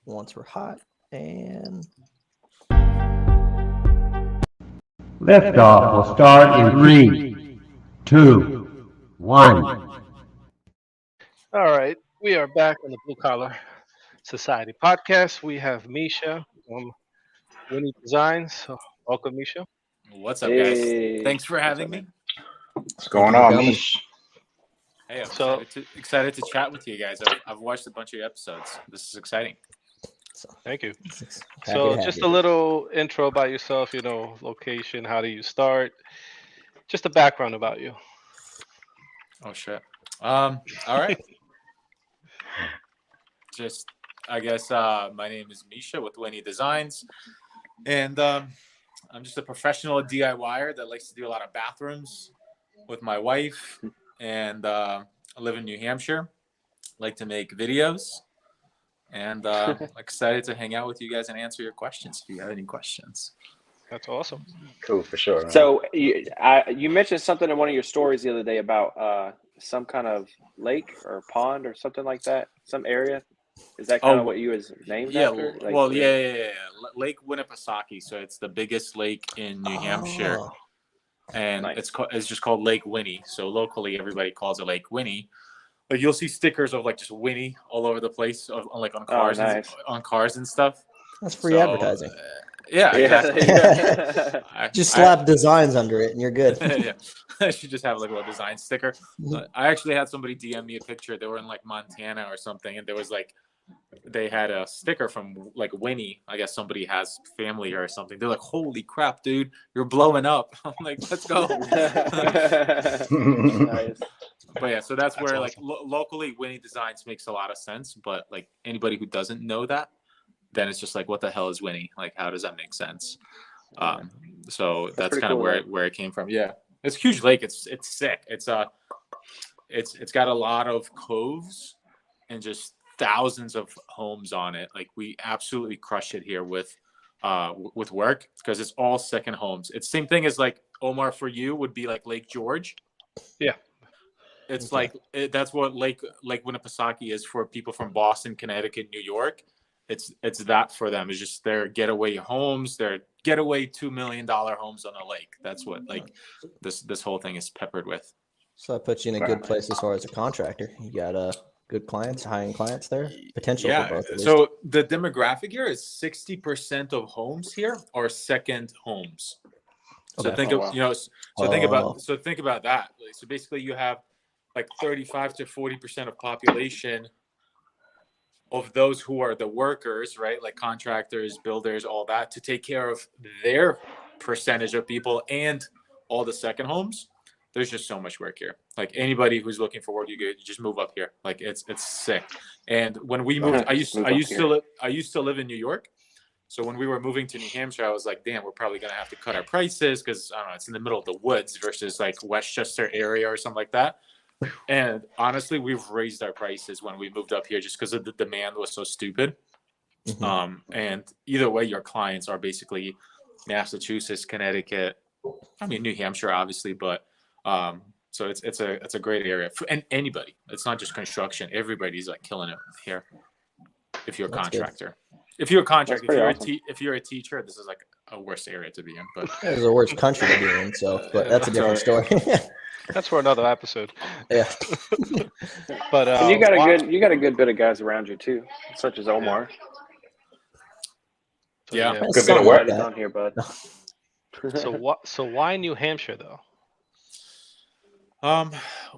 once we're hot. And Liftoff will start in 3, 2, 1. All right, we are back on the Blue Collar Society podcast. We have Misha from Winni Designs. So welcome, Misha. What's up, guys? Hey. Thanks for having me. What's going you for on, coming. Mish? Hey, I'm So- excited to chat with you guys. I've watched a bunch of your episodes. This is exciting. Thank you. Happy So to have just you. a little intro about yourself, location, how do you start? Just a background about you. Oh shit. All right. Just I guess my name is Misha with Winni Designs, and I'm just a professional DIYer that likes to do a lot of bathrooms with my wife, and I live in New Hampshire. Like to make videos, and excited to hang out with you guys and answer your questions if you have any questions. That's awesome. Cool, for sure. Man. So you mentioned something in one of your stories the other day about some kind of lake or pond or something like that, some area. Is that kind of what you was named after? Like, well, yeah. Lake Winnipesaukee. So it's the biggest lake in New Hampshire, Oh, and Nice. it's just called Lake Winnie. So locally, everybody calls it Lake Winnie. Like you'll see stickers of like just Winnie all over the place, like on cars, nice. on cars and stuff. that's free So, advertising. Yeah, exactly. Yeah. Just slap designs under it and you're good. Yeah, I should just have like a little design sticker. I actually had somebody DM me a picture. They were in like Montana or something, and there was like they had a sticker from like Winnie. I guess somebody has family or something. They're like, "Holy crap, dude, you're blowing up!" I'm like, "Let's go." Nice. But yeah, so that's where awesome. like locally Winnie Designs makes a lot of sense. But like anybody who doesn't know that, then it's just like, what the hell is Winnie? Like, how does that make sense? So that's pretty kind of cool, where it came from. Yeah, it's a huge lake. It's sick. It's got a lot of coves and just thousands of homes on it. Like we absolutely crush it here with work because it's all second homes. It's same thing as like Omar for you would be like Lake George. Yeah. It's Okay. like that's what Lake Winnipesaukee is for people from Boston, Connecticut, New York. It's that for them. It's just their getaway homes, their getaway $2 million homes on a lake. That's what like this whole thing is peppered with. So that puts you in a good place as far as a contractor. You got good clients, high-end clients there. Potential for both. At least. So the demographic here is 60% of homes here are second homes. So Okay. think Oh, of wow. think about that. Like, so basically you have like 35 to 40% of population of those who are the workers, right? Like contractors, builders, all that, to take care of their percentage of people and all the second homes. There's just so much work here. Like anybody who's looking for work, you just move up here. Like it's sick. And when we moved, I used to live in New York. So when we were moving to New Hampshire, I was like, damn, we're probably gonna have to cut our prices because I don't know, it's in the middle of the woods versus like Westchester area or something like that. And honestly, we've raised our prices when we moved up here just because of the demand was so stupid. Mhm. And either way, your clients are basically Massachusetts, Connecticut, I mean New Hampshire, obviously, but so it's a great area for and anybody. It's not just construction. Everybody's like killing it here. If you're a That's good. contractor, if you're a contractor, pretty if you're a teacher, this is like a worse area to be in. But It's the worst country to be in, but that's a different story. That's for another episode. Yeah. But And you got a good bit of guys around you too, such as Omar. Yeah. That's Good bit of something work. like He's that. on here, bud. So why New Hampshire though?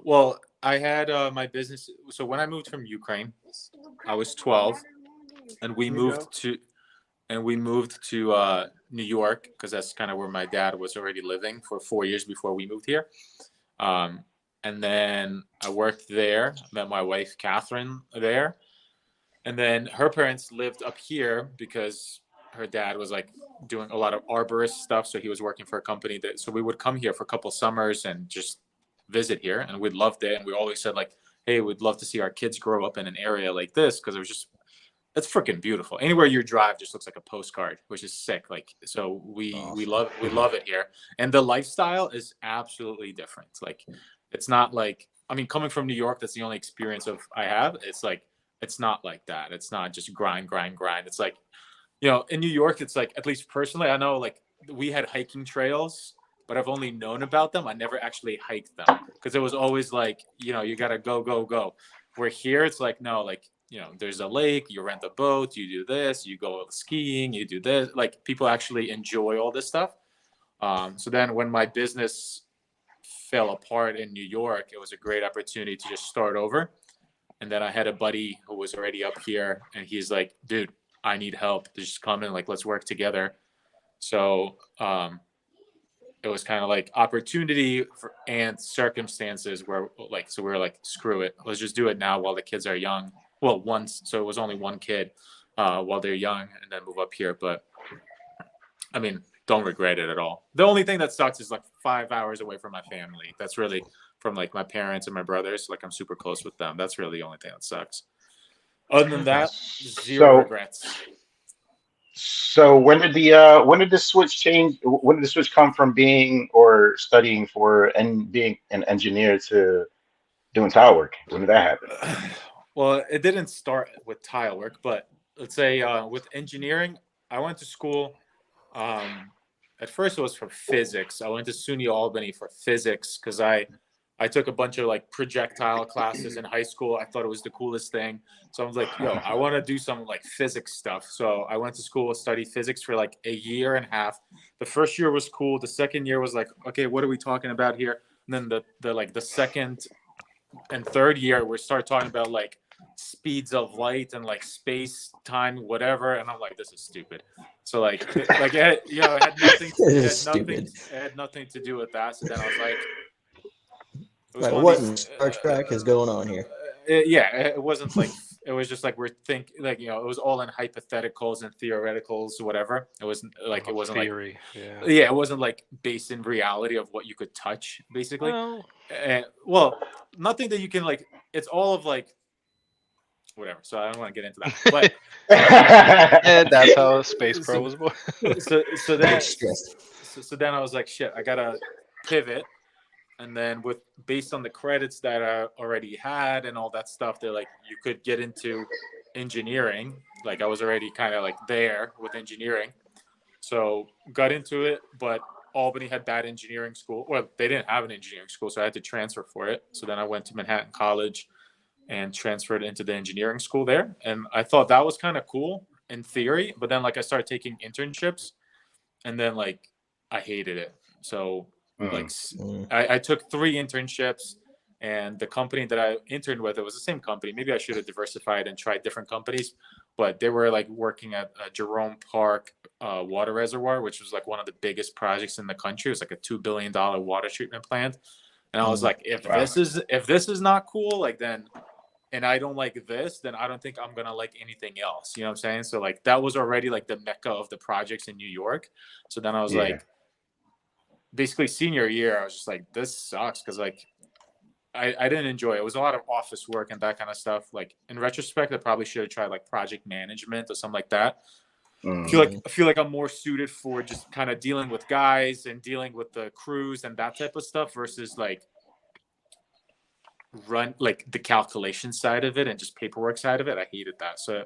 well, I had my business. So when I moved from Ukraine, I was 12, and we moved to New York because that's kind of where my dad was already living for 4 years before we moved here. And then I worked there, met my wife, Catherine, there. And then her parents lived up here because her dad was like doing a lot of arborist stuff. So he was working for a company so we would come here for a couple summers and just visit here. And we loved it. And we always said like, hey, we'd love to see our kids grow up in an area like this because it's freaking beautiful. Anywhere you drive just looks like a postcard, which is sick. Like, so we love it here. And the lifestyle is absolutely different. Like, it's not like, I mean, coming from New York, that's the only experience I have. It's like it's not like that. It's not just grind. It's like, in New York, it's like, at least personally, I know like we had hiking trails, but I've only known about them. I never actually hiked them because it was always like, you got to go. Where here, it's like, no, like, there's a lake, you rent a boat, you do this, you go skiing, you do this. Like people actually enjoy all this stuff. So then when my business fell apart in New York, it was a great opportunity to just start over. And then I had a buddy who was already up here, and he's like, dude, I need help. Just come in, like, let's work together. So it was kind of like opportunity and circumstances where like, so we were like, screw it. Let's just do it now while the kids are young. Well, so it was only one kid while they're young, and then move up here. But I mean, don't regret it at all. The only thing that sucks is like 5 hours away from my family. That's really from like my parents and my brothers. Like I'm super close with them. That's really the only thing that sucks. Other than that, zero regrets. So when did the switch change? When did the switch come from being or studying for and being an engineer to doing tile work? When did that happen? Well, it didn't start with tile work, but let's say with engineering, I went to school. At first, it was for physics. I went to SUNY Albany for physics because I took a bunch of like projectile classes in high school. I thought it was the coolest thing. So I was like, yo, I want to do some like physics stuff. So I went to school, studied physics for like a year and a half. The first year was cool. The second year was like, okay, what are we talking about here? And then the second and third year, we start talking about like speeds of light and like space time, whatever. And I'm like, this is stupid. So like it had nothing to do with that. So then I was like, what in Star Trek is going on here? It wasn't like, it was just like it was all in hypotheticals and theoreticals, whatever. It wasn't like, it wasn't theory. Like, it wasn't like based in reality of what you could touch, basically. Well, nothing that you can like, it's all of like, whatever. So I don't want to get into that, but and that's how Space Pro was born. so then I was like, shit, I gotta pivot. And then based on the credits that I already had and all that stuff, they're like, you could get into engineering. Like I was already kind of like there with engineering. So got into it, but Albany had bad engineering school. Well, they didn't have an engineering school, so I had to transfer for it. So then I went to Manhattan College and transferred into the engineering school there. And I thought that was kind of cool in theory, but then like I started taking internships and then like I hated it. So I took 3 internships, and the company that I interned with, it was the same company. Maybe I should have diversified and tried different companies, but they were like working at Jerome Park water reservoir, which was like one of the biggest projects in the country. It was like a $2 billion water treatment plant. And I was like, if this is not cool, like then, and I don't like this, then I don't think I'm going to like anything else. You know what I'm saying? So like that was already like the mecca of the projects in New York. So then I was like, basically senior year, I was just like, this sucks. Cause like, I didn't enjoy it. It was a lot of office work and that kind of stuff. Like in retrospect, I probably should have tried like project management or something like that. I feel like I'm more suited for just kind of dealing with guys and dealing with the crews and that type of stuff versus like run like the calculation side of it and just paperwork side of it. I hated that. So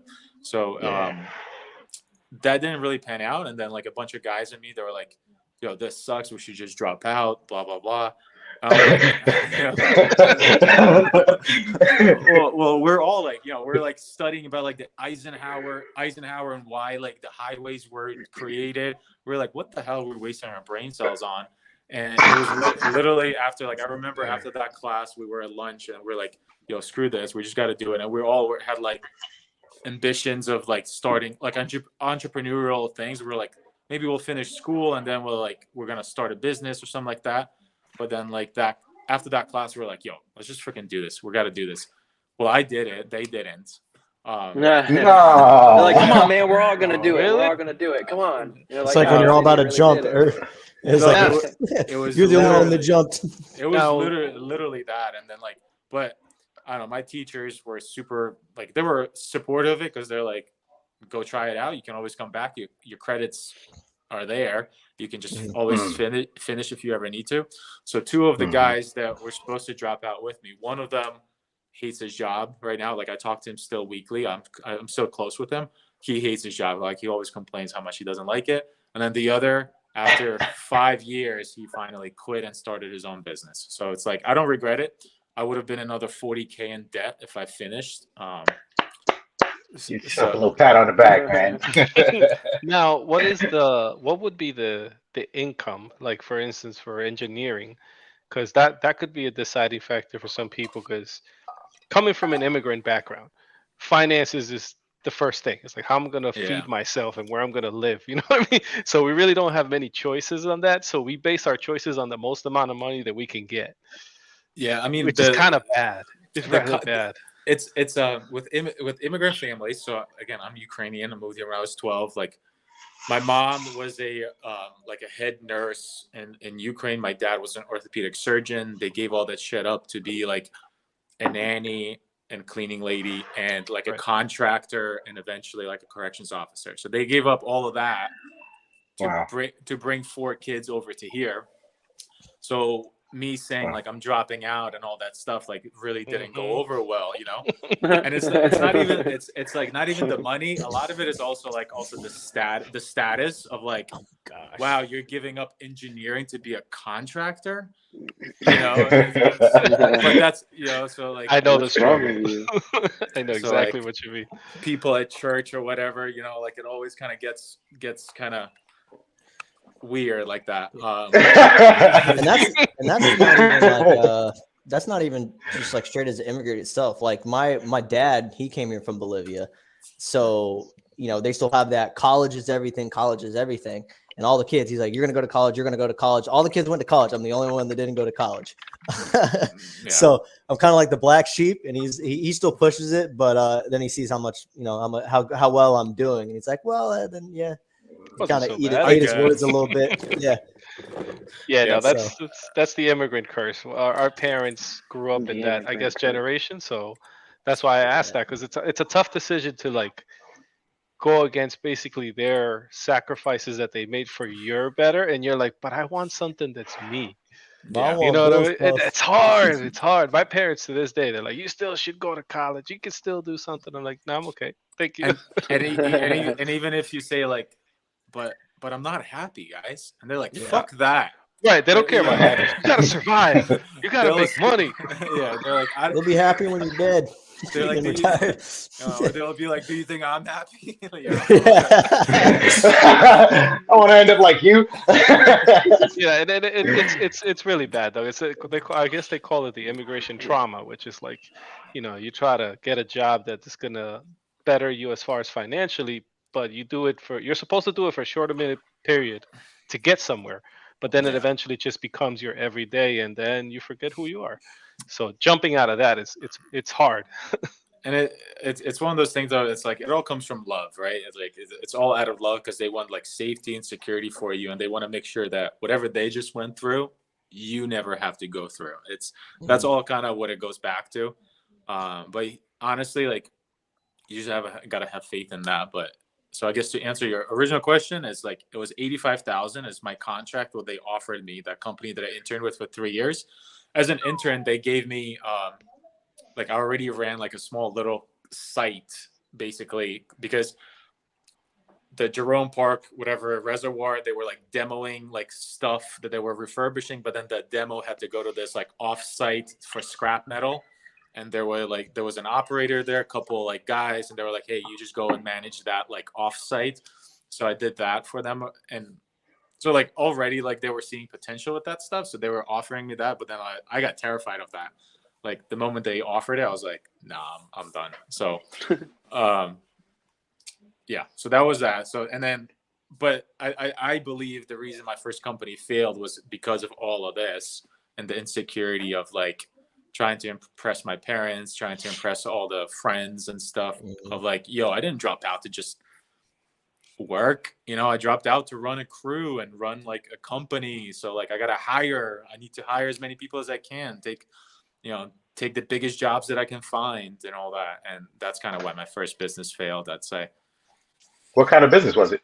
that didn't really pan out. And then like a bunch of guys in me, they were like, yo, this sucks. We should just drop out, blah, blah, blah. Well, we're all like, we're like studying about like the Eisenhower and why like the highways were created. We're like, what the hell are we wasting our brain cells on? And it was literally after, like, I remember after that class, we were at lunch and we're like, yo, screw this. We just got to do it. And we all had like ambitions of like starting like entrepreneurial things. We were like, maybe we'll finish school and then we're going to start a business or something like that. But then like that, after that class, we were like, yo, let's just freaking do this. We got to do this. Well, I did it. They didn't. No. They're like, come on, man. We're all going to do it. We're all going to do it. Come on. It's like when you're all about to jump. It's like, it was you're the only one that jumped. It was literally that. And then like, but I don't know, my teachers were super, like, they were supportive of it because they're like, go try it out. You can always come back. Your credits are there. You can just always finish if you ever need to. So 2 of the guys that were supposed to drop out with me, one of them hates his job right now. Like I talk to him still weekly. I'm still close with him. He hates his job. Like he always complains how much he doesn't like it. And then the other, after 5 years, he finally quit and started his own business. So it's like, I don't regret it. I would have been another 40K in debt if I finished. You yourself a little pat on the back, man. Now, what would be the income, like for instance, for engineering? Because that could be a deciding factor for some people. Because coming from an immigrant background, finances is the first thing. It's like how I'm gonna feed myself and where I'm gonna live. You know what I mean? So we really don't have many choices on that. So we base our choices on the most amount of money that we can get. Yeah, I mean, which is kind of bad. It's really bad. It's with immigrant families. So again, I'm Ukrainian. I moved here when I was 12. Like my mom was a head nurse in Ukraine. My dad was an orthopedic surgeon. They gave all that shit up to be like a nanny and cleaning lady and like a contractor and eventually like a corrections officer. So they gave up all of that to bring 4 kids over to here. So me saying like I'm dropping out and all that stuff like really didn't go over well, you know. And it's not even it's like not even the money. A lot of it is also the status of like, wow, you're giving up engineering to be a contractor, you know. But that's, you know, so like I know the struggle. I know exactly like, what you mean. People at church or whatever, you know, like it always kind of gets kind of weird like that. And that's not even like that's not even just like straight as an immigrant itself. Like my dad, he came here from Bolivia, so you know they still have that college is everything, and all the kids. He's like, you're gonna go to college, you're gonna go to college. All the kids went to college. I'm the only one that didn't go to college. So I'm kind of like the black sheep, and he still pushes it, but then he sees how much, you know, how well I'm doing, and he's like, well, then yeah. Kind of ate his words a little bit. No, that's the immigrant curse. Our parents grew up in that, I guess, generation, so that's why I asked that, because it's a tough decision to like go against basically their sacrifices that they made for your better, and you're like, but I want something that's me. You know what I mean? It's hard. It's hard. My parents to this day, they're like, you still should go to college. You can still do something. I'm like, no, I'm okay. Thank you. And even if you say like, but I'm not happy, guys. And they're like, fuck that. Right. They don't care about that. You gotta survive. You gotta make money. Yeah. They're like, you'll be happy when you're dead. They're like, they'll be like, do you think I'm happy? Like, I want to end up like you. Yeah, and it's really bad though. I guess they call it the immigration trauma, which is like, you know, you try to get a job that is gonna better you as far as financially, but you're supposed to do it for a shorter minute period to get somewhere, but then it eventually just becomes your everyday, and then you forget who you are. So jumping out of that it's hard. And it's one of those things though. It's like it all comes from love, right? It's like it's all out of love because they want like safety and security for you, and they want to make sure that whatever they just went through, you never have to go through. That's all kind of what it goes back to. But honestly, like you just gotta have faith in that. But so I guess to answer your original question is like it was 85,000 as my contract, what they offered me, that company that I interned with for 3 years. As an intern, they gave me like I already ran like a small little site basically because the Jerome Park, whatever reservoir, they were like demoing like stuff that they were refurbishing, but then the demo had to go to this like off-site for scrap metal. And there was an operator there, a couple like guys, and they were like, hey, you just go and manage that like off-site. So I did that for them. And so like already like they were seeing potential with that stuff. So they were offering me that, but then I got terrified of that. Like the moment they offered it, I was like, nah, I'm done. So, yeah, so that was that. So, and then, but I believe the reason my first company failed was because of all of this and the insecurity of like trying to impress my parents, trying to impress all the friends and stuff of like, yo, I didn't drop out to just work, you know, I dropped out to run a crew and run like a company. So like I need to hire as many people as I can, take the biggest jobs that I can find and all that. And that's kind of why my first business failed, I'd say. What kind of business was it?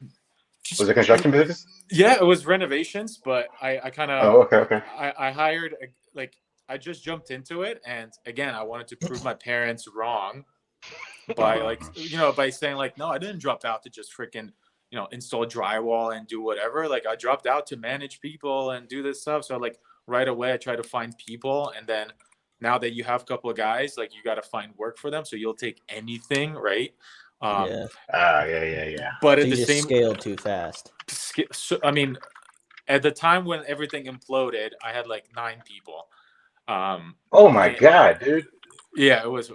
Was it construction business? Yeah, it was renovations, but I kind of, okay. I hired I just jumped into it, and again, I wanted to prove my parents wrong by like, by saying like, no, I didn't drop out to just freaking, install drywall and do whatever. Like I dropped out to manage people and do this stuff. So like right away I try to find people, and then now that you have a couple of guys, like you got to find work for them. So you'll take anything, right? Yeah. Yeah. But So at you the just same, scaled too fast. so, I mean, at the time when everything imploded, I had like 9 people. Oh my and- God, dude. Yeah, it was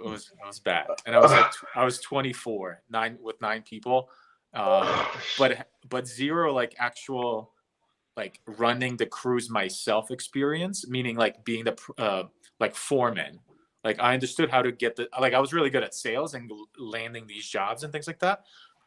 bad, and I was like I was 24, 9 people, but zero like actual like running the crews myself experience, meaning like being the like foreman. Like I understood how to get like I was really good at sales and landing these jobs and things like that,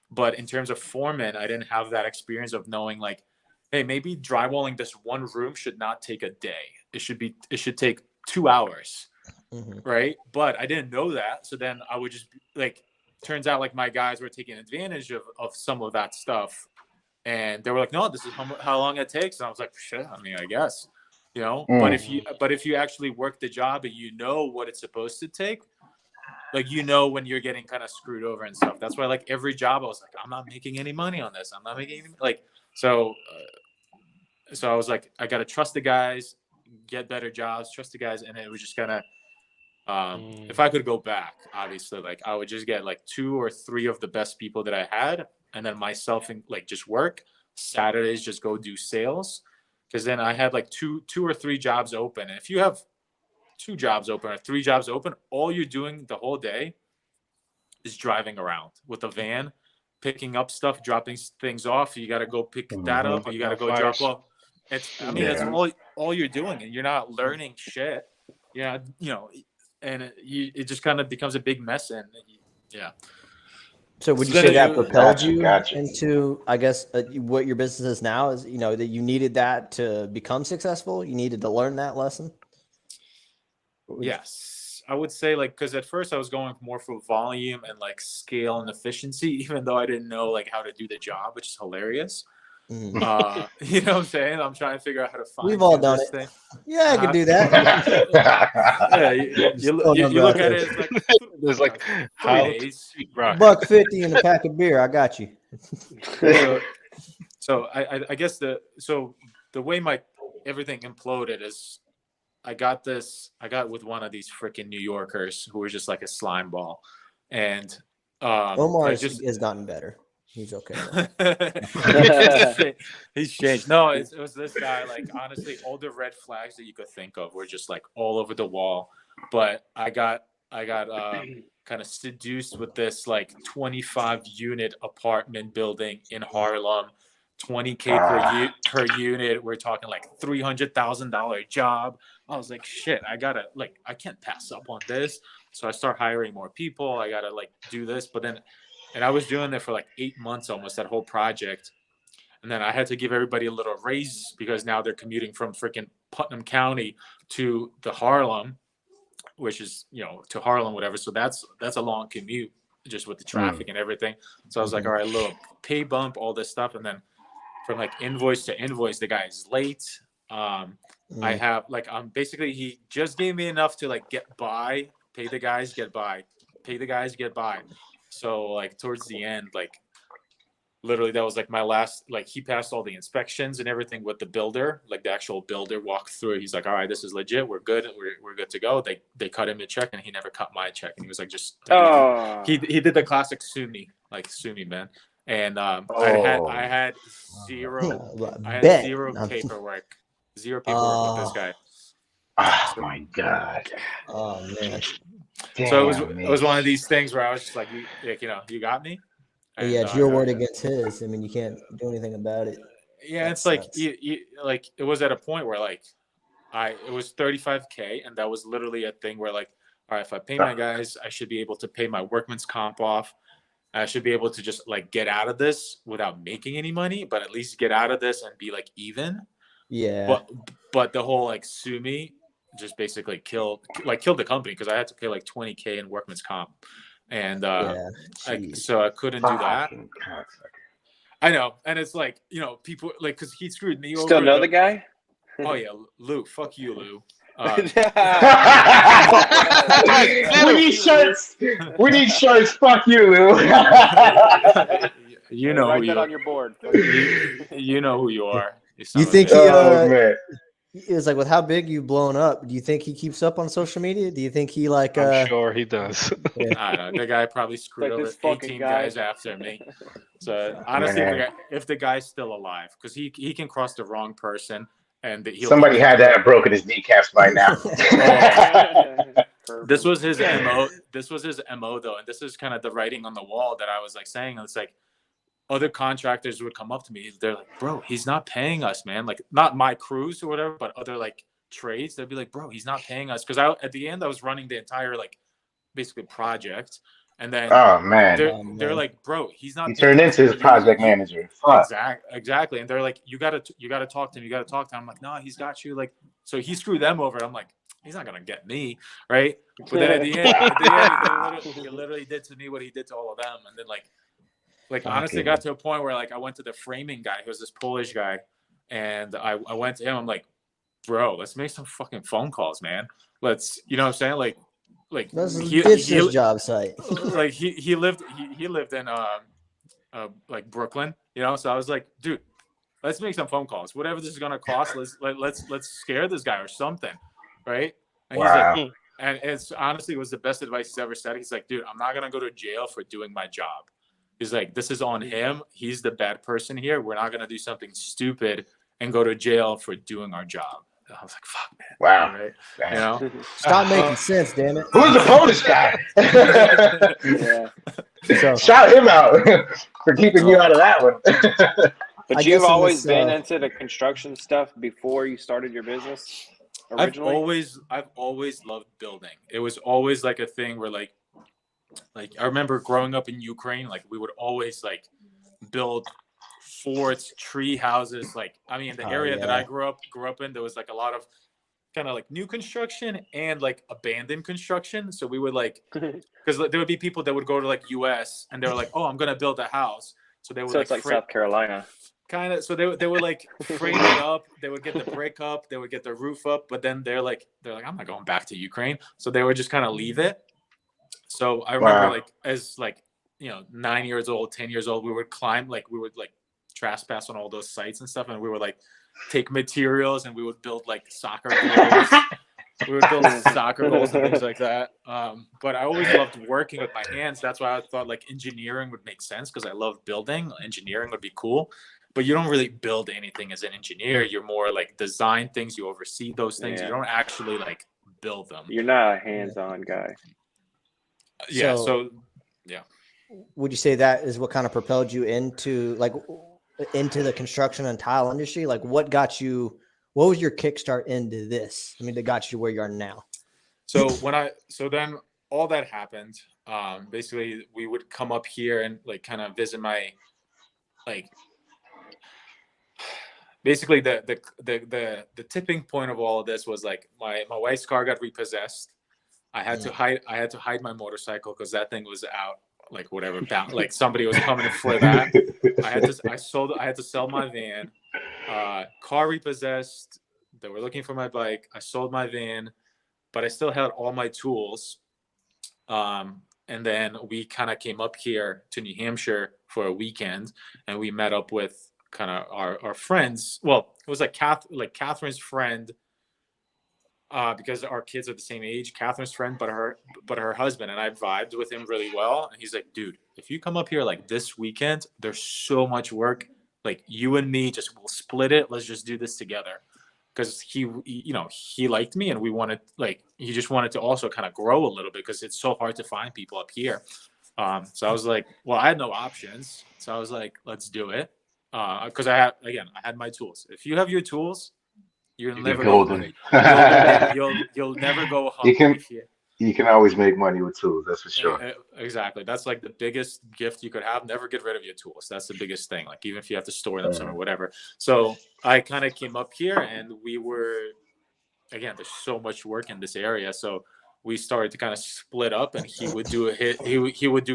but in terms of foreman, I didn't have that experience of knowing like, hey, maybe drywalling this one room should not take a day. It should take 2 hours. Mm-hmm. Right. But I didn't know that. So then I would just like, turns out like my guys were taking advantage of some of that stuff. And they were like, no, this is how long it takes. And I was like, shit, I mean, I guess, but if you actually work the job and you know what it's supposed to take, like, when you're getting kind of screwed over and stuff. That's why like every job I was like, I'm not making any money on this. I'm not making any, like, so I was like, I got to trust the guys, get better jobs, trust the guys. And it was just kind of, if I could go back, obviously, like I would just get like 2 or 3 of the best people that I had, and then myself and like just work. Saturdays, just go do sales, because then I had like two or 3 jobs open. And if you have 2 jobs open or 3 jobs open, all you're doing the whole day is driving around with a van, picking up stuff, dropping things off. You got to go pick that up, or you got to go drop off. It's all you're doing, and you're not learning shit. Yeah, and it just kind of becomes a big mess. And yeah. So would you say that propelled you into, I guess, what your business is now? Is that you needed that to become successful? You needed to learn that lesson? Yes, I would say, like, because at first I was going more for volume and like scale and efficiency, even though I didn't know like how to do the job, which is hilarious. Mm. You know what I'm saying? I'm trying to figure out how to find. We've all done it. Thing. Yeah, I could do that. Yeah, you look at it, it's like there's like 3 days. $1.50 in a pack of beer. I got you. So I guess the way everything imploded is I got with one of these freaking New Yorkers who were just like a slime ball, and Omar has gotten better. He's okay. He's changed. No, it was this guy. Like, honestly, all the red flags that you could think of were just like all over the wall. But I got kind of seduced with this like 25 unit apartment building in Harlem, 20K per unit. We're talking like $300,000 job. I was like, shit, I can't pass up on this. So I start hiring more people. I gotta like do this, and I was doing it for like 8 months almost, that whole project. And then I had to give everybody a little raise because now they're commuting from freaking Putnam County to the Harlem, which is, to Harlem, whatever. So that's a long commute just with the traffic and everything. So I was like, all right, little pay bump, all this stuff. And then from like invoice to invoice, the guy is late. I have like, basically he just gave me enough to like get by, pay the guys, get by, pay the guys, get by. So like towards the end, like literally that was like my last, like he passed all the inspections and everything with the builder, like the actual builder walked through. He's like, all right, this is legit. We're good. We're good to go. They cut him a check, and he never cut my check. And he was like, he did the classic sue me, man. And I had zero paperwork with this guy. Oh my God. Oh man. Damn, so it was one of these things where I was just like, you got me. And, yeah, it's your word against his. I mean, you can't do anything about it. Yeah, that it's sucks. Like it was at a point where like it was $35K, and that was literally a thing where like, all right, if I pay my guys, I should be able to pay my workman's comp off. I should be able to just like get out of this without making any money, but at least get out of this and be like even. Yeah. But the whole like sue me just basically killed the company, because I had to pay like $20K in workman's comp, and so I couldn't do that. I know, and it's like, people like, because he screwed me over. Still know the guy? Oh yeah, Lou. Fuck you, Lou. We need shirts. We need shirts. Fuck you, Lou. You know write who that you on your board. you know who you are. You think Oh man. it's like with how big you've blown up? Do you think he keeps up on social media? Do you think he like? I'm sure he does. I don't know. The guy probably screwed Like over this fucking 18 guy. guys after me. So honestly, Man. if the guy's still alive, because he can cross the wrong person and he'll Somebody be had to have broken his kneecaps by now. This was his MO. This was his MO though, and this is kind of the writing on the wall that I was like saying. It's like other contractors would come up to me. They're like, "Bro, he's not paying us, man. Like not my crews or whatever, but other like trades." They'd be like, "Bro, he's not paying us." Because at the end I was running the entire like basically project, and then Oh man. they're like, "Bro, he's not." He turned into his project manager. Fuck. Exactly. And they're like, you gotta talk to him. You gotta talk to him. I'm like, no, he's got you. Like, so he screwed them over. I'm like, he's not gonna get me, right? But then at the end, he literally did to me what he did to all of them. And then like honestly, got to a point where like I went to the framing guy, who was this Polish guy, and I went to him. I'm like, bro, let's make some fucking phone calls, man. Let's, you know what I'm saying? Like Let's he, ditch this job site. like he lived in like Brooklyn, you know. So I was like, dude, let's make some phone calls. Whatever this is gonna cost, let's scare this guy or something, right? And Wow. he's like, and it's honestly was the best advice he's ever said. He's like, dude, I'm not gonna go to jail for doing my job. He's like, this is on him. He's the bad person here. We're not gonna do something stupid and go to jail for doing our job. And I was like, fuck, man. Wow. Right? You know? Stop making sense, damn it. Who's the Polish guy? Yeah. So Shout him out for keeping you out of that one. But I you've guess in always this, been into the construction stuff before you started your business originally? I've always loved building. It was always like a thing where like I remember growing up in Ukraine, like we would always like build forts, tree houses. Like, I mean, the area that I grew up in, there was like a lot of kind of like new construction and like abandoned construction. So we would like, because there would be people that would go to like US and they were like, oh, I'm going to build a house. So they would So it's like South Carolina. Kind of. So they would like frame it up. They would get the brick up. They would get the roof up. But then they're like, I'm not going back to Ukraine. So they would just kind of leave it. So I remember like as like, 9 years old, 10 years old, we would climb, like we would like trespass on all those sites and stuff. And we would like take materials and we would build like soccer goals. We would build soccer goals and things like that. But I always loved working with my hands. That's why I thought like engineering would make sense, because I love building. Engineering would be cool. But you don't really build anything as an engineer. You're more like design things. You oversee those things. Yeah. You don't actually like build them. You're not a hands-on guy. Yeah. So yeah. Would you say that is what kind of propelled you into the construction and tile industry? Like what was your kickstart into this? I mean, that got you where you are now. So then all that happened. Basically we would come up here and like kind of visit my, like, basically the tipping point of all of this was like my wife's car got repossessed. I had to hide my motorcycle because that thing was out, like whatever, like somebody was coming for that. I had to sell my van. Car repossessed. They were looking for my bike. I sold my van, but I still had all my tools. And then we kind of came up here to New Hampshire for a weekend, and we met up with kind of our friends. Well, it was like Catherine's friend, because our kids are the same age. Catherine's friend, but her husband, and I vibed with him really well. And he's like, dude, if you come up here like this weekend, there's so much work. Like you and me, we'll split it. Let's just do this together. Because he liked me, and he just wanted to also kind of grow a little bit, because it's so hard to find people up here. So I was like, well, I had no options. So I was like, let's do it. Because I had my tools. If you have your tools, you'll never go hungry. You'll never go hungry. You can always make money with tools. That's for sure. Exactly. That's like the biggest gift you could have. Never get rid of your tools. That's the biggest thing. Like even if you have to store them somewhere, whatever. So I kind of came up here, and we were, again, there's so much work in this area. So we started to kind of split up, and he would do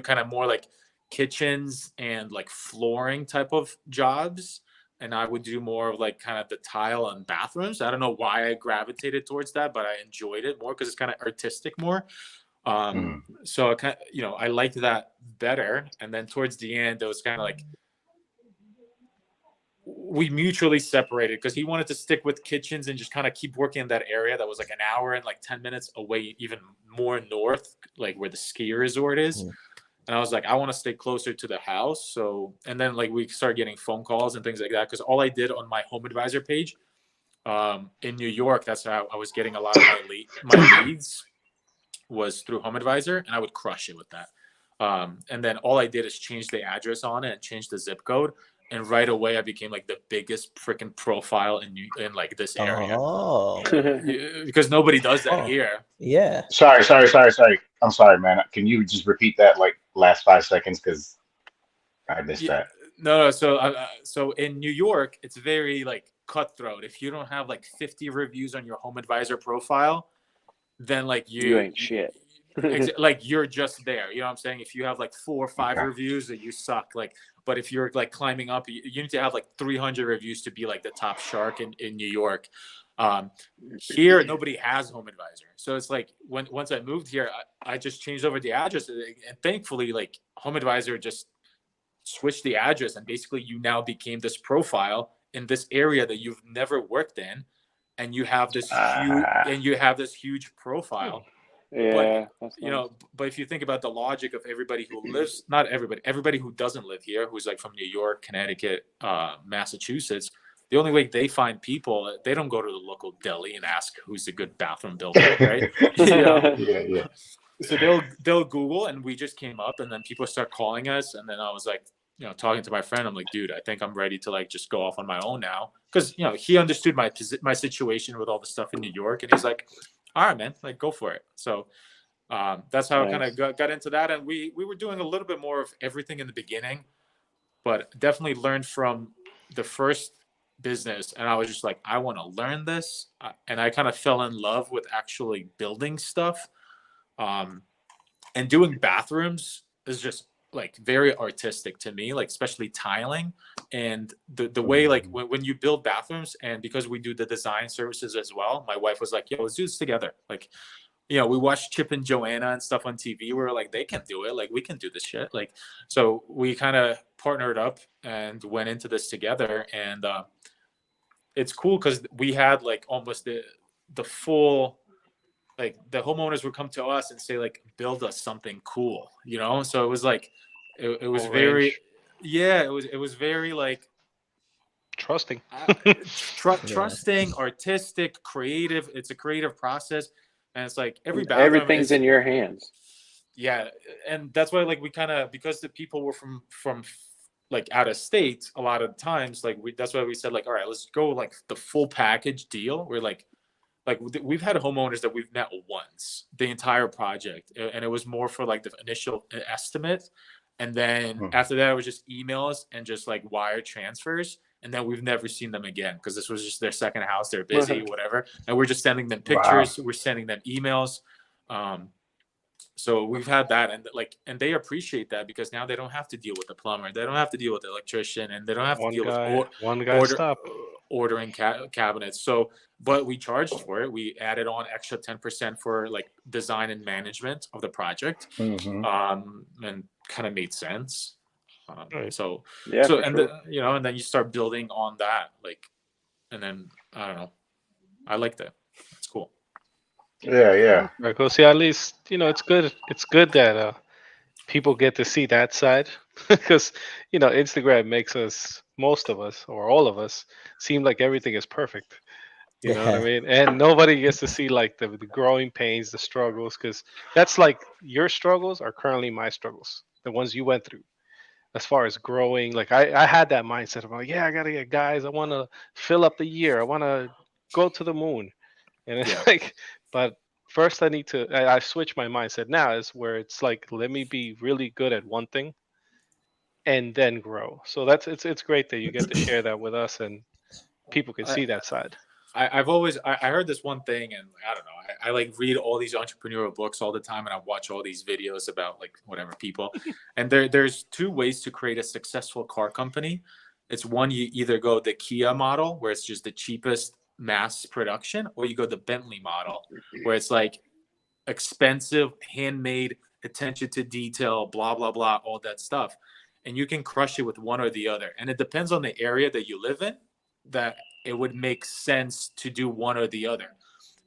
kind of more like kitchens and like flooring type of jobs. and I would do more of like kind of the tile and bathrooms. I don't know why I gravitated towards that, but I enjoyed it more because it's kind of artistic more. So I kind of, you know, I liked that better. And then towards the end, it was kind of like we mutually separated because he wanted to stick with kitchens and just kind of keep working in that area that was like an hour and like 10 minutes away, even more north, like where the ski resort is. And I was like, I want to stay closer to the house. So, and then like we started getting phone calls and things like that. Cause all I did on my home advisor page in New York, that's how I was getting a lot of my leads was through home advisor, and I would crush it with that. And then all I did is change the address on it and change the zip code. And right away I became like the biggest freaking profile in like this area. Because nobody does that here. Yeah. Sorry. I'm sorry, man. Can you just repeat that like last 5 seconds? Because I missed that. No. So in New York, it's very like cutthroat. If you don't have like 50 reviews on your home advisor profile, then like you ain't shit. Like you're just there. You know what I'm saying? If you have like 4 or 5 reviews, that you suck. Like, but if you're like climbing up, you need to have like 300 reviews to be like the top shark in New York. Here, nobody has home advisor. So it's like once I moved here, I just changed over the address, and thankfully like home advisor just switched the address, and basically you now became this profile in this area that you've never worked in, and you have this huge profile. Yeah, but you know, but if you think about the logic of everybody who lives, not everybody who doesn't live here, who's like from New York, Connecticut, Massachusetts, the only way they find people, they don't go to the local deli and ask who's a good bathroom builder, right? Yeah. So they'll Google, and we just came up, and then people start calling us, and then I was like, you know, talking to my friend, I'm like, dude, I think I'm ready to like just go off on my own now, because you know he understood my situation with all the stuff in New York, and he's like, all right, man, like go for it. So that's how I kind of got into that, and we were doing a little bit more of everything in the beginning, but definitely learned from the first business, and I was just like, I want to learn this, and I kind of fell in love with actually building stuff, and doing bathrooms is just like very artistic to me, like especially tiling and the way like when you build bathrooms, and because we do the design services as well, my wife was like, yo, let's do this together. Like, you know, we watched Chip and Joanna and stuff on TV. We were like, they can do it, like we can do this shit. Like, so we kind of partnered up and went into this together, and it's cool because we had like almost the full, like the homeowners would come to us and say like, build us something cool, you know? So it was like it was very it was very like trusting. Trusting, artistic, creative. It's a creative process, and it's like everything's in your hands. Yeah, and that's why like we kind of, because the people were from like out of state a lot of times, like that's why we said like, all right, let's go like the full package deal. We're like we've had homeowners that we've met once the entire project, and it was more for like the initial estimate, and then after that it was just emails and just like wire transfers, and then we've never seen them again because this was just their second house, they're busy, whatever, and we're just sending them pictures. We're sending them emails. So we've had that, and they appreciate that because now they don't have to deal with the plumber, they don't have to deal with the electrician, and they don't have to deal with ordering cabinets. So, but we charged for it. We added on extra 10% for like design and management of the project, and kind of made sense. So and you know, and then you start building on that, like, and then I don't know, I like that. It's cool. Yeah. Right, cool. See, at least you know it's good. It's good that people get to see that side, because you know Instagram makes us, most of us or all of us, seem like everything is perfect. You know what I mean? And nobody gets to see like the growing pains, the struggles, because that's like your struggles are currently my struggles, the ones you went through. As far as growing, like I had that mindset of like, yeah, I gotta get guys. I want to fill up the year. I want to go to the moon. And it's like, but first I switched my mindset now is where it's like, let me be really good at one thing and then grow. So it's great that you get to share that with us and people can see that side. I've always I heard this one thing, and I don't know, I like read all these entrepreneurial books all the time, and I watch all these videos about like whatever people, and there's 2 ways to create a successful car company. It's one, you either go the Kia model where it's just the cheapest mass production, or you go the Bentley model where it's like expensive, handmade, attention to detail, blah, blah, blah, all that stuff. And you can crush it with one or the other. And it depends on the area that you live in, that it would make sense to do one or the other.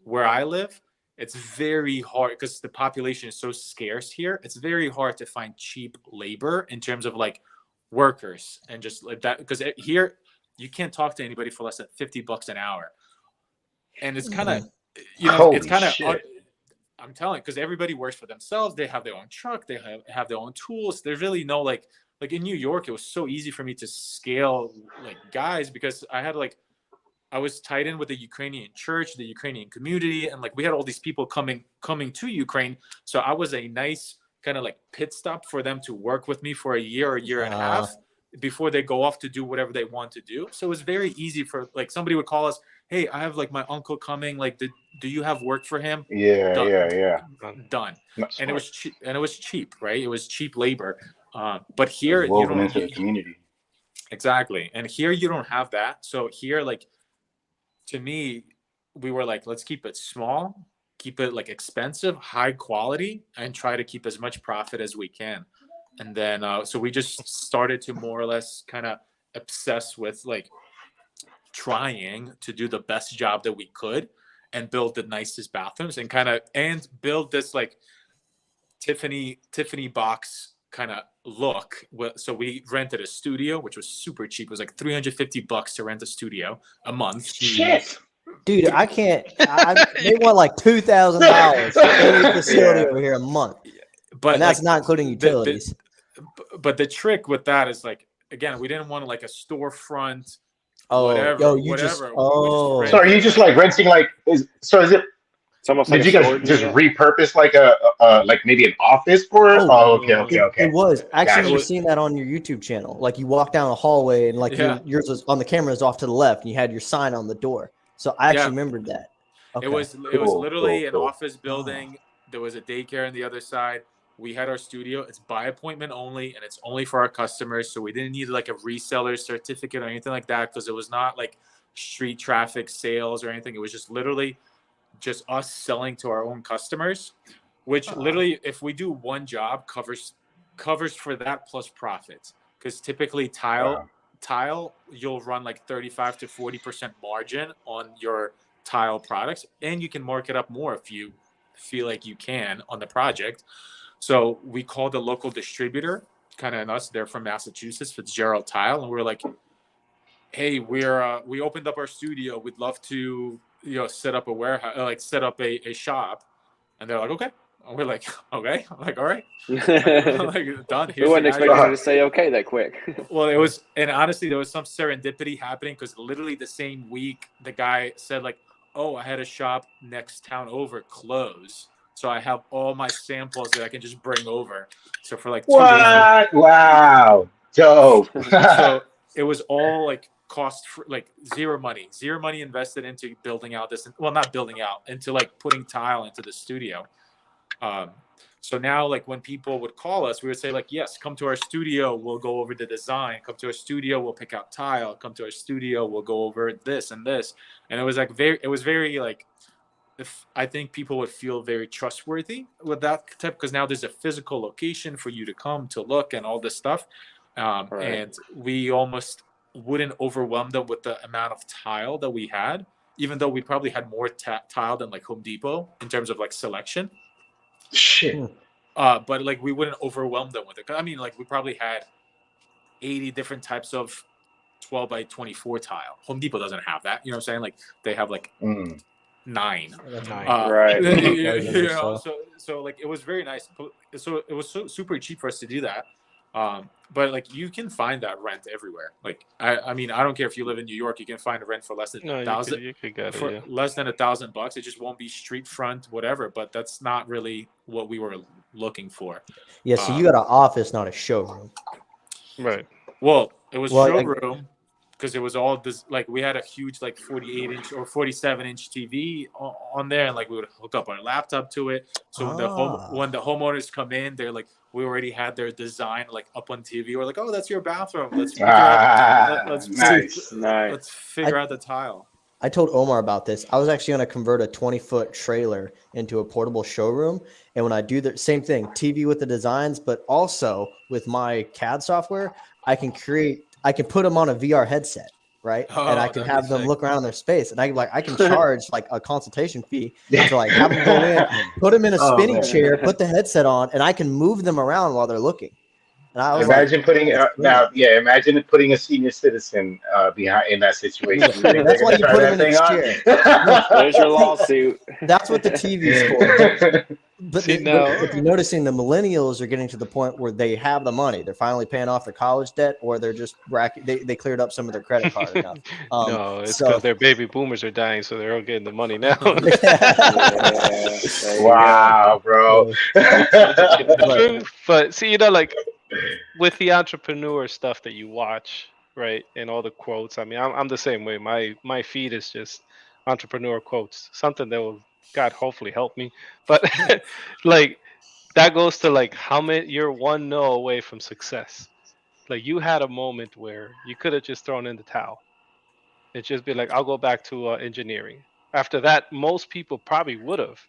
Where I live, it's very hard because the population is so scarce here. It's very hard to find cheap labor in terms of like workers and just like that. Because here, you can't talk to anybody for less than $50 an hour. And it's kind of, Holy it's kind of, shit. I'm telling, because everybody works for themselves. They have their own truck. They have their own tools. There's really no like in New York, it was so easy for me to scale like guys because I was tied in with the Ukrainian church, the Ukrainian community, and like we had all these people coming to Ukraine. So I was a nice kind of like pit stop for them to work with me for a year and a half before they go off to do whatever they want to do. So it was very easy for like somebody would call us, hey, I have like my uncle coming. Like, do you have work for him? Yeah, Done. yeah. Done. Not And it smart. was cheap, right? It was cheap labor. But here It's you woven don't into the community. exactly. And here you don't have that. So here, like to me, we were like, let's keep it small, keep it like expensive, high quality, and try to keep as much profit as we can. And then so we just started to more or less kind of obsess with like trying to do the best job that we could and build the nicest bathrooms and build this like Tiffany box kind of look. So we rented a studio, which was super cheap. It was like $350 to rent a studio a month. Shit. Dude, I can't. They want like $2,000 for any facility over here a month, But and that's like, not including utilities. But the trick with that is like, again, we didn't want like a storefront. Oh, whatever. yo, We just just So are you just like renting like is it It's almost like did a you guys storage just unit. repurpose like like maybe an office for it? Oh, okay. It was. I actually Gotcha. remember seeing that on your YouTube channel. Like you walk down a hallway and like Yeah. yours was on the cameras off to the left, and you had your sign on the door. So I actually Yeah. remembered that. Okay. It was Cool, literally cool. an office building. There was a daycare on the other side. We had our studio. It's by appointment only, and it's only for our customers. So we didn't need like a reseller certificate or anything like that because it was not like street traffic sales or anything. It was just literally just us selling to our own customers, which literally, if we do one job, covers for that plus profits. Because typically tile, you'll run like 35 to 40% margin on your tile products, and you can mark it up more if you feel like you can on the project. So we called the local distributor, kind of us. They're from Massachusetts, Fitzgerald Tile, and we're like, "Hey, we opened up our studio. We'd love to, set up a warehouse, like set up a shop." And they're like, "Okay." And we're like, "Okay." I'm like, "All right." Like, done. We wasn't expecting you to say okay that quick. Well, it was, and honestly, there was some serendipity happening because literally the same week, the guy said like, "Oh, I had a shop next town over close, so I have all my samples that I can just bring over." So for like 2 days, What? Wow. Dope. so it was all like like zero money invested into building out this. Well, not building out, into like putting tile into the studio. So now, like when people would call us, we would say like, "Yes, come to our studio. We'll go over the design. Come to our studio. We'll pick out tile. Come to our studio. We'll go over this and this." And it was like very like, if I think people would feel very trustworthy with that type, because now there's a physical location for you to come to look and all this stuff. Right. And we almost wouldn't overwhelm them with the amount of tile that we had, even though we probably had more tile than like Home Depot in terms of like selection. Shit. But like we wouldn't overwhelm them with it. I mean, like we probably had 80 different types of 12 by 24 tile. Home Depot doesn't have that. You know what I'm saying? Like they have like 9. Right. So like it was very nice. So it was so super cheap for us to do that. But like you can find that rent everywhere. Like I mean, I don't care if you live in New York, you can find a rent for less than $1,000. You could get for it, yeah. less than $1,000. It just won't be street front, whatever. But that's not really what we were looking for. Yeah, so you got an office, not a showroom. Right. Well, it was showroom, because it was all this, like we had a huge like 48-inch or 47-inch TV on there, and like we would hook up our laptop to it. So when the homeowners come in, they're like, we already had their design like up on TV. We're like, oh, that's your bathroom. Let's figure Nice. let's figure out the tile. I told Omar about this. I was actually going to convert a 20-foot trailer into a portable showroom. And when I do the same thing, TV with the designs, but also with my CAD software, I can put them on a VR headset, right? And I can have them look around their space. And I can charge like a consultation fee to like have them go in, put them in a spinning chair, put the headset on, and I can move them around while they're looking. And I was imagine putting imagine putting a senior citizen behind in that situation. That's why you put him in a chair. There's your lawsuit. That's what the TV's for. But if you're noticing, the millennials are getting to the point where they have the money. They're finally paying off their college debt, or they're just they cleared up some of their credit card enough. No, it's because their baby boomers are dying, so they're all getting the money now. Wow, bro. But see, you know, like with the entrepreneur stuff that you watch, right, and all the quotes. I mean, I'm the same way. My feed is just entrepreneur quotes, something that will, God, hopefully help me. But like that goes to like how many you're one no away from success. Like you had a moment where you could have just thrown in the towel. It just be like, I'll go back to engineering. After that, most people probably would have.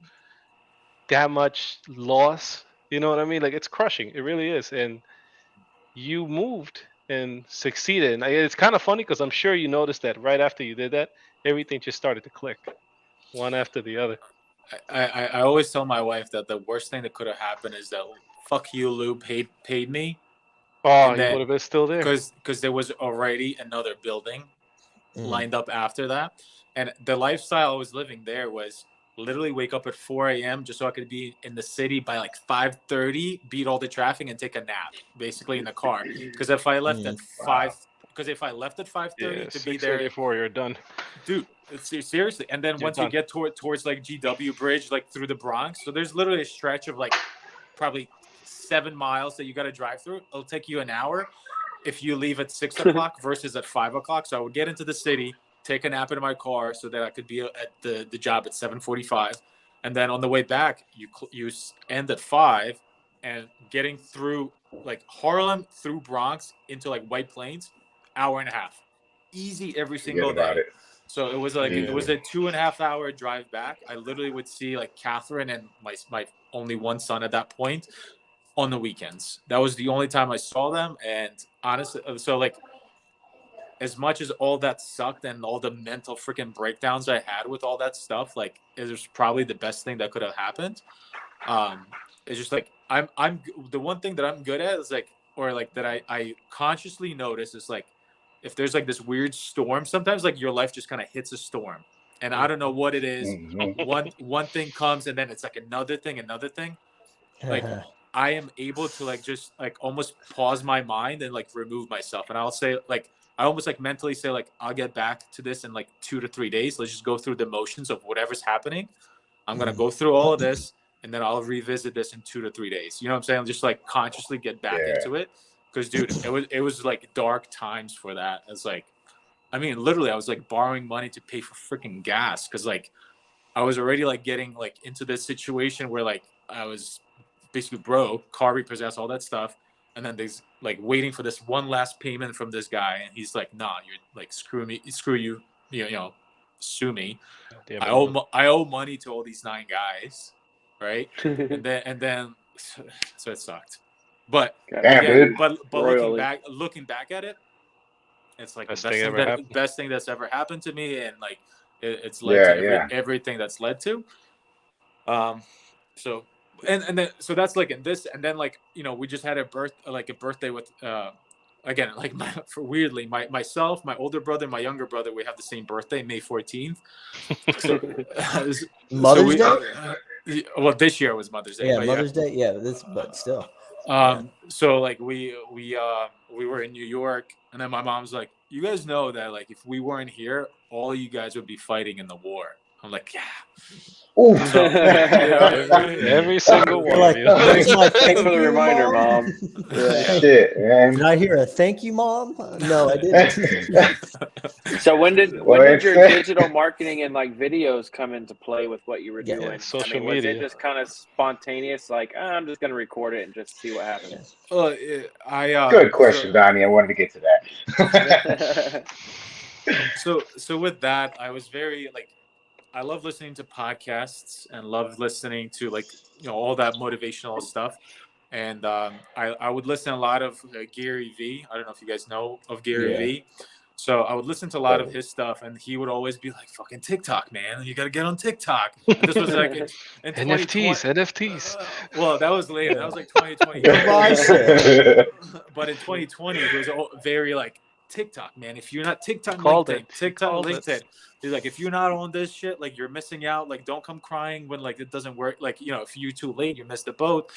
That much loss, you know what I mean? Like it's crushing. It really is. And you moved and succeeded. And it's kind of funny because I'm sure you noticed that right after you did that, everything just started to click, one after the other. I always tell my wife that the worst thing that could have happened is that fuck you, Lou paid me. Oh, you would have been still there because there was already another building lined up after that, and the lifestyle I was living there was literally wake up at 4 a.m. just so I could be in the city by like 5:30, beat all the traffic, and take a nap basically in the car. Because if I left at 5:30 to be there before you're done, dude. Seriously, and then once you get towards like GW Bridge, like through the Bronx, so there's literally a stretch of like probably 7 miles that you got to drive through. It'll take you an hour if you leave at 6 o'clock versus at 5 o'clock. So I would get into the city, take a nap in my car so that I could be at the job at 7:45, and then on the way back you end at 5, and getting through like Harlem through Bronx into like White Plains, hour and a half, easy every single day. So it was like it was a 2.5 hour drive back. I literally would see like Catherine and my only one son at that point on the weekends. That was the only time I saw them. And honestly, so like as much as all that sucked and all the mental freaking breakdowns I had with all that stuff, like it was probably the best thing that could have happened. It's just like I'm the one thing that I'm good at is like, or like that I consciously notice is like, if there's like this weird storm, sometimes like your life just kind of hits a storm, and I don't know what it is. One thing comes, and then it's like another thing. Like I am able to like just like almost pause my mind and like remove myself, and I'll say like I almost like mentally say like I'll get back to this in like 2 to 3 days. Let's just go through the motions of whatever's happening. I'm gonna go through all of this, and then I'll revisit this in 2 to 3 days. You know what I'm saying? Just like consciously get back into it. Because dude, it was like dark times for that. It's like, I mean, literally, I was like borrowing money to pay for freaking gas because like I was already like getting like into this situation where like I was basically broke, car repossessed, all that stuff, and then there's like waiting for this one last payment from this guy, and he's like, "Nah, you're like screw you, you know, sue me. I owe money to all these 9 guys, right?" and then so it sucked. But again, but looking back at it, it's like the best thing that's ever happened to me, and like it's led to everything that's led to. So and then so that's like in this, and then like you know we just had a birthday with again like weirdly myself, my older brother, my younger brother, we have the same birthday, May 14th. So Mother's Day. Well, this year was Mother's Day. Yeah, Mother's Day. Yeah, but still. So like we were in New York, and then my mom's like, "You guys know that like if we weren't here, all you guys would be fighting in the war." I'm I'm like, yeah. Ooh. So, Every single You're one. like, You know? "Where's my Thanks thank for the you, reminder, Mom. Hey, Shit, man. did I hear a thank you, Mom? No, I didn't. So when did Well, your it's digital marketing and like videos come into play with what you were Yeah. doing? Social was it media. just kind of spontaneous, like I'm just gonna record it and just see what happens? well, good question, Donnie. I wanted to get to that. so with that, I was very like, I love listening to podcasts and love listening to like, all that motivational stuff. And I would listen a lot of Gary V. I don't know if you guys know of Gary Yeah. V. So I would listen to a lot of his stuff, and he would always be like, "Fucking TikTok, man! You got to get on TikTok." And this was like in 2020. NFTs. Well, that was later. Yeah. That was like 2020. Goodbye, shit. But in 2020, it was very like TikTok, man. If you're not TikTok, Called LinkedIn, it. TikTok, Called LinkedIn. it. He's like, if you're not on this shit, like you're missing out. Like, don't come crying when like it doesn't work. Like, if you're too late, you missed the boat.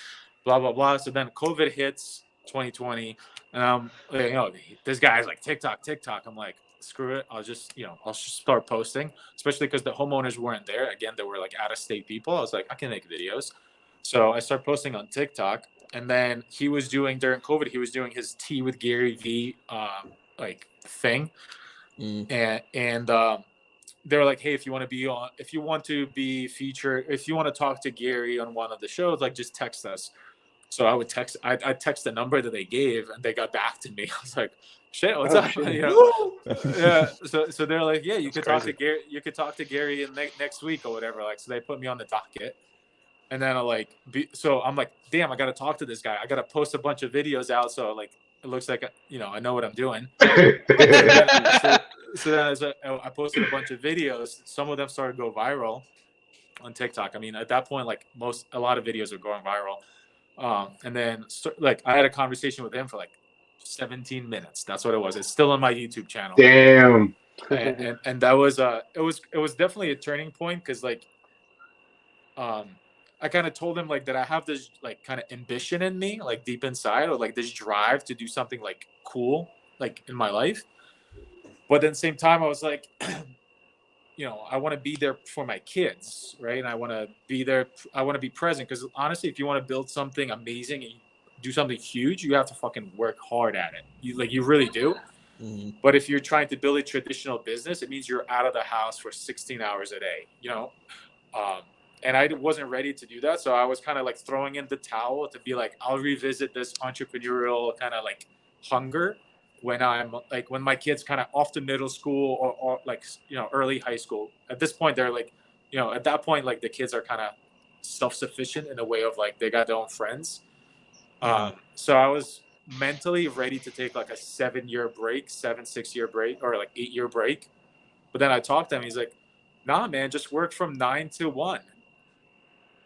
Blah blah blah. So then COVID hits 2020, and this guy's like TikTok. I'm like, screw it. I'll just start posting, especially because the homeowners weren't there. Again, they were like out of state people. I was like, I can make videos. So I started posting on TikTok, and then he was doing during COVID. He was doing his Tea with Gary V like thing, and they were like, hey, if you want to be featured, if you want to talk to Gary on one of the shows, like just text us. So I would text the number that they gave, and they got back to me. I was like, shit, what's up? Shit. Yeah. So they're like, yeah, you could talk to Gary. You could talk to Gary next week or whatever. Like, so they put me on the docket, and then so I'm like, damn, I got to talk to this guy. I got to post a bunch of videos out, so like it looks like I know what I'm doing. So then as I posted a bunch of videos. Some of them started to go viral on TikTok. I mean, at that point, like a lot of videos are going viral. And then like I had a conversation with him for like 17 minutes. That's what it was. It's still on my YouTube channel. Damn. And that was it was definitely a turning point, because like I kind of told him like that I have this like kind of ambition in me, like deep inside, or like this drive to do something like cool like in my life. But at the same time, I was like, I want to be there for my kids, right? And I want to be there. I want to be present, because honestly, if you want to build something amazing and do something huge, you have to fucking work hard at it. You really do. Mm-hmm. But if you're trying to build a traditional business, it means you're out of the house for 16 hours a day, and I wasn't ready to do that. So I was kind of like throwing in the towel to be like, I'll revisit this entrepreneurial kind of like hunger when I'm like, when my kids kind of off to middle school or like, early high school. At this point, they're like, at that point, like the kids are kind of self-sufficient in a way of like, they got their own friends. So I was mentally ready to take like a 6-year break, or like 8-year break. But then I talked to him. He's like, nah, man, just work from 9 to 1.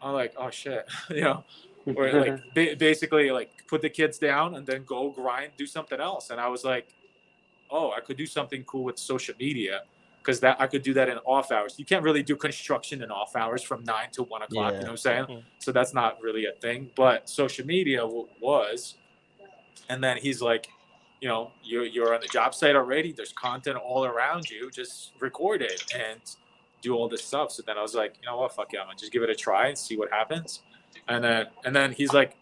I'm like, oh shit, or like basically like put the kids down and then go grind, do something else. And I was like, oh, I could do something cool with social media, because that I could do that in off hours. You can't really do construction in off hours from 9 to 1 o'clock. Yeah. You know what I'm saying? So that's not really a thing. But social media was. And then he's like, you're on the job site already. There's content all around you. Just record it and do all this stuff. So then I was like, you know what, fuck yeah, I'm gonna just give it a try and see what happens. And then he's like,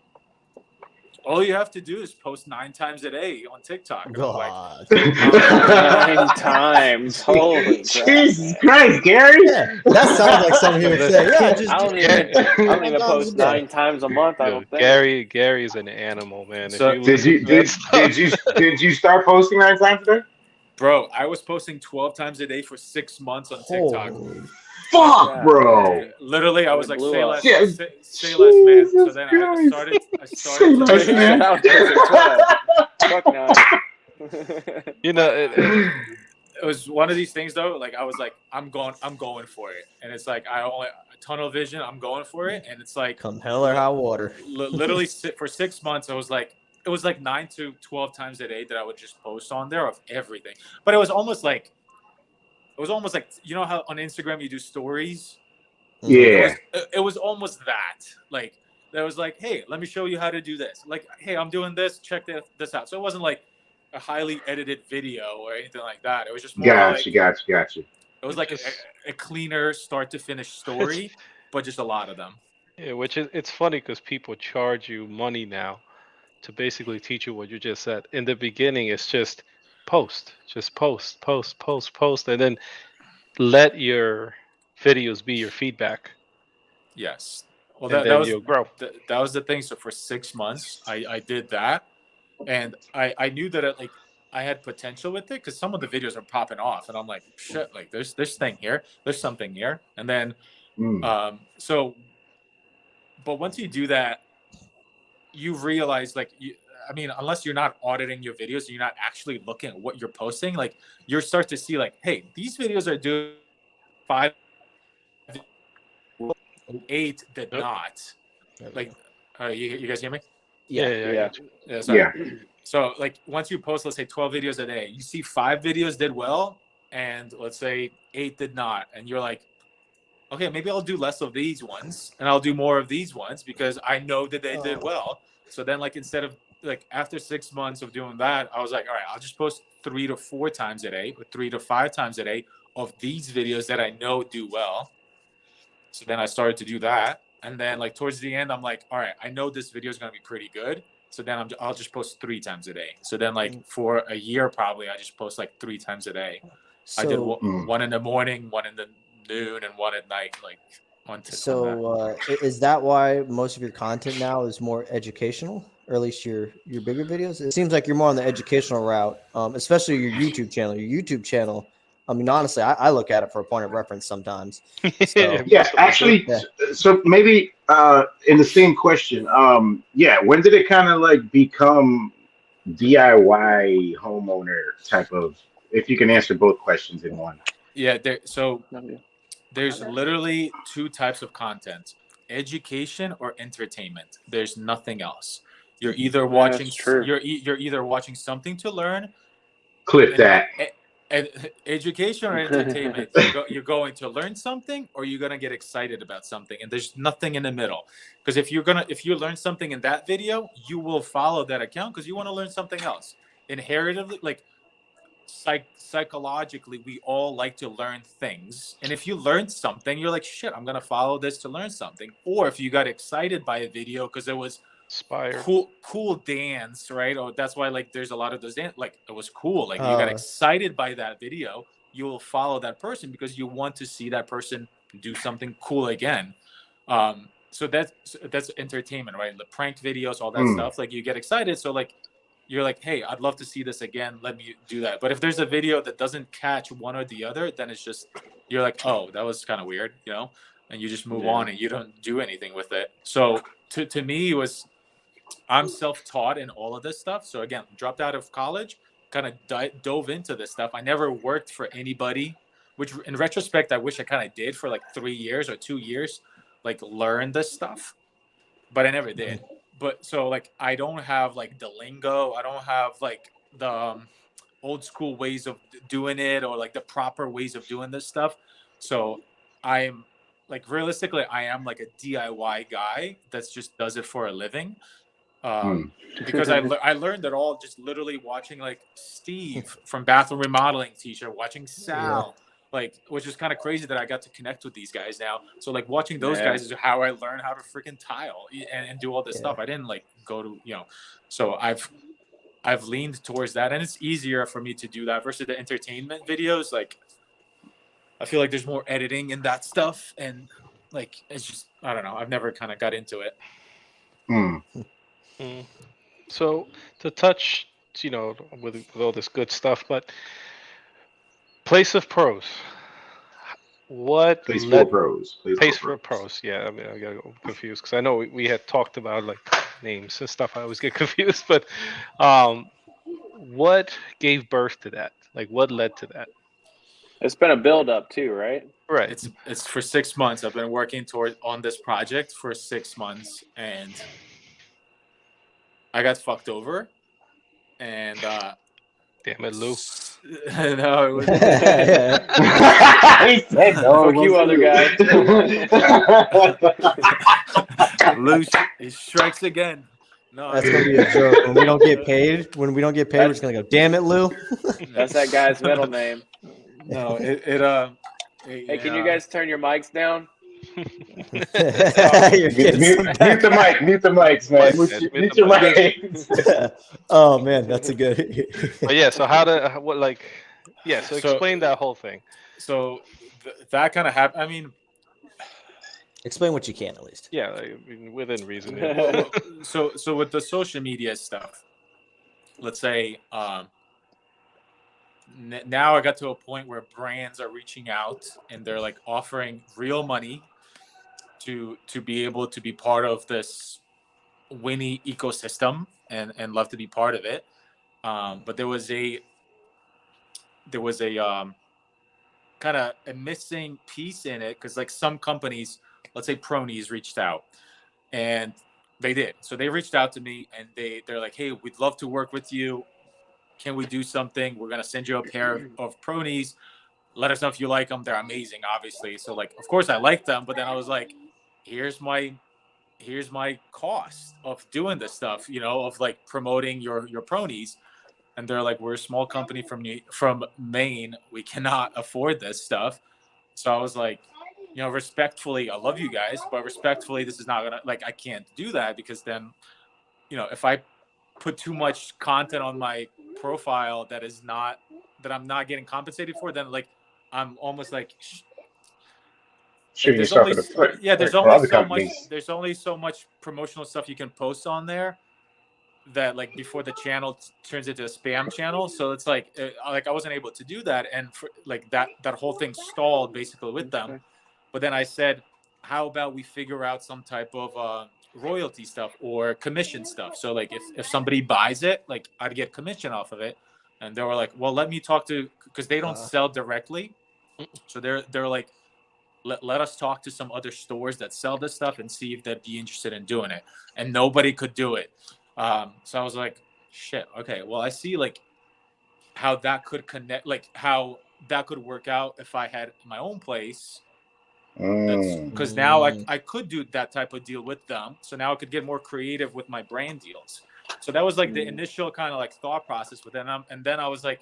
all you have to do is post 9 times a day on TikTok. And I'm like, God. 9 times. Holy crap, Jesus man. Christ, Gary. Yeah, that sounds like something he would say. Yeah, just I don't even post 9 times a month. I don't think. Gary's an animal, man. So If you Did you start posting 9 times a day? bro, I was posting 12 times a day for 6 months on TikTok. Holy Fuck, Yeah. bro. Literally, I was like, Blew say up. less, Yeah. say less, man. So Jesus then I Christ. started Say less, to, man. I was posting 12. Fuck no. it was one of these things though. Like I was like, I'm going for it, and it's like tunnel vision. I'm going for it, and it's like come hell or high water. literally for 6 months. It was like 9 to 12 times a day that I would just post on there of everything. But it was almost like you know how on Instagram you do stories. Yeah. It was almost that. Like that was like, hey, let me show you how to do this. Like, hey, I'm doing this. Check this out. So it wasn't like a highly edited video or anything like that. It was just more Gotcha. It was like a cleaner start to finish story, but just a lot of them. Yeah, which is it's funny because people charge you money now to basically teach you what you just said. In the beginning, it's just post, and then let your videos be your feedback, Yes. Well, and then you'll grow. that was the thing. So for 6 months, I did that, and I knew that I had potential with it because some of the videos are popping off, and I'm like, shit, like there's this thing here, there's something here, and then but once you do that, you realize I mean, unless you're not auditing your videos, you're not actually looking at what you're posting. Like you start to see like, hey, these videos are doing 5, 8 did not. Like, you guys hear me? Yeah. Sorry. Yeah. So like once you post, let's say 12 videos a day, you see 5 videos did well, and let's say 8 did not, and you're like, okay, maybe I'll do less of these ones and I'll do more of these ones because I know that they did well. So then like instead of like after 6 months of doing that, I was like, all right, I'll just post 3 to 4 times a day or 3 to 5 times a day of these videos that I know do well. So then I started to do that. And then like towards the end, I'm like, all right, I know this video is going to be pretty good. So then I'll just post 3 times a day. So then like for a year, probably I just post like 3 times a day. I did one in the morning, one in the noon, and one at night, like is that why most of your content now is more educational, or at least your bigger videos? It seems like you're more on the educational route, especially your YouTube channel. I mean, honestly, I look at it for a point of reference sometimes. So. Yeah, actually, so maybe in the same question, when did it kind of like become DIY homeowner type of, if you can answer both questions in one? Yeah, there's literally 2 types of content: education or entertainment. There's nothing else. You're either watching you're either watching something to learn, clip that, education or entertainment. You're going to learn something, or you're gonna get excited about something, and there's nothing in the middle. Because if you learn something in that video, you will follow that account because you want to learn something else. Inheritively, like psychologically, we all like to learn things, and if you learn something, you're like, shit, I'm gonna follow this to learn something. Or if you got excited by a video because it was inspired, cool dance, right? Or that's why like there's a lot of those dance, like it was cool, like you got excited by that video, you will follow that person because you want to see that person do something cool again. So that's entertainment, right? The prank videos, all that stuff, like you get excited, so like you're like, hey, I'd love to see this again, let me do that. But if there's a video that doesn't catch one or the other, then it's just, you're like, oh, that was kind of weird, you know, and you just move on and you don't do anything with it. So to me, it was, I'm self-taught in all of this stuff. So again, dropped out of college, kind of dove into this stuff. I never worked for anybody, which in retrospect, I wish I kind of did for like 3 years or 2 years, like learn this stuff, but I never did. But so like, I don't have like the lingo. I don't have like the old school ways of doing it, or like the proper ways of doing this stuff. So I'm like, realistically, I am like a DIY guy that's just does it for a living. Because I learned it all just literally watching like Steve from Bathroom Remodeling Teacher, watching Sal, like, which is kind of crazy that I got to connect with these guys now. So like watching those guys is how I learned how to freaking tile and do all this stuff. I didn't like go to, so I've leaned towards that, and it's easier for me to do that versus the entertainment videos. Like, I feel like there's more editing in that stuff, and like, it's just, I don't know. I've never kind of got into it. So to touch, with all this good stuff, but Place of Pros. What Place for Pros? Place for Pros. Yeah, I mean, I got confused because I know we had talked about like names and stuff. I always get confused, but what gave birth to that? Like, what led to that? It's been a build up too, right? Right. It's for 6 months. I've been working on this project for 6 months, and I got fucked over, and damn it, Lou. No, it was. He said no. Fuck you, other guy. Lou, he strikes again. No, that's gonna be a joke. When we don't get paid, we're just gonna go, damn it, Lou. That's that guy's middle name. No, Hey, can you guys turn your mics down? You're Mute, kidding. mute the mic. Mute the mics, man. Mute your mics. Oh man, that's a good. But yeah, so so explain that whole thing. So that kind of happened. I mean, Explain what you can at least. Yeah, I mean, within reason. so with the social media stuff, let's say now I got to a point where brands are reaching out and they're like offering real money to be able to be part of this Winni ecosystem and love to be part of it. But there was a kind of a missing piece in it, because like some companies, let's say Pronies, reached out, and they did. So they reached out to me and they're like, hey, we'd love to work with you. Can we do something? We're gonna send you a pair of Pronies. Let us know if you like them. They're amazing, obviously. So like, of course I like them, but then I was like, here's my cost of doing this stuff, of like promoting your Pronies. And they're like, we're a small company from Maine. We cannot afford this stuff. So I was like, respectfully, I love you guys, but respectfully, this is not gonna, like, I can't do that, because then, if I put too much content on my profile that I'm not getting compensated for, then like I'm almost like Shooting there's yourself only in the foot. there's for only other so much companies. there's only so much promotional stuff you can post on there, that like before the channel turns into a spam channel. So it's like I wasn't able to do that, and for, like that whole thing stalled basically with them. But then I said, how about we figure out some type of royalty stuff or commission stuff? So like if somebody buys it, like I'd get commission off of it. And they were like, well, let me talk to, because they don't sell directly. So they're like, let us talk to some other stores that sell this stuff and see if they'd be interested in doing it. And nobody could do it. So I was like, shit, okay, well, I see like how that could connect, like how that could work out if I had my own place. That's because now I could do that type of deal with them. So now I could get more creative with my brand deals. So that was like the initial kind of like thought process. But then I was like,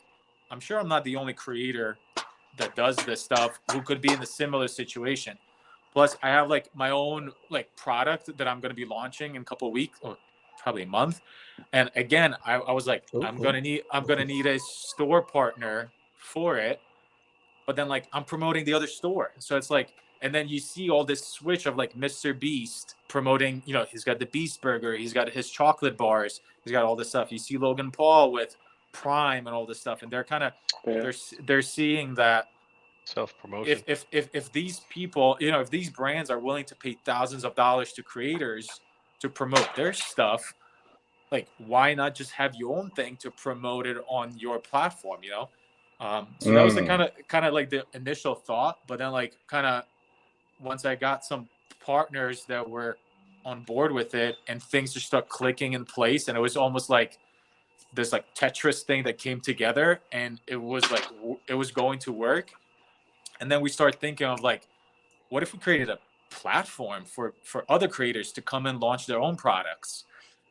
I'm sure I'm not the only creator that does this stuff who could be in a similar situation. Plus, I have like my own like product that I'm going to be launching in a couple of weeks, or probably a month. And again, I was like, I'm gonna need a store partner for it. But then like I'm promoting the other store, so it's like, and then you see all this switch of like Mr. Beast promoting, he's got the Beast Burger, he's got his chocolate bars, he's got all this stuff. You see Logan Paul with Prime and all this stuff, and they're kind of they're seeing that self-promotion. If these people, if these brands are willing to pay thousands of dollars to creators to promote their stuff, like why not just have your own thing to promote it on your platform, So that was the kind of like the initial thought. But then like kind of once I got some partners that were on board with it, and things just start clicking in place, and it was almost like this like Tetris thing that came together, and it was like it was going to work. And then we start thinking of like, what if we created a platform for other creators to come and launch their own products?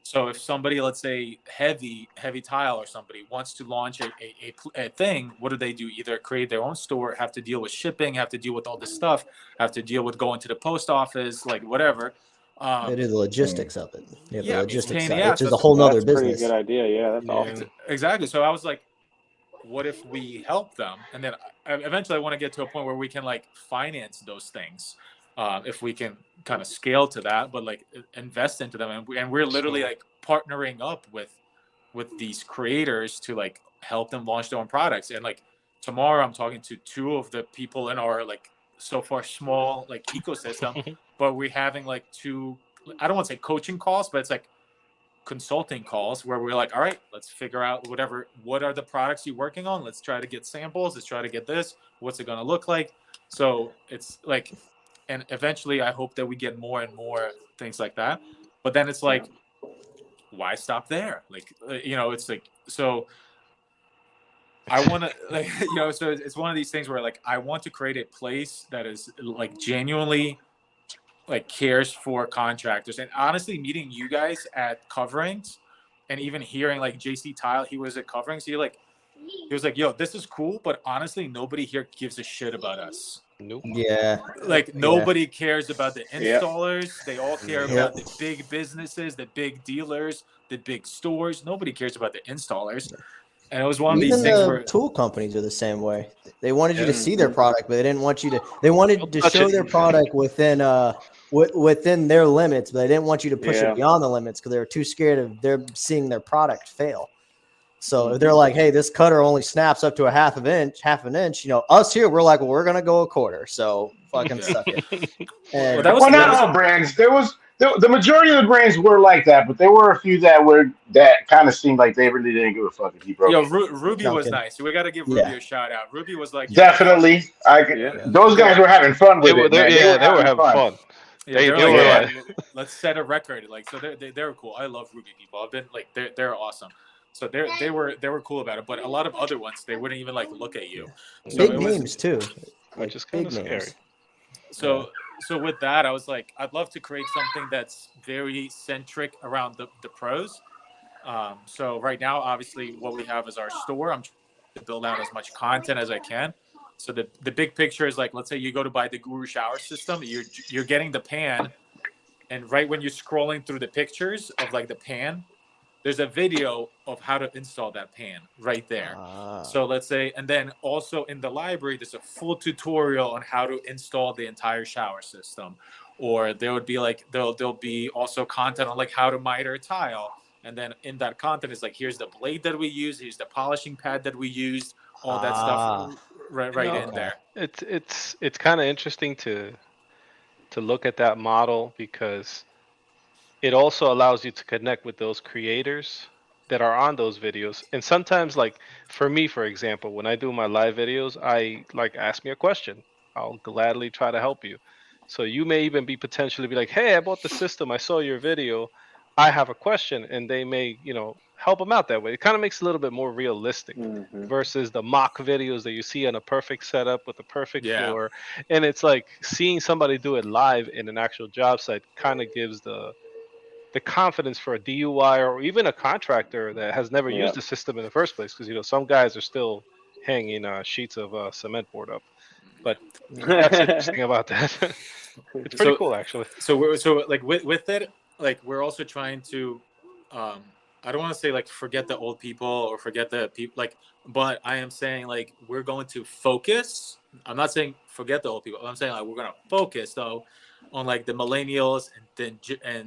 So if somebody, let's say heavy tile or somebody wants to launch a thing, what do? Either create their own store, have to deal with shipping, have to deal with all this stuff, have to deal with going to the post office, like whatever. They do the logistics of it. The logistics side, which is a whole nother business. Pretty good idea. Yeah, that's awesome. Exactly. So I was like, what if we help them? And then eventually I want to get to a point where we can like finance those things. If we can kind of scale to that, but like invest into them, and we're literally like partnering up with these creators to like help them launch their own products. And like tomorrow I'm talking to two of the people in our like so far small like ecosystem, but we're having like two, I don't want to say coaching calls, but it's like consulting calls where we're like, all right, let's figure out what are the products you're working on, let's try to get samples, let's try to get this, what's it going to look like. So it's like, and eventually I hope that we get more and more things like that. But then it's like, why stop there? Like, it's like, so I want to like, so it's one of these things where like, I want to create a place that is like genuinely like cares for contractors. And honestly, meeting you guys at Coverings and even hearing like JC Tile, he was at Coverings. He was like, yo, this is cool, but honestly, nobody here gives a shit about us. Nope. Yeah. Like nobody cares about the installers. They all care Yep. about the big businesses, the big dealers, the big stores. Nobody cares about the installers. And it was one of these Even things the where tool companies are the same way. They wanted you to Yeah. see their product, but they didn't want you to. They wanted to touch show it. their product within their limits, but they didn't want you to push it beyond the limits because they were too scared of their seeing their product fail. So if they're like, "Hey, this cutter only snaps up to a half an inch," us here, we're like, "Well, we're gonna go a quarter." So fucking suck it. And that was- Well, not all brands. There was the majority of the brands were like that, but there were a few that kind of seemed like they really didn't give a fuck if you broke. Yo, it. Ruby was Duncan. nice. We got to give Ruby a shout out. Ruby was like, Definitely, those guys were having fun with it. Man. They were having fun. Yeah, They were were like, let's set a record. Like, so they're cool. I love Ruby people. I've been like, they're awesome. So they were cool about it. But a lot of other ones, they wouldn't even like look at you. So big it was- names too, which is kind big of scary. names. So with that, I was like, I'd love to create something that's very centric around the pros. So right now, obviously, what we have is our store. I'm trying to build out as much content as I can. So the big picture is like, let's say you go to buy the Guru shower system, you're getting the pan, and right when you're scrolling through the pictures of like the pan, there's a video of how to install that pan right there. So let's say, and then also in the library, there's a full tutorial on how to install the entire shower system. Or there would be like, there'll be also content on like how to miter a tile. And then in that content is like, here's the blade that we use, here's the polishing pad that we used, all that stuff right in there. It's kind of interesting to look at that model because it also allows you to connect with those creators that are on those videos. And sometimes, like for me, for example, when I do my live videos, I like ask me a question. I'll gladly try to help you. So you may even be potentially be like, "Hey, I bought the system. I saw your video. I have a question," and they may, help them out that way. It kind of makes it a little bit more realistic versus the mock videos that you see on a perfect setup with a perfect floor. And it's like seeing somebody do it live in an actual job site kind of gives the confidence for a DUI or even a contractor that has never used the system in the first place. Because, some guys are still hanging sheets of cement board up. But that's interesting about that. It's pretty cool, actually. So like with it, like we're also trying to, I don't want to say like forget the old people or forget the people, like, but I am saying like we're going to focus. I'm not saying forget the old people. I'm saying like we're gonna focus though on like the millennials and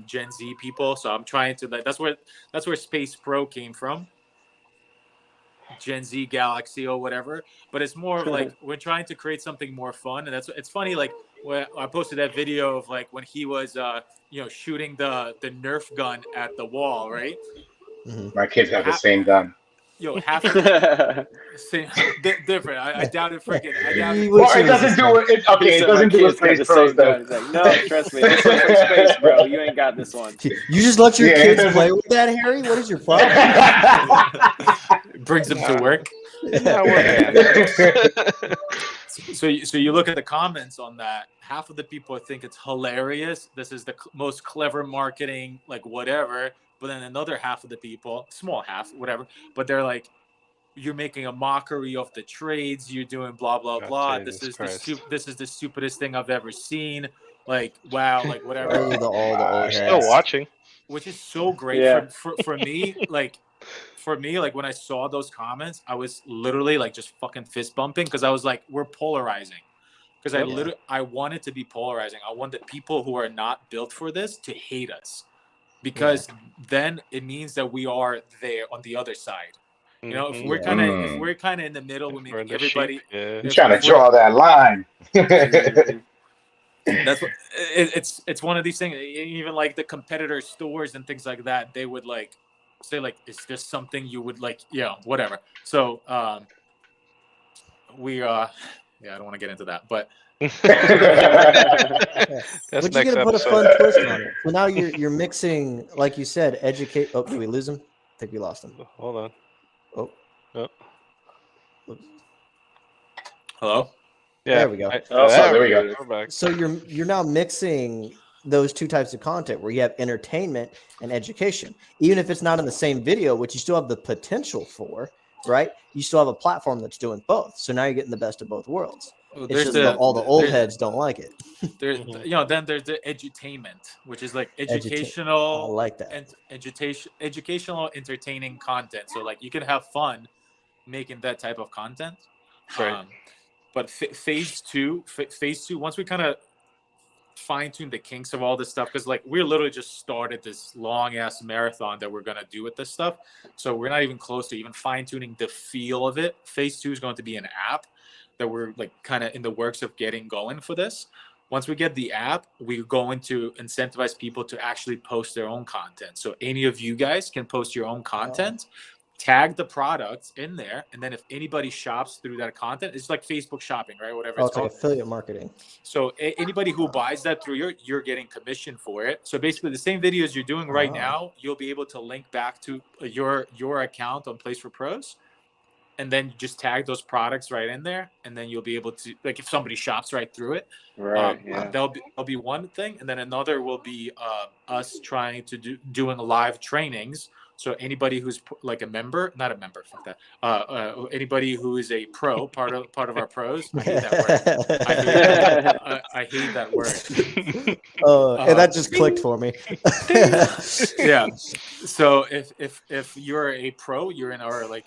Gen Z people. So I'm trying to like that's where Space Pro came from. Gen Z Galaxy or whatever, but it's more of like we're trying to create something more fun, and it's funny. Like when I posted that video of like when he was shooting the Nerf gun at the wall, right? My kids have the same gun. Half same, different. I doubt it. Freaking, I doubt it. Well, it doesn't do it. It doesn't do what Space Pro does. Like, no, trust me, this one's for Space Bro. You ain't got this one. You just let your kids play with that, Harry? What is your problem? Brings them to work. So you look at the comments on that. Half of the people think it's hilarious. This is the most clever marketing, like whatever. But then another half of the people, small half, whatever, but they're like, you're making a mockery of the trades. You're doing blah blah blah. This is the stupidest thing I've ever seen. Like wow, like whatever. They're still watching, which is so great for me. For me, like when I saw those comments, I was literally like just fucking fist bumping because I was like, we're polarizing. Because I want it to be polarizing. I want the people who are not built for this to hate us. Because then it means that we are there on the other side. If we're kind of in the middle, we make everybody. You're trying to draw that line. That's what it's one of these things. Even like the competitor stores and things like that, they would like say like, "Is this something you would like?" Yeah, whatever. So we I don't want to get into that, but. But you gotta put a fun twist on it. So now you're mixing, like you said, educate. Oh, did we lose him? I think we lost him. Hold on. Oh. Hello. Yeah. There we go. There we go. So you're now mixing those two types of content where you have entertainment and education, even if it's not in the same video, which you still have the potential for, right? You still have a platform that's doing both. So now you're getting the best of both worlds. Well, It's just that all the old heads don't like it. There's then there's the edutainment, which is like I educational like that. and educational entertaining content. So like you can have fun making that type of content. Right. But phase two, once we kind of fine tune the kinks of all this stuff, because like we literally just started this long ass marathon that we're gonna do with this stuff, so we're not even close to even fine tuning the feel of it. Phase two is going to be an app that we're like kind of in the works of getting going for this. Once we get the app, we're going to incentivize people to actually post their own content. So any of you guys can post your own content, tag the products in there, and then if anybody shops through that content, it's like Facebook shopping, right? Whatever it's called. Like affiliate marketing. So anybody who buys that through you're getting commission for it. So basically the same videos you're doing right now, you'll be able to link back to your account on Place for Pros, and then just tag those products right in there, and then you'll be able to, like, if somebody shops right through it, that'll be one thing, and then another will be us trying to doing live trainings. So anybody who's like a member, not a member, fuck that. Anybody who is a pro, part of our pros. I hate that word. I hate that word. And that just clicked for me. Yeah. So if you're a pro, you're in our like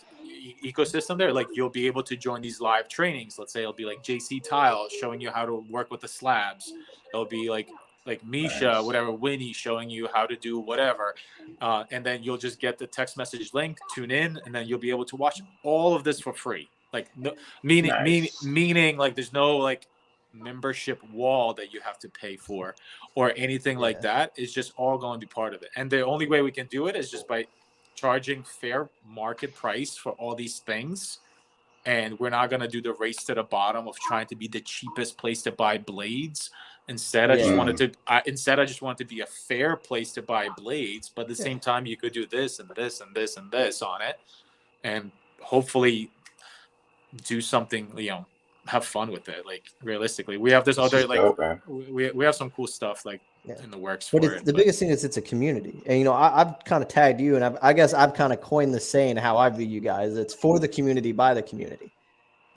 ecosystem there, like you'll be able to join these live trainings. Let's say it'll be like JC Tile showing you how to work with the slabs. It'll be like Misha, whatever, Winnie showing you how to do whatever. And then you'll just get the text message link, tune in, and then you'll be able to watch all of this for free. Like meaning like there's no like membership wall that you have to pay for or anything like that. It's just all going to be part of it. And the only way we can do it is just by charging fair market price for all these things. And we're not going to do the race to the bottom of trying to be the cheapest place to buy blades. Instead, I just wanted to be a fair place to buy blades, but at the same time, you could do this and this and this and this on it, and hopefully do something, have fun with it. Like realistically, we have this other we have some cool stuff like in the works for it. The biggest thing is it's a community, and I've kind of tagged you, and I guess I've kind of coined the saying how I view you guys. It's for the community by the community.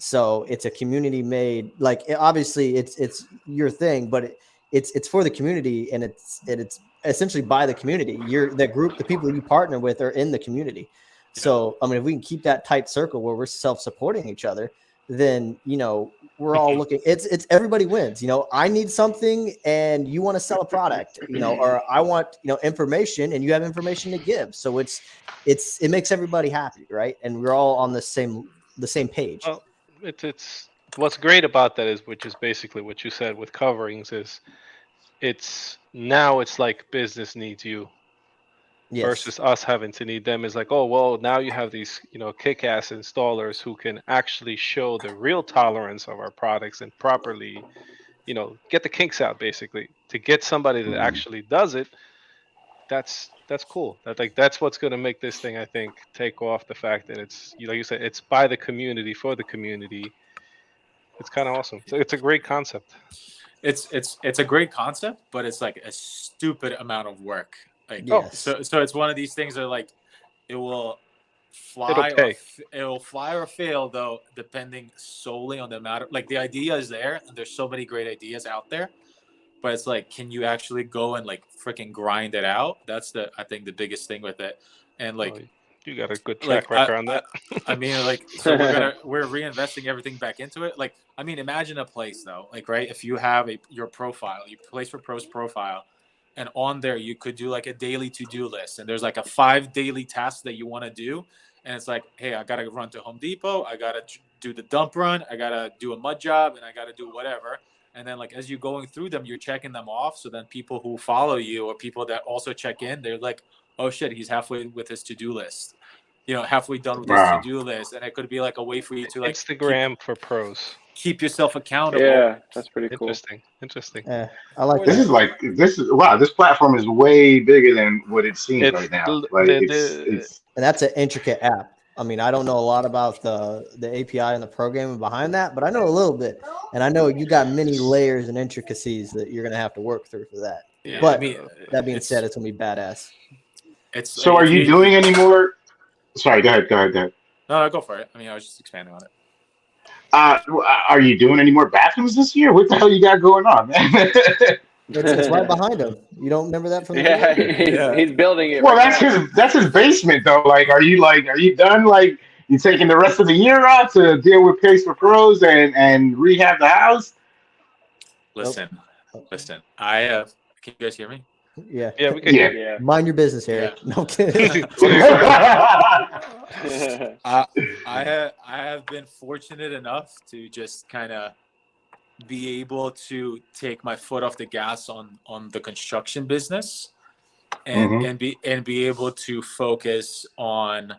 So it's a community made, like obviously it's your thing, but it's for the community, and it's essentially by the community. The people you partner with are in the community. So I mean, if we can keep that tight circle where we're self-supporting each other, then we're all looking. It's everybody wins. I need something, and you want to sell a product, or I want information, and you have information to give. So it makes everybody happy, right? And we're all on the same page. Well, it's what's great about that is, which is basically what you said with coverings, is it's like business needs you versus us having to need them. Is like, oh well, now you have these kick-ass installers who can actually show the real tolerance of our products and properly get the kinks out, basically, to get somebody that actually does it. That's cool. That's what's going to make this thing, I think, take off. The fact that it's, like you said, it's by the community for the community. It's kind of awesome. So it's a great concept. It's a great concept, but it's like a stupid amount of work. Like, so it's one of these things that like it will fly. It'll fly or fail though, depending solely on the amount of, like, the idea is there, and there's so many great ideas out there. But it's like, can you actually go and like freaking grind it out? That's I think the biggest thing with it. And like, you got a good track record on that. I mean, like, so we're reinvesting everything back into it. Like, I mean, imagine a place though, like, right? If you have your profile, your Place for Pros profile, and on there you could do like a daily to-do list, and there's like a 5 daily tasks that you want to do, and it's like, hey, I gotta run to Home Depot, I gotta do the dump run, I gotta do a mud job, and I gotta do whatever. And then, like, as you're going through them, you're checking them off. So then people who follow you or people that also check in, they're like, oh shit, he's halfway with his to-do list. Halfway done with his to-do list. And it could be like a way for you to like Instagram for pros. Keep yourself accountable. Yeah, that's pretty cool. Interesting. I like this. This platform is way bigger than what it seems right now. Like it's and that's an intricate app. I mean, I don't know a lot about the API and the programming behind that, but I know a little bit, and I know you got many layers and intricacies that you're gonna have to work through for that. Yeah, but that being said, it's gonna be badass. So, are you doing any more? Sorry, go ahead. No, go for it. I mean, I was just expanding on it. Are you doing any more bathrooms this year? What the hell you got going on, man? It's right behind him. You don't remember that from the Yeah, video? he's building it Well, right now. that's his basement though. Are you done? Like, you taking the rest of the year off to deal with Pace for Pros and rehab the house? Listen, Nope. listen. Can you guys hear me? Yeah. Yeah, we can Yeah. hear you. Yeah. Mind your business, Harry. Yeah. No kidding. I have been fortunate enough to just kind of be able to take my foot off the gas on the construction business and Hmm. be able to focus on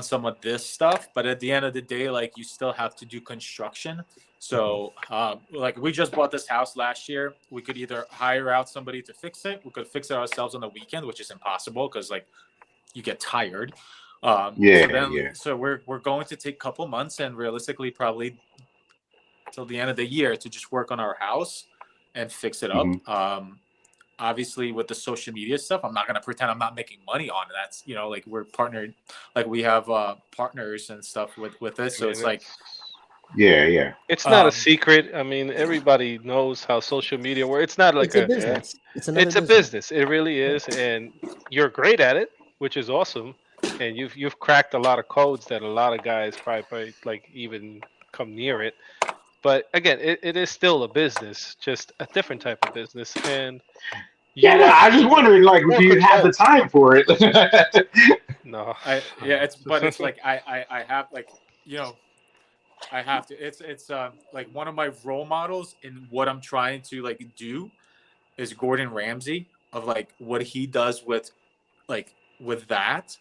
some of this stuff. But at the end of the day, like, you still have to do construction. So like, we just bought this house last year. We could either hire out somebody to fix it, we could fix it ourselves on the weekend, which is impossible because like you get tired. Yeah. So we're going to take a couple months and realistically probably till the end of the year to just work on our house and fix it up. Hmm. Obviously with the social media stuff, I'm not going to pretend I'm not making money on it. That's, like, we're partnered, like we have partners and stuff with this. So it's like, Yeah. It's not a um, secret. I mean, everybody knows how social media works. It's not like It's a a. business. It's another It's a business. business. It really is, and you're great at it, which is awesome. And you've cracked a lot of codes that a lot of guys probably like even come near it. But again, it is still a business, just a different type of business, and Yeah, you no, I was actually just wondering, like, more do you have the control. time for it? No, it's like I have, like, I have to, it's like one of my role models in what I'm trying to like do is Gordon Ramsay, of like what he does with, like, with that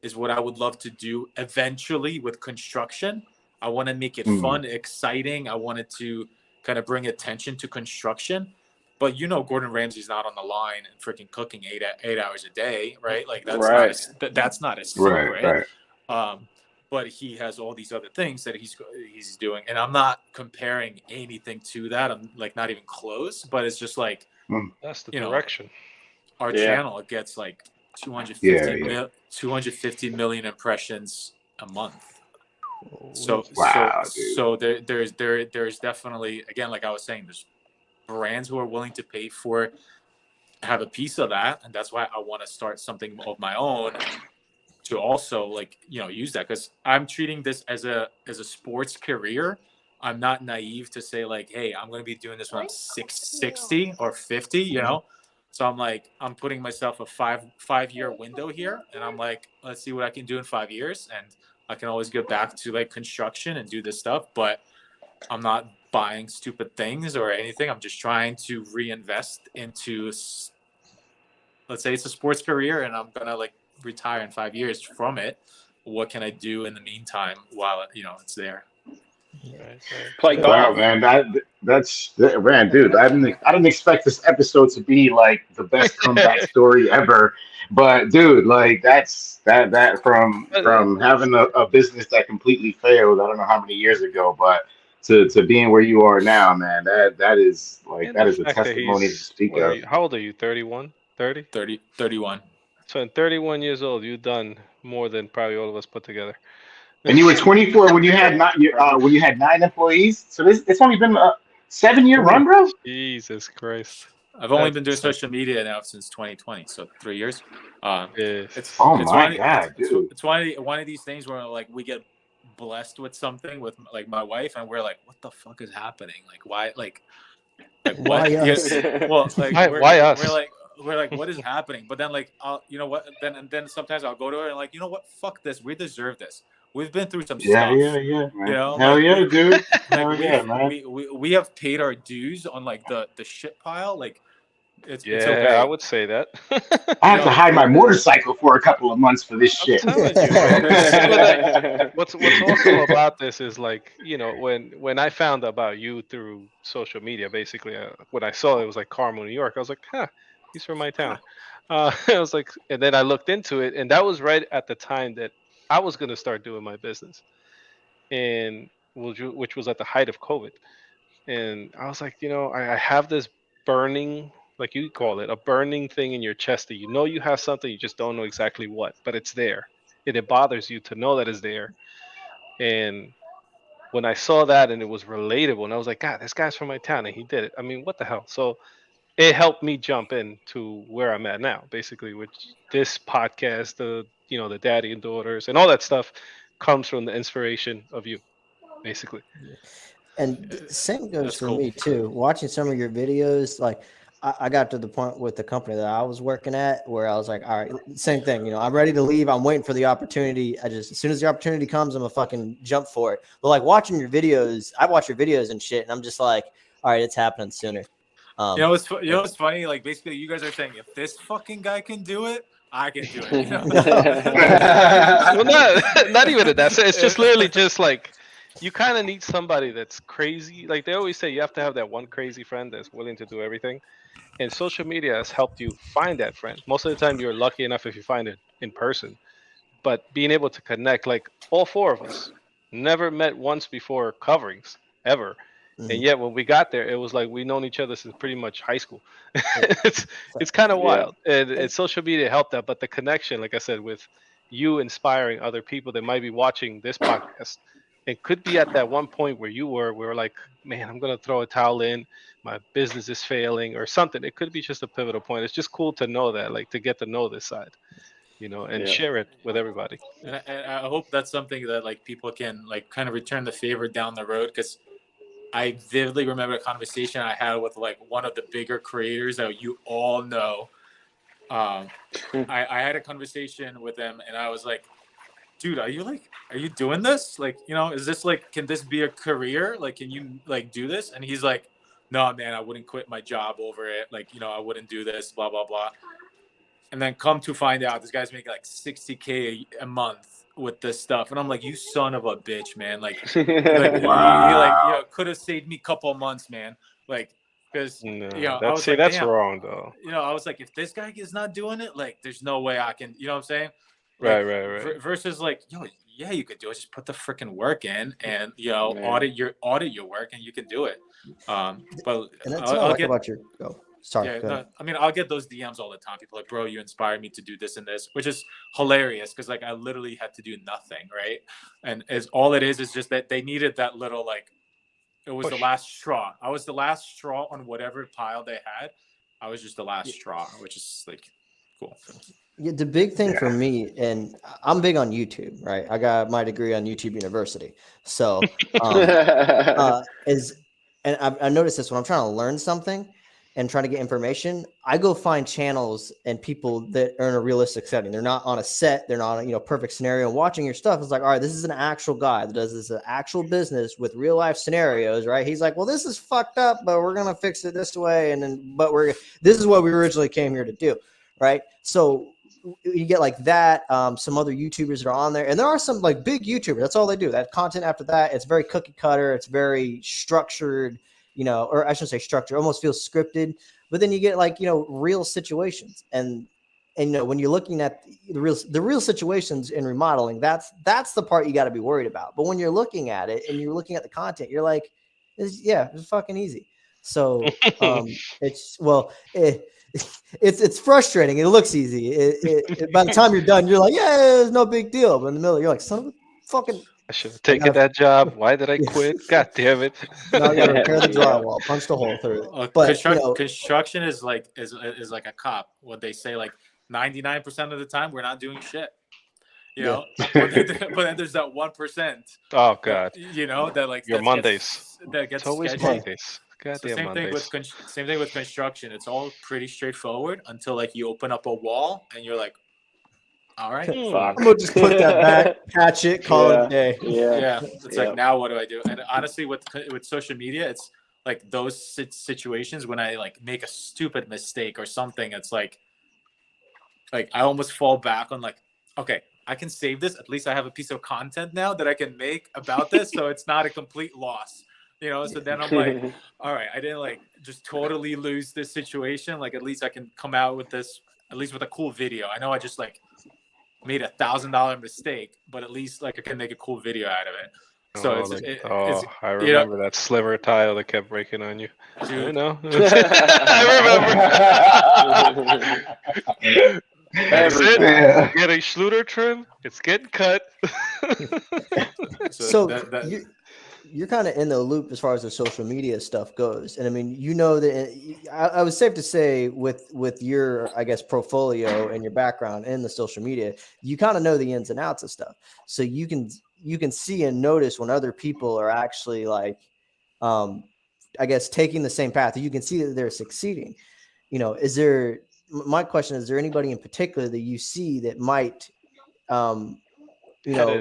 is what I would love to do eventually with construction. I want to make it Mm. fun, exciting. I wanted to kind of bring attention to construction. But Gordon Ramsay's not on the line and freaking cooking 8 hours a day, right? Like Right. that's not a Right, secret. right. Um, but he has all these other things that he's doing, and I'm not comparing anything to that. I'm like not even close. But it's just like, Mm. that's the you know, direction. our Yeah. channel gets like 250 Yeah. 250 million impressions a month. So Holy- so Wow, dude. so there's definitely, again, like I was saying, there's brands who are willing to pay for, have a piece of that, and that's why I want to start something of my own to also, like, use that, because I'm treating this as a sports career. I'm not naive to say like, hey, I'm going to be doing this when I'm 60 or 50, so I'm like, I'm putting myself a five-year window here, and I'm like, let's see what I can do in 5 years, and I can always get back to like construction and do this stuff. But I'm not buying stupid things or anything. I'm just trying to reinvest into, let's say it's a sports career, and I'm gonna like retire in 5 years from it. What can I do in the meantime while it's there? Right. Play Wow, golf. man, man, dude. I didn't expect this episode to be like the best comeback story ever, but dude, like, that from having a business that completely failed. I don't know how many years ago, but to being where you are now, man, that is like, And that the is a fact that testimony to he's, speak what are of. you? How old are you? 31? 30? 31. So in 31 years old, you've done more than probably all of us put together. And you were 24 when you had not when you had 9 employees. So it's only been a 7-year run, bro. Jesus Christ. I've only That's been doing insane. social media now since 2020, so 3 years. Yes. Oh It's my god, dude. it's one of these things where like we get blessed with something with like my wife, and we're like, what the fuck is happening? Like, why? Like what? Why us? Well, like Why us? we're like, what is happening? But then like, you know what? Then sometimes I'll go to her and like, you know what? Fuck this. We deserve this. We've been through some stuff. Yeah, man. Hell Like yeah, dude. like Hell yeah, man. we have paid our dues on like the shit pile. Like it's Yeah, okay. I would say that. I have to hide my motorcycle for a couple of months for this I'm shit. telling you, man. But like, what's awesome about this is like, when I found about you through social media, basically, when I saw it was like Carmel, New York, I was like, huh, he's from my town. I was like, and then I looked into it, and that was right at the time that I was gonna start doing my business, and which was at the height of COVID. And I was like, I have this burning, like you call it, a burning thing in your chest that you have something, you just don't know exactly what, but it's there. And it bothers you to know that it's there. And when I saw that and it was relatable, and I was like, God, this guy's from my town and he did it. I mean, what the hell? So it helped me jump in to where I'm at now, basically, which this podcast, the daddy and daughters and all that stuff comes from the inspiration of you, basically. And same goes That's for cool. me too. Watching some of your videos, like I got to the point with the company that I was working at where I was like, all right, same thing. I'm ready to leave. I'm waiting for the opportunity. As soon as the opportunity comes, I'm gonna fucking jump for it. But like watching your videos, I watch your videos and shit, and I'm just like, all right, it's happening sooner. What's funny? Like basically, you guys are saying if this fucking guy can do it, I can do it. Well, not even that. It's just literally just like you kind of need somebody that's crazy. Like they always say, you have to have that one crazy friend that's willing to do everything. And social media has helped you find that friend. Most of the time, you're lucky enough if you find it in person. But being able to connect, like all four of us, never met once before coverings ever. And yet when we got there, it was like we known each other since pretty much high school. it's kind of wild, and social media helped that. But the connection, like I said, with you inspiring other people that might be watching this podcast, and could be at that one point where you were, we were like, man, I'm gonna throw a towel in. My business is failing or something. It could be just a pivotal point. It's just cool to know that, like to get to know this side, and share it with everybody. And I hope that's something that like people can like kind of return the favor down the road, because I vividly remember a conversation I had with like one of the bigger creators that you all know. I had a conversation with him and I was like, dude, are you doing this? Like, is this like, can this be a career? Like, can you like do this? And he's like, no, man, I wouldn't quit my job over it. Like, I wouldn't do this, blah, blah, blah. And then come to find out, this guy's making like $60K a month with this stuff, and I'm like, you son of a bitch, man! Like Wow. you could have saved me a couple of months, man. Like, because I was that's damn, wrong though. I was like, if this guy is not doing it, like, there's no way I can. You know what I'm saying? Like, right. Versus like, yeah, you could do it. Just put the freaking work in, and audit your work, and you can do it. But and that's what I like about your. Oh. Sorry. Yeah, no, I mean, I'll get those DMs all the time. People are like, bro, you inspired me to do this and this, which is hilarious because like I literally had to do nothing, right? And all it is just that they needed that little like, it was the last straw. I was the last straw on whatever pile they had. I was just the last straw, which is like cool. Yeah, the big thing for me, and I'm big on YouTube, right? I got my degree on YouTube University, so I noticed this when I'm trying to learn something and trying to get information, I go find channels and people that are in a realistic setting. They're not on a set. They're not a perfect scenario. And watching your stuff is like, all right, this is an actual guy that does this actual business with real life scenarios, right? He's like, well, this is fucked up, but we're gonna fix it this way, this is what we originally came here to do, right? So you get like that. Some other YouTubers that are on there, and there are some like big YouTubers. That's all they do. That content after that, it's very cookie cutter. It's very structured. Or I shouldn't say structure, almost feels scripted, but then you get like, real situations. And when you're looking at the real situations in remodeling, that's the part you got to be worried about. But when you're looking at it and you're looking at the content, you're like, it's fucking easy. So it's frustrating. It looks easy. By the time you're done, you're like, yeah, it's no big deal. But in the middle, you're like, son of a fucking. I should have taken that job. Why did I quit? God damn it! Now you gotta repair the drywall, punch the hole through it. But construction is like a cop. What they say, like 99% of the time, we're not doing shit. But then there's that 1%. Oh God! That like your Mondays. That gets it's always scheduled. Mondays. Goddamn same Mondays. Same thing with construction. It's all pretty straightforward until like you open up a wall and you're like, all right, I'm gonna just put that back, patch it, call it a day. Yeah. It's like, now what do I do? And honestly, with social media, it's like those situations when I like make a stupid mistake or something. It's like I almost fall back on like, okay, I can save this. At least I have a piece of content now that I can make about this, so it's not a complete loss. So then I'm like, all right, I didn't like just totally lose this situation. Like, at least I can come out with this, at least with a cool video. I know I just like made $1,000 mistake, but at least like I can make a cool video out of it. So I remember that sliver tile that kept breaking on you. Dude. I remember. That's it. Getting Schluter trim. It's getting cut. So you're kind of in the loop as far as the social media stuff goes, and I mean, you know that I was safe to say with your, I guess, portfolio and your background in the social media, you kind of know the ins and outs of stuff, so you can see and notice when other people are actually like, I guess, taking the same path. You can see that they're succeeding. You know, my question is there anybody in particular that you see that might, headed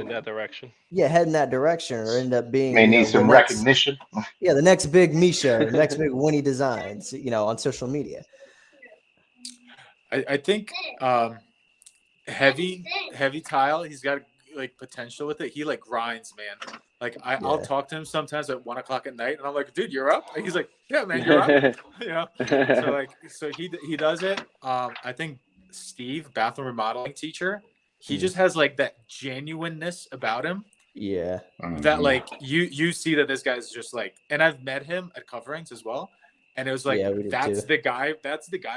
in that direction? Yeah, head in that direction, or end up being, May need some recognition. Yeah, the next big Misha, the next big Winnie Designs, on social media. I think heavy tile. He's got like potential with it. He like grinds, man. Like I'll talk to him sometimes at 1 o'clock at night, and I'm like, dude, you're up. And he's like, yeah, man, you're up. So he does it. I think Steve, bathroom remodeling teacher, he just has like that genuineness about him. Yeah. That like you see that this guy's just like, and I've met him at coverings as well. And it was like, that's the guy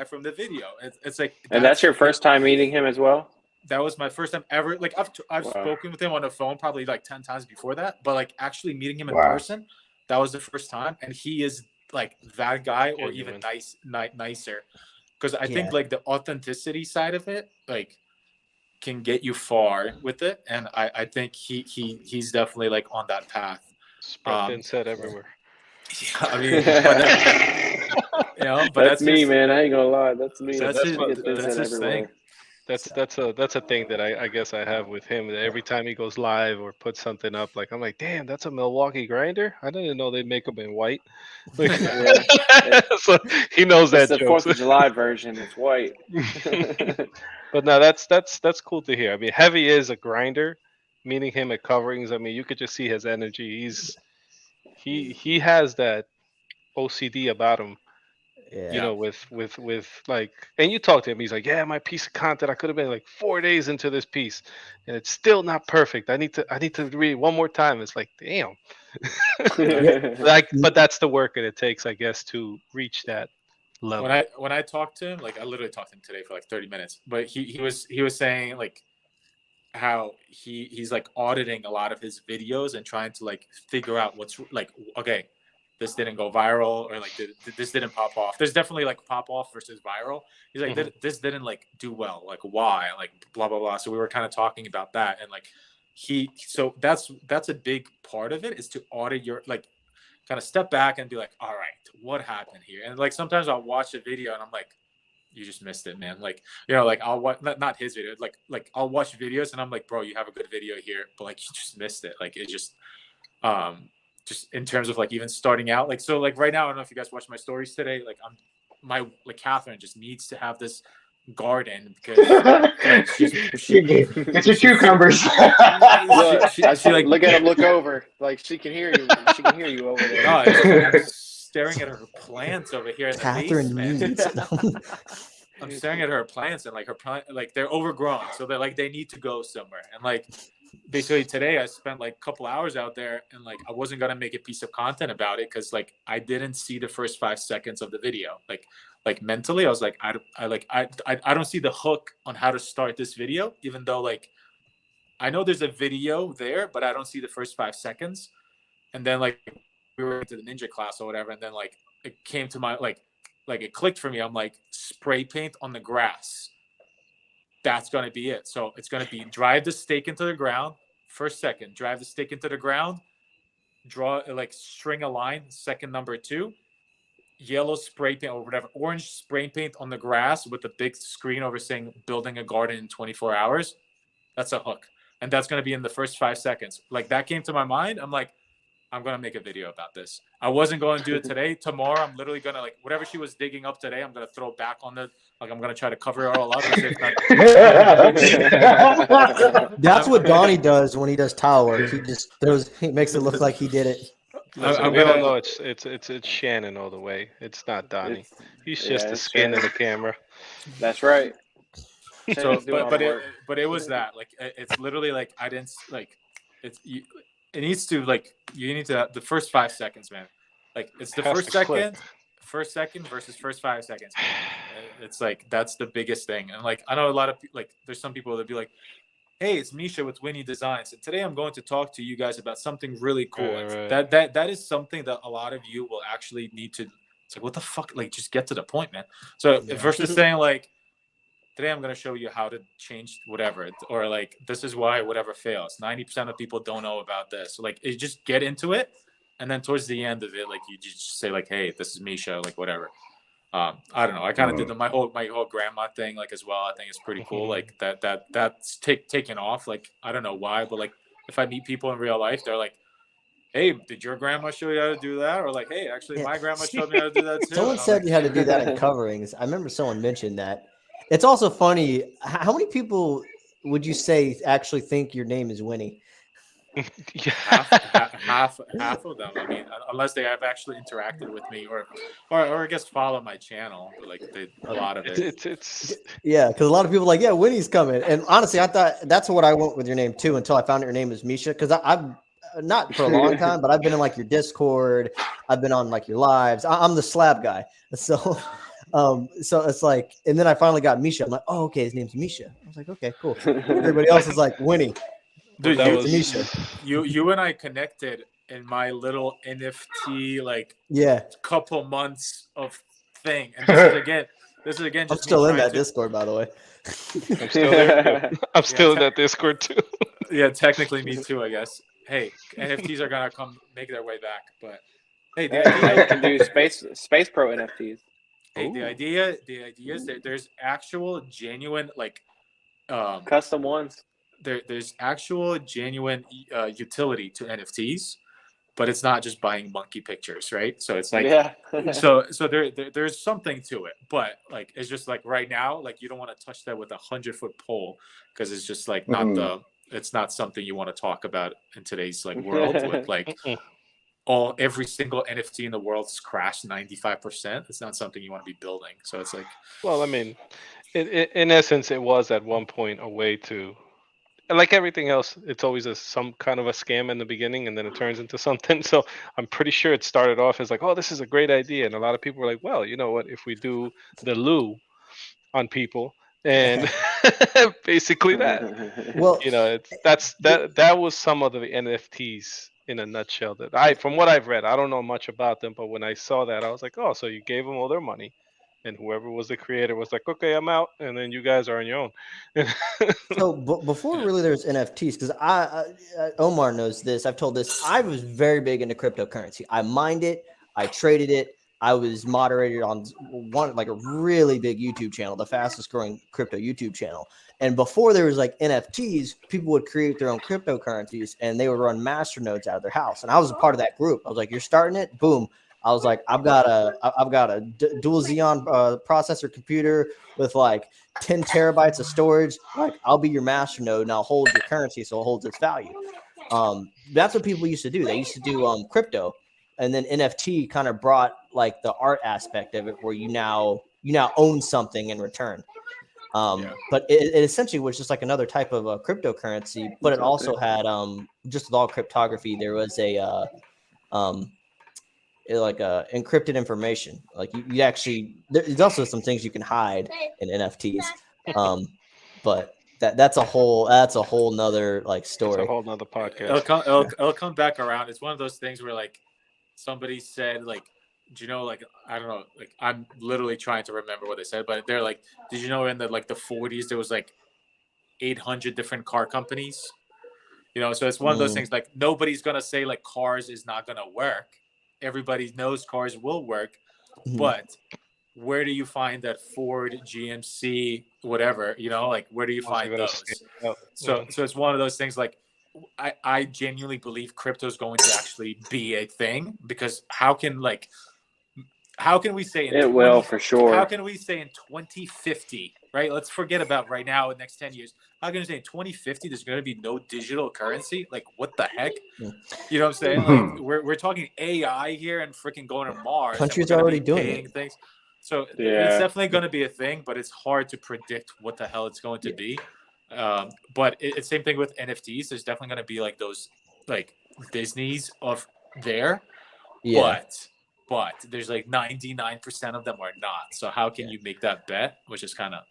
from the video. It's like, and that's your first time meeting him as well? That was my first time ever. Like I've spoken with him on the phone probably like 10 times before that, but like actually meeting him in person, that was the first time. And he is like that guy, or even nicer. Because I think like the authenticity side of it, like, can get you far with it. And I think he's definitely like on that path. Spread inset everywhere. Yeah, I mean, but that's me, man. I ain't gonna lie. That's me. That's his thing. That's a thing that I guess I have with him. That every time he goes live or puts something up, like I'm like, damn, that's a Milwaukee grinder. I didn't know they make them in white. So he knows that. The 4th of July version is white. But no, that's cool to hear. I mean, Heavy is a grinder. Meeting him at coverings, I mean, you could just see his energy. He has that OCD about him. With like, and you talk to him, he's like, yeah, my piece of content, I could have been like 4 days into this piece and it's still not perfect. I need to read it one more time. It's like, damn. But that's the work that it takes, I guess, to reach that level. When I talked to him, like I literally talked to him today for like 30 minutes, but he was saying like how he's like auditing a lot of his videos and trying to like figure out what's like, okay, this didn't go viral, or like this didn't pop off. There's definitely like pop off versus viral. He's like, this didn't like do well. Like why? Like blah blah blah. So we were kind of talking about that, and like so that's a big part of it, is to audit your, like, kind of step back and be like, all right, what happened here? And like sometimes I'll watch a video and I'm like, you just missed it, man. Like, like I'll watch not his video, like I'll watch videos and I'm like, bro, you have a good video here, but like you just missed it. Like it just in terms of like even starting out, like, so like right now, I don't know if you guys watched my stories today. Like like Catherine just needs to have this garden because like, get your cucumbers. she like look at him, look over, like she can hear you. She can hear you over there. No, I'm staring at her plants over here in Catherine the basement. I'm staring at her plants, and like her plant, like they're overgrown, so they're like they need to go somewhere. And like basically today I spent like a couple hours out there, and like I wasn't gonna make a piece of content about it because like I didn't see the first 5 seconds of the video. Like mentally I was like, I don't see the hook on how to start this video, even though like I know there's a video there, but I don't see the first 5 seconds. And then like we were into the ninja class or whatever, and then like it came to my like it clicked for me. I'm like, spray paint on the grass. That's going to be it. So it's going to be drive the stake into the ground. First second, drive the stake into the ground. Draw, like, string a line. Second, number 2. Yellow spray paint or whatever. Orange spray paint on the grass with a big screen over saying building a garden in 24 hours. That's a hook. And that's going to be in the first 5 seconds. Like, that came to my mind. I'm like, I'm going to make a video about this. I wasn't going to do it today. Tomorrow, I'm literally going to, like, whatever she was digging up today, I'm going to throw it back on the, like, I'm going to try to cover it all up. That's what Donnie does when he does tile work. He makes it look like he did it. Listen, we don't know it's Shannon all the way. It's not Donnie. He's just the skin in the camera. That's right. So, but it was that, like, it's literally like I didn't like it's you. It needs to, like, you need to, the first 5 seconds, man. Like, it's the first second versus first 5 seconds. It's like, that's the biggest thing. And like, I know a lot of, like, there's some people that be like, hey, it's Misha with Winni Designs, and today I'm going to talk to you guys about something really cool. Right. That is something that a lot of you will actually need to. It's like, what the fuck? Like, just get to the point, man. So versus saying like, today I'm going to show you how to change whatever, or like, this is why whatever fails. 90% of people don't know about this. So, like, you just get into it, and then towards the end of it, like, you just say like, hey, this is Misha, like whatever. I don't know. I kind of did my whole grandma thing like as well. I think it's pretty cool. Like that's taken off. Like I don't know why, but like if I meet people in real life, they're like, "Hey, did your grandma show you how to do that?" Or like, "Hey, actually, my grandma showed me how to do that too." Someone said you had to do that in coverings. I remember someone mentioned that. It's also funny. How many people would you say actually think your name is Winnie? half of them. I mean, unless they have actually interacted with me or I guess follow my channel. But like a lot of it. It's Yeah, because a lot of people are like, yeah, Winnie's coming. And honestly, I thought that's what I went with your name too until I found out your name was Misha. Because I've not for a long time, but I've been in like your Discord. I've been on like your lives. I'm the slab guy. So so it's like, and then I finally got Misha. I'm like, oh, okay, his name's Misha. I was like, okay, cool. Everybody else is like Winnie. Dude, Misha. you and I connected in my little NFT like Yeah, couple months of thing, and this is again. Just I'm still in that to... Discord, by the way. I'm still there. Too. I'm still in that Discord too. Yeah, technically me too, I guess. Hey, NFTs are gonna come make their way back, but hey, you can do Space Pro NFTs. Hey, the idea is that there's actual genuine like custom ones. There's actual genuine utility to NFTs, but it's not just buying monkey pictures, right? So it's like so there's something to it, but like it's just like right now, like you don't want to touch that with 100-foot pole because it's just like not it's not something you want to talk about in today's like world with like every single NFT in the world's crashed 95%. It's not something you want to be building. So it's like, well, I mean, in essence, it was at one point a way to. Like everything else, it's always some kind of a scam in the beginning, and then it turns into something. So I'm pretty sure it started off as like, "Oh, this is a great idea," and a lot of people were like, "Well, you know what? If we do the loo on people, and basically that, Well, you know, that was some of the NFTs in a nutshell. From what I've read, I don't know much about them, but when I saw that, I was like, oh, so you gave them all their money. And whoever was the creator was like, okay, I'm out, and then you guys are on your own. So before really there's NFTs, because Omar knows this. I've told this. I was very big into cryptocurrency. I mined it. I traded it. I was moderated on like a really big YouTube channel, the fastest growing crypto YouTube channel. And before there was like NFTs, people would create their own cryptocurrencies and they would run master nodes out of their house. And I was a part of that group. I was like, you're starting it, boom. I was like, I've got a dual Xeon processor computer with like 10 terabytes of storage. Like, I'll be your master node and I'll hold your currency so it holds its value. That's what people used to do. They used to do crypto, and then NFT kind of brought like the art aspect of it, where you now own something in return. But it essentially was just like another type of cryptocurrency, but it also had just with all cryptography, there was a encrypted information. Like you actually, there's also some things you can hide in NFTs. But that's a whole nother like story. It's a whole nother podcast. It'll come back around. It's one of those things where like somebody said like, do you know, like, I don't know, like I'm literally trying to remember what they said, but they're like, did you know in the 40s there was like 800 different car companies? You know, so it's one of those things like nobody's gonna say like cars is not gonna work. Everybody knows cars will work, but where do you find that Ford, GMC, whatever, you know, like where do you find those? So it's one of those things like I genuinely believe crypto is going to actually be a thing, because how can we say will for sure? How can we say in 2050, right? Let's forget about right now in the next 10 years. How can we say in 2050 there's going to be no digital currency? Like, what the heck? You know what I'm saying? Like, we're talking AI here and freaking going to Mars. Countries are already doing things. So it's definitely going to be a thing, but it's hard to predict what the hell it's going to be. But it's same thing with NFTs. There's definitely going to be like those like Disneys of there, but there's like 99% of them are not. So how can you make that bet? Which is kind of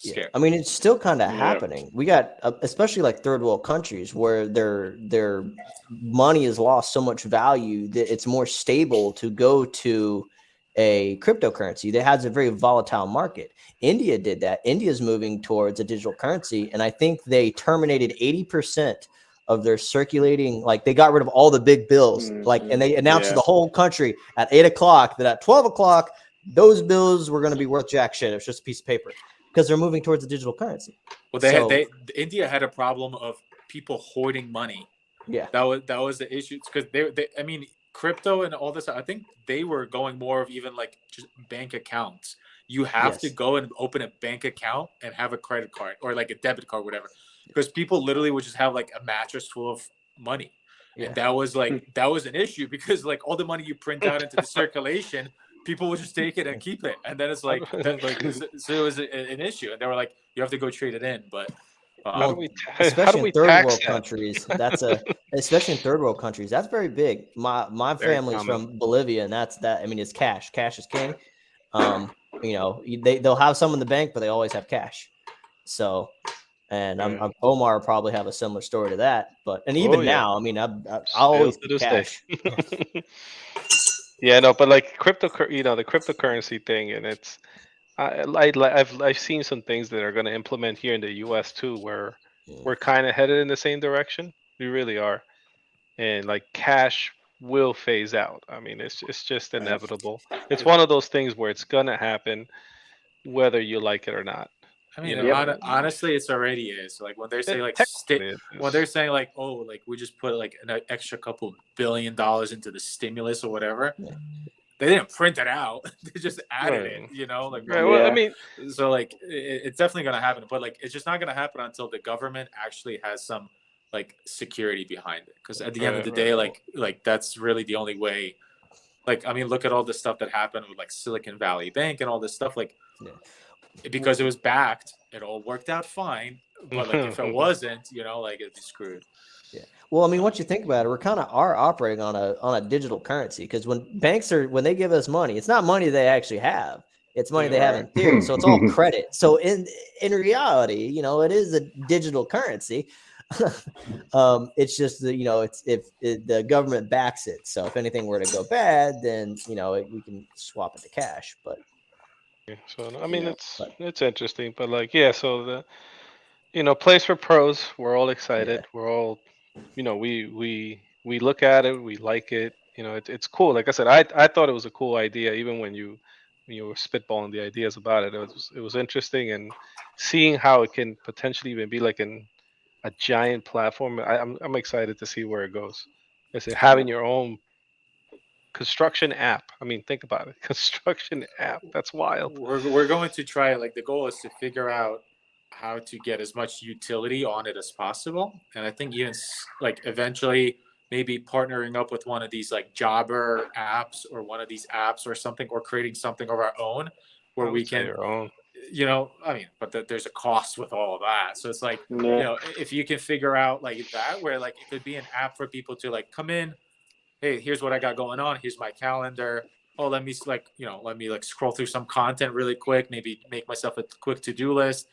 scary. I mean, it's still kind of Yeah. happening. We got, especially like third world countries where their money has lost so much value that it's more stable to go to a cryptocurrency that has a very volatile market. India did that. India's moving towards a digital currency, and I think they terminated 80% of their circulating, like they got rid of all the big bills, like, and they announced to the whole country at 8 o'clock that at 12 o'clock, those bills were going to be worth jack shit. It's just a piece of paper because they're moving towards a digital currency. Well, India had a problem of people hoarding money. Yeah, that was the issue, because they I mean, crypto and all this, I think they were going more of even like just bank accounts. You have to go and open a bank account and have a credit card or like a debit card, whatever, because people literally would just have like a mattress full of money. And that was like that was an issue, because like all the money you print out into the circulation, people would just take it and keep it, and then it's like, so it was an issue, and they were like, you have to go trade it in. But especially in third world countries, especially in third world countries, that's very big. My family's from Bolivia, and I mean, it's cash. Cash is king. You know, they'll have some in the bank, but they always have cash. So, and I'm Omar probably have a similar story to that. But even now, I mean, I'll always do cash. Yeah, no, but like the cryptocurrency thing, and it's I've seen some things that are going to implement here in the U.S. too, where we're kind of headed in the same direction. We really are, and like cash will phase out. I mean, it's just inevitable. It's one of those things where it's gonna happen, whether you like it or not. I mean, honestly, it's already is. Like when they say like when they're saying like, oh, like we just put like an extra couple $1 billion into the stimulus or whatever. They didn't print it out. They just added it, you know, like, well, I mean, so like it's definitely going to happen, but like, it's just not going to happen until the government actually has some like security behind it. Cause at the end of the day, like that's really the only way. Like, I mean, look at all the stuff that happened with like Silicon Valley Bank and all this stuff, like, because it was backed, it all worked out fine. But like, if it wasn't, you know, like it'd be screwed. Yeah. Well, I mean, once you think about it, we're kind of operating on a digital currency, because when they give us money, it's not money they actually have. It's money they have in theory. So it's all credit. So in reality, you know, it is a digital currency. It's just that, you know, it's if the government backs it. So if anything were to go bad, then, you know, we can swap it to cash. But so I mean, it's interesting. But like, so place for pros. We're all excited. We're all, you know, we look at it, we like it. You know, it's cool. Like I said, I thought it was a cool idea, even when you were spitballing the ideas about it. It was interesting, and seeing how it can potentially even be like a giant platform. I'm excited to see where it goes. I said, having your own construction app. I mean, think about it. Construction app. That's wild. We're going to try, like, the goal is to figure out how to get as much utility on it as possible. And I think even like eventually maybe partnering up with one of these like jobber apps or one of these apps or something, or creating something of our own where we can, you know, I mean, but there's a cost with all of that. So it's like, you know, if you can figure out like that, where like it could be an app for people to like come in, hey, here's what I got going on. Here's my calendar. Oh, let me like scroll through some content really quick, maybe make myself a quick to-do list.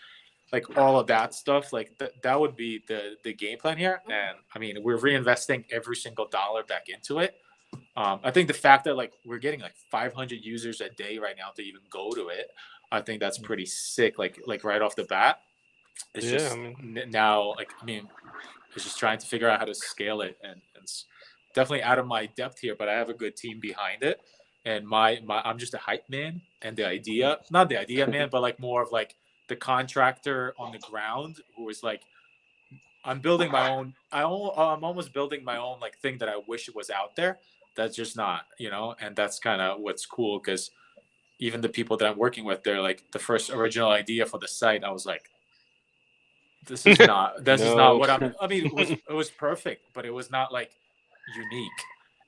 Like all of that stuff, like that would be the game plan here. And I mean, we're reinvesting every single dollar back into it. I think the fact that like we're getting like 500 users a day right now to even go to it, I think that's pretty sick. Like right off the bat, it's just now, like, I mean, it's just trying to figure out how to scale it, and it's definitely out of my depth here, but I have a good team behind it, and I'm just a hype man, and not the idea man, but like more of like the contractor on the ground who is like, I'm building my own. I'm almost building my own like thing that I wish it was out there. That's just not, you know, and that's kind of what's cool, because even the people that I'm working with, they're like, the first original idea for the site, I was like, this is not is not what I mean, it was perfect, but it was not like unique.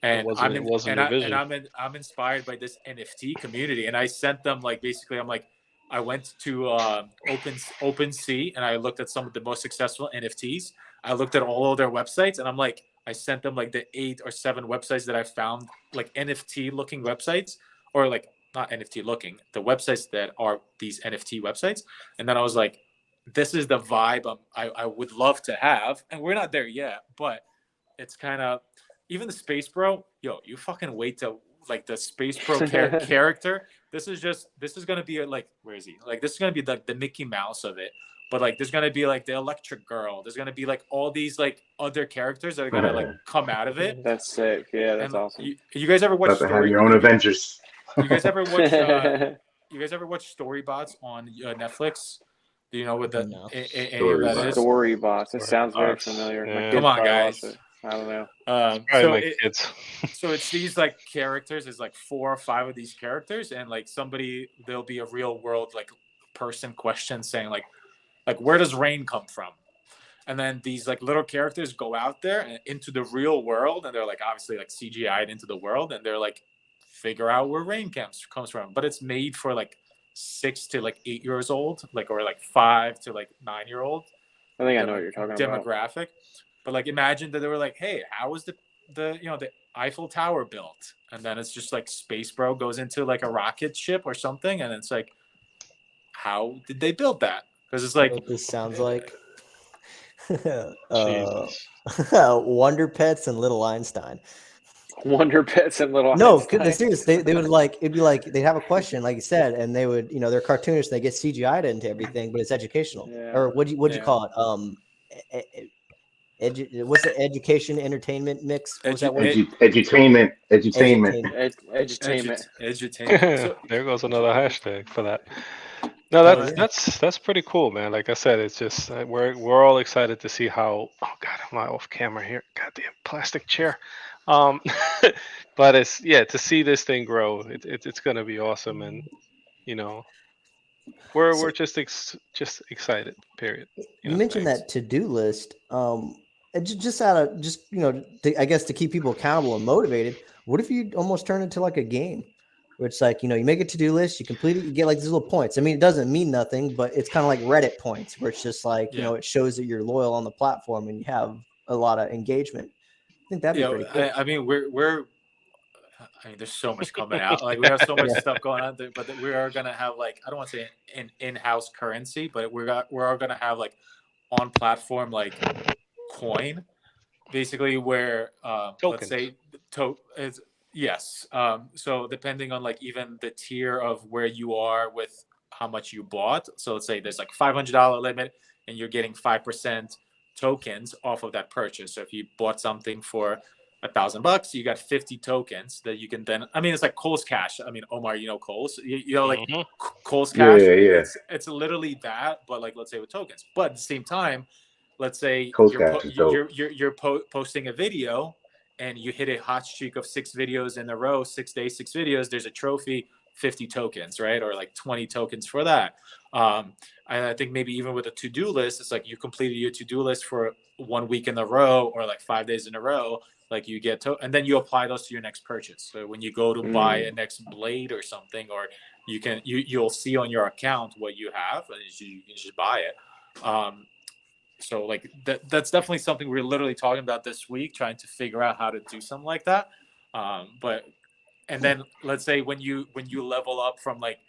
And I'm inspired by this NFT community, and I sent them like, basically I'm like, I went to OpenSea and I looked at some of the most successful NFTs. I looked at all of their websites, and I'm like, I sent them like the 8 or 7 websites that I found, like NFT looking websites, or like not NFT looking, the websites that are these NFT websites. And then I was like, this is the vibe I would love to have. And we're not there yet, but it's kind of, even the Space Bro, yo, you fucking wait till like the Space Bro character. This is going to be like, where is he? Like, this is going to be like the Mickey Mouse of it. But like, there's going to be like the Electric Girl. There's going to be like all these like other characters that are going to like come out of it. That's sick. Yeah, that's awesome. You guys ever watch About to have your own Avengers. You guys ever watch Storybots on Netflix? Do you know what that that is? Storybots. It sounds very familiar. Yeah. Come on, guys. I don't know. So it's these like characters. There's like 4 or 5 of these characters, and like there'll be a real world like person question saying like where does rain come from? And then these like little characters go out there and into the real world, and they're like obviously like CGI'd into the world, and they're like figure out where rain comes from. But it's made for like 6 to like 8 years old, like or like 5 to like 9-year-old. I think I know what you're talking about. Demographic. But like imagine that they were like, hey, how was the Eiffel Tower built? And then it's just like Space Bro goes into like a rocket ship or something, and it's like, how did they build that? Because it's like, what this sounds like Wonder Pets and Little Einstein. Wonder Pets and Little No, Einstein. goodness, seriously, they would like, it'd be like they'd have a question, like you said, and they would, they're cartoonish, they get CGI'd into everything, but it's educational. Yeah. Or what'd you call it? What's the education entertainment mix? What's that word? Edutainment. Edutainment. Edutainment. There goes another hashtag for that. No, that's pretty cool, man. Like I said, it's just we're all excited to see how. Oh God, am I off camera here? Goddamn plastic chair. But it's to see this thing grow. It's gonna be awesome, and we're just excited. Period. You mentioned that to-do list. Just out of I guess to keep people accountable and motivated. What if you almost turn it into like a game, where it's like you make a to-do list, you complete it, you get like these little points. I mean, it doesn't mean nothing, but it's kind of like Reddit points, where it's just like it shows that you're loyal on the platform and you have a lot of engagement. I think that'd be pretty cool. I mean, there's so much coming out. Like we have so much stuff going on, but we are gonna have like, I don't want to say an in-house currency, but we're gonna have like on platform like coin, basically where let's say yes. So depending on like even the tier of where you are with how much you bought. So let's say there's like $500 limit, and you're getting 5% tokens off of that purchase. So if you bought something for $1,000, you got 50 tokens that you can then. I mean, it's like Kohl's Cash. I mean, Omar, Kohl's. Like Kohl's Cash. Yeah. It's literally that, but like let's say with tokens. But at the same time, let's say you're posting a video and you hit a hot streak of 6 videos in a row, 6 days, 6 videos. There's a trophy, 50 tokens, right? Or like 20 tokens for that. And I think maybe even with a to-do list, it's like you completed your to-do list for 1 week in a row or like 5 days in a row. Like you get and then you apply those to your next purchase. So when you go to buy a next blade or something, or you'll see on your account what you have, and you can just buy it. So like that's definitely something we're literally talking about this week, trying to figure out how to do something like that. And then let's say when you level up from like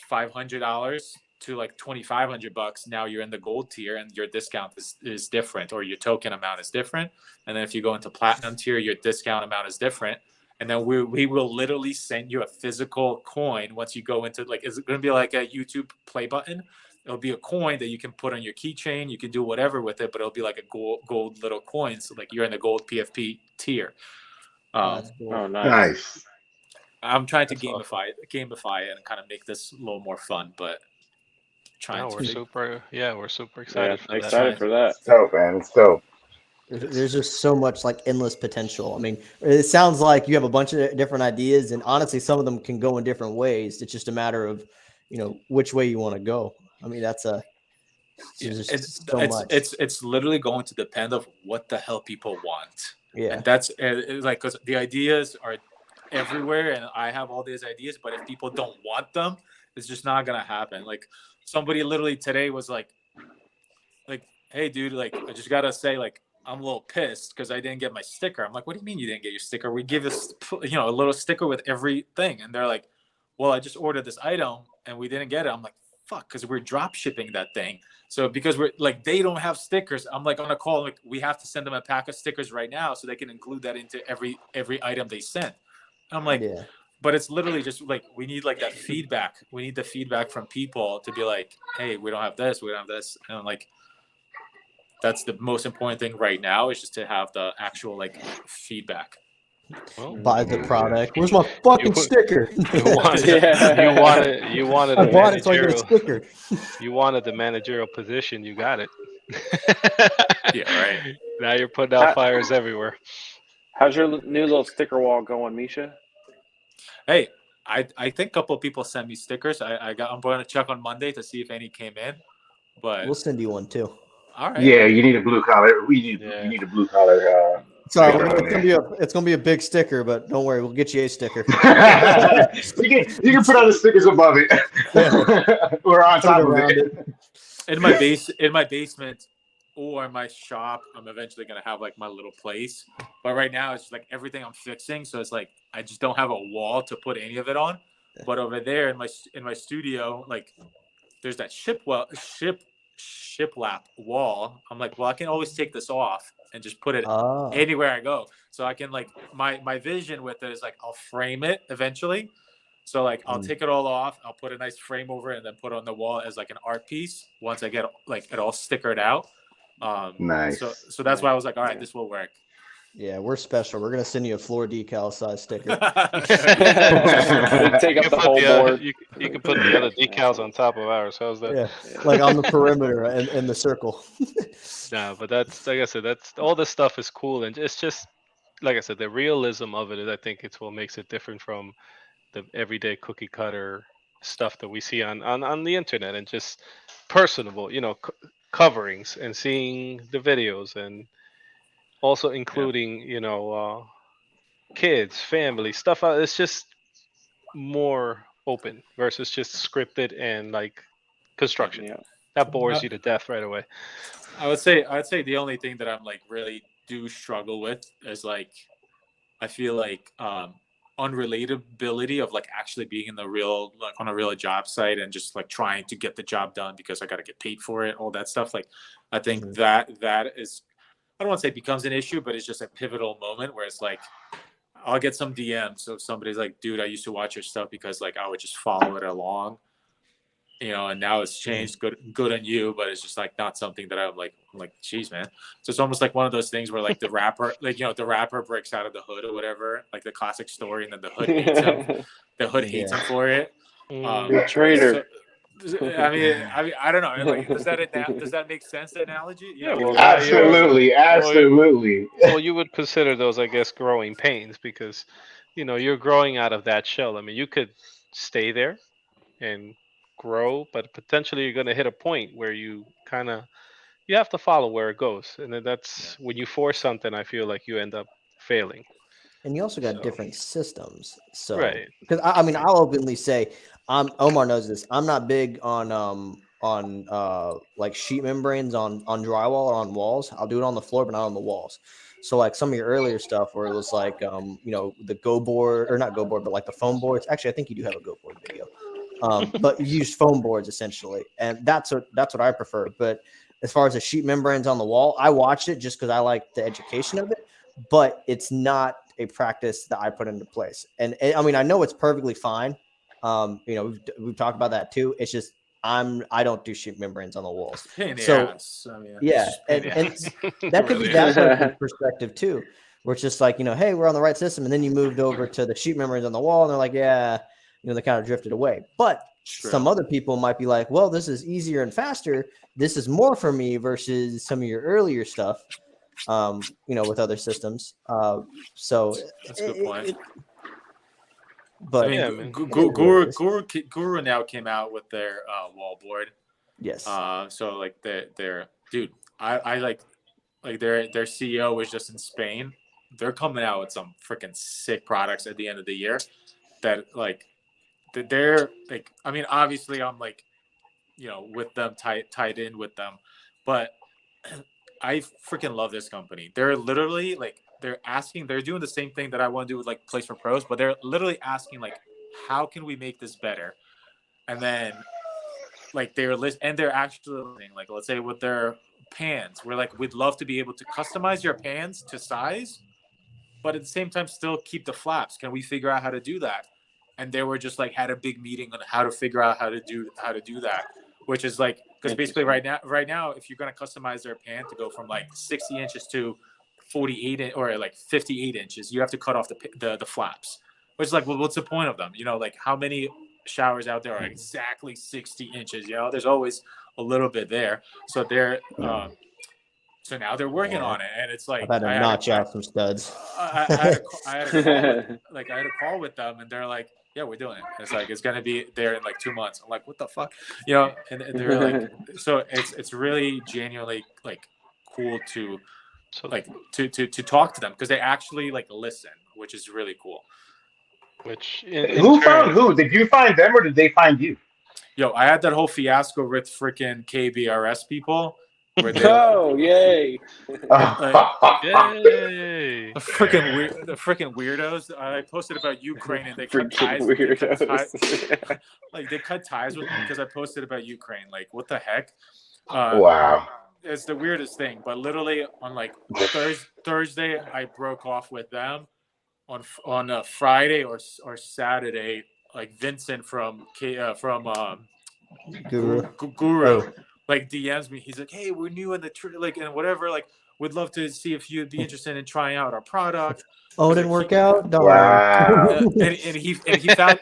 $500 to like $2,500, now you're in the gold tier and your discount is different, or your token amount is different. And then if you go into platinum tier, your discount amount is different. And then we will literally send you a physical coin once you go into like, is it going to be like a YouTube play button? It'll be a coin that you can put on your keychain. You can do whatever with it, but it'll be like a gold little coin. So like you're in the gold PFP tier. That's cool. Oh, nice. I'm trying to gamify it and kind of make this a little more fun, but we're super excited for that. Excited for that. It's dope, man. It's dope. There's just so much like endless potential. I mean, it sounds like you have a bunch of different ideas, and honestly, some of them can go in different ways. It's just a matter of, which way you want to go. I mean, it's literally going to depend on what the hell people want. Yeah, and that's like, because the ideas are everywhere, and I have all these ideas, but if people don't want them, it's just not gonna happen. Like somebody literally today was like, hey dude, like I just gotta say, like I'm a little pissed because I didn't get my sticker. I'm like, what do you mean you didn't get your sticker? We give us, a little sticker with everything. And they're like, well, I just ordered this item and we didn't get it. I'm like, fuck, because we're drop shipping that thing. So because we're like, they don't have stickers. I'm like on a call, like we have to send them a pack of stickers right now so they can include that into every item they send. I'm like, Yeah. but it's literally just like, we need like that feedback. We need the feedback from people to be like, hey, we don't have this, we don't have this. And I'm like, that's the most important thing right now, is just to have the actual like feedback. Well, Buy the product. Where's my fucking sticker? you wanted, you wanted I a bought it so I get a managerial, sticker. you wanted the managerial position, you got it. Yeah, right. Now you're putting out fires everywhere. How's your new little sticker wall going, Misha? Hey, I think a couple of people sent me stickers. I'm going to check on Monday to see if any came in. But We'll send you one too. all right. Yeah, you need a blue collar. You need a blue collar. Sorry, sticker on it's gonna be a big sticker, but don't worry, we'll get you a sticker. you can put other stickers above it, or on top of it. In my basement or in my shop, I'm eventually gonna have like my little place. But right now, it's like everything I'm fixing, so it's like I just don't have a wall to put any of it on. But over there in my studio, like there's that shiplap wall. I'm like, well, I can always take this off and just put it anywhere I go. So I can like my vision with it is like I'll frame it eventually. So like I'll take it all off, I'll put a nice frame over it, and then put it on the wall as like an art piece once I get like it all stickered out. Nice. So that's why I was like, all right, this will work. Yeah, we're special. We're gonna send you a floor decal size sticker. Take up the whole board. You can put the other decals on top of ours. How's that? Yeah, like on the perimeter and the circle. No, but that's like I said. That's all this stuff is cool, and it's just like I said, the realism of it is, I think, it's what makes it different from the everyday cookie cutter stuff that we see on the internet, and just personable, coverings, and seeing the videos, and also including kids, family stuff. It's just more open versus just scripted and like construction. Yeah. That bores you to death right away. I'd say the only thing that I'm like really do struggle with is like I feel like unrelatability of like actually being in the real, like on a real job site and just like trying to get the job done because I got to get paid for it, all that stuff. Like I think that is, I don't want to say it becomes an issue, but it's just a pivotal moment where it's like I'll get some DMs. So if somebody's like, dude, I used to watch your stuff because like I would just follow it along, and now it's changed. Good on you, but it's just like not something that I'm like, geez, man. So it's almost like one of those things where like the rapper, like, the rapper breaks out of the hood or whatever, like the classic story, and then the hood hates him. The hood hates him for it. You're a traitor. I mean, I don't know. Like, does that make sense? The analogy? Yeah, well, absolutely. Well, you would consider those, I guess, growing pains, because you're growing out of that shell. I mean, you could stay there and grow, but potentially you're going to hit a point where you have to follow where it goes, and then that's when you force something. I feel like you end up failing. And you also got different systems. So, right. Because I mean, I'll openly say, Omar knows this. I'm not big on like sheet membranes on drywall or on walls. I'll do it on the floor, but not on the walls. So like some of your earlier stuff where it was like the Go board, or not Go board, but like the foam boards. Actually, I think you do have a Go board video. But you use foam boards essentially, and that's what I prefer. But as far as the sheet membranes on the wall, I watched it just because I like the education of it, but it's not a practice that I put into place. And I mean, I know it's perfectly fine. We've talked about that too. It's just I don't do sheet membranes on the walls. So yeah, and that could be that person's perspective too, where it's just like, hey, we're on the right system, and then you moved over to the sheet membranes on the wall, and they're like, yeah, they kind of drifted away. But some other people might be like, well, this is easier and faster. This is more for me versus some of your earlier stuff, with other systems. So that's a good point. But I mean, Guru now came out with their wall board. Yes. So like their dude, I like their CEO was just in Spain. They're coming out with some freaking sick products at the end of the year that like they're like, I mean, obviously I'm like, with them tied in with them, but I freaking love this company. They're literally like they're doing the same thing that I want to do with like Place for Pros, but they're literally asking like, how can we make this better? And then like they're actually listening. Like let's say with their pans, we're like, we'd love to be able to customize your pans to size, but at the same time still keep the flaps. Can we figure out how to do that? And they were just like had a big meeting on how to figure out how to do that, which is like because basically right now if you're gonna customize their pan to go from like 60 inches to 48 or like 58 inches, you have to cut off the flaps, which is like, well, what's the point of them? You know, like how many showers out there are exactly 60 inches? You know, there's always a little bit there. So they're so now they're working on it, and it's like I've had to notch out some studs. I had a call with them, and they're like, "Yeah, we're doing it." It's like it's gonna be there in like 2 months. I'm like, "What the fuck?" You know? And they're like, so it's really genuinely like cool to like to talk to them because they actually like listen, which is really cool. Which who found who? Did you find them or did they find you? Yo, I had that whole fiasco with freaking KBRS people. Yay! Yay! The freaking weirdos. I posted about Ukraine and they cut ties. Like they cut ties with me because I posted about Ukraine. Like what the heck? Wow. It's the weirdest thing. But literally on like Thursday, I broke off with them. On a Friday or Saturday, like Vincent from Guru. Like DMs me. He's like, "Hey, we're new in the like and whatever. Like, we'd love to see if you'd be interested in trying out our product." Oh, it didn't work out. Don't Wow. And he found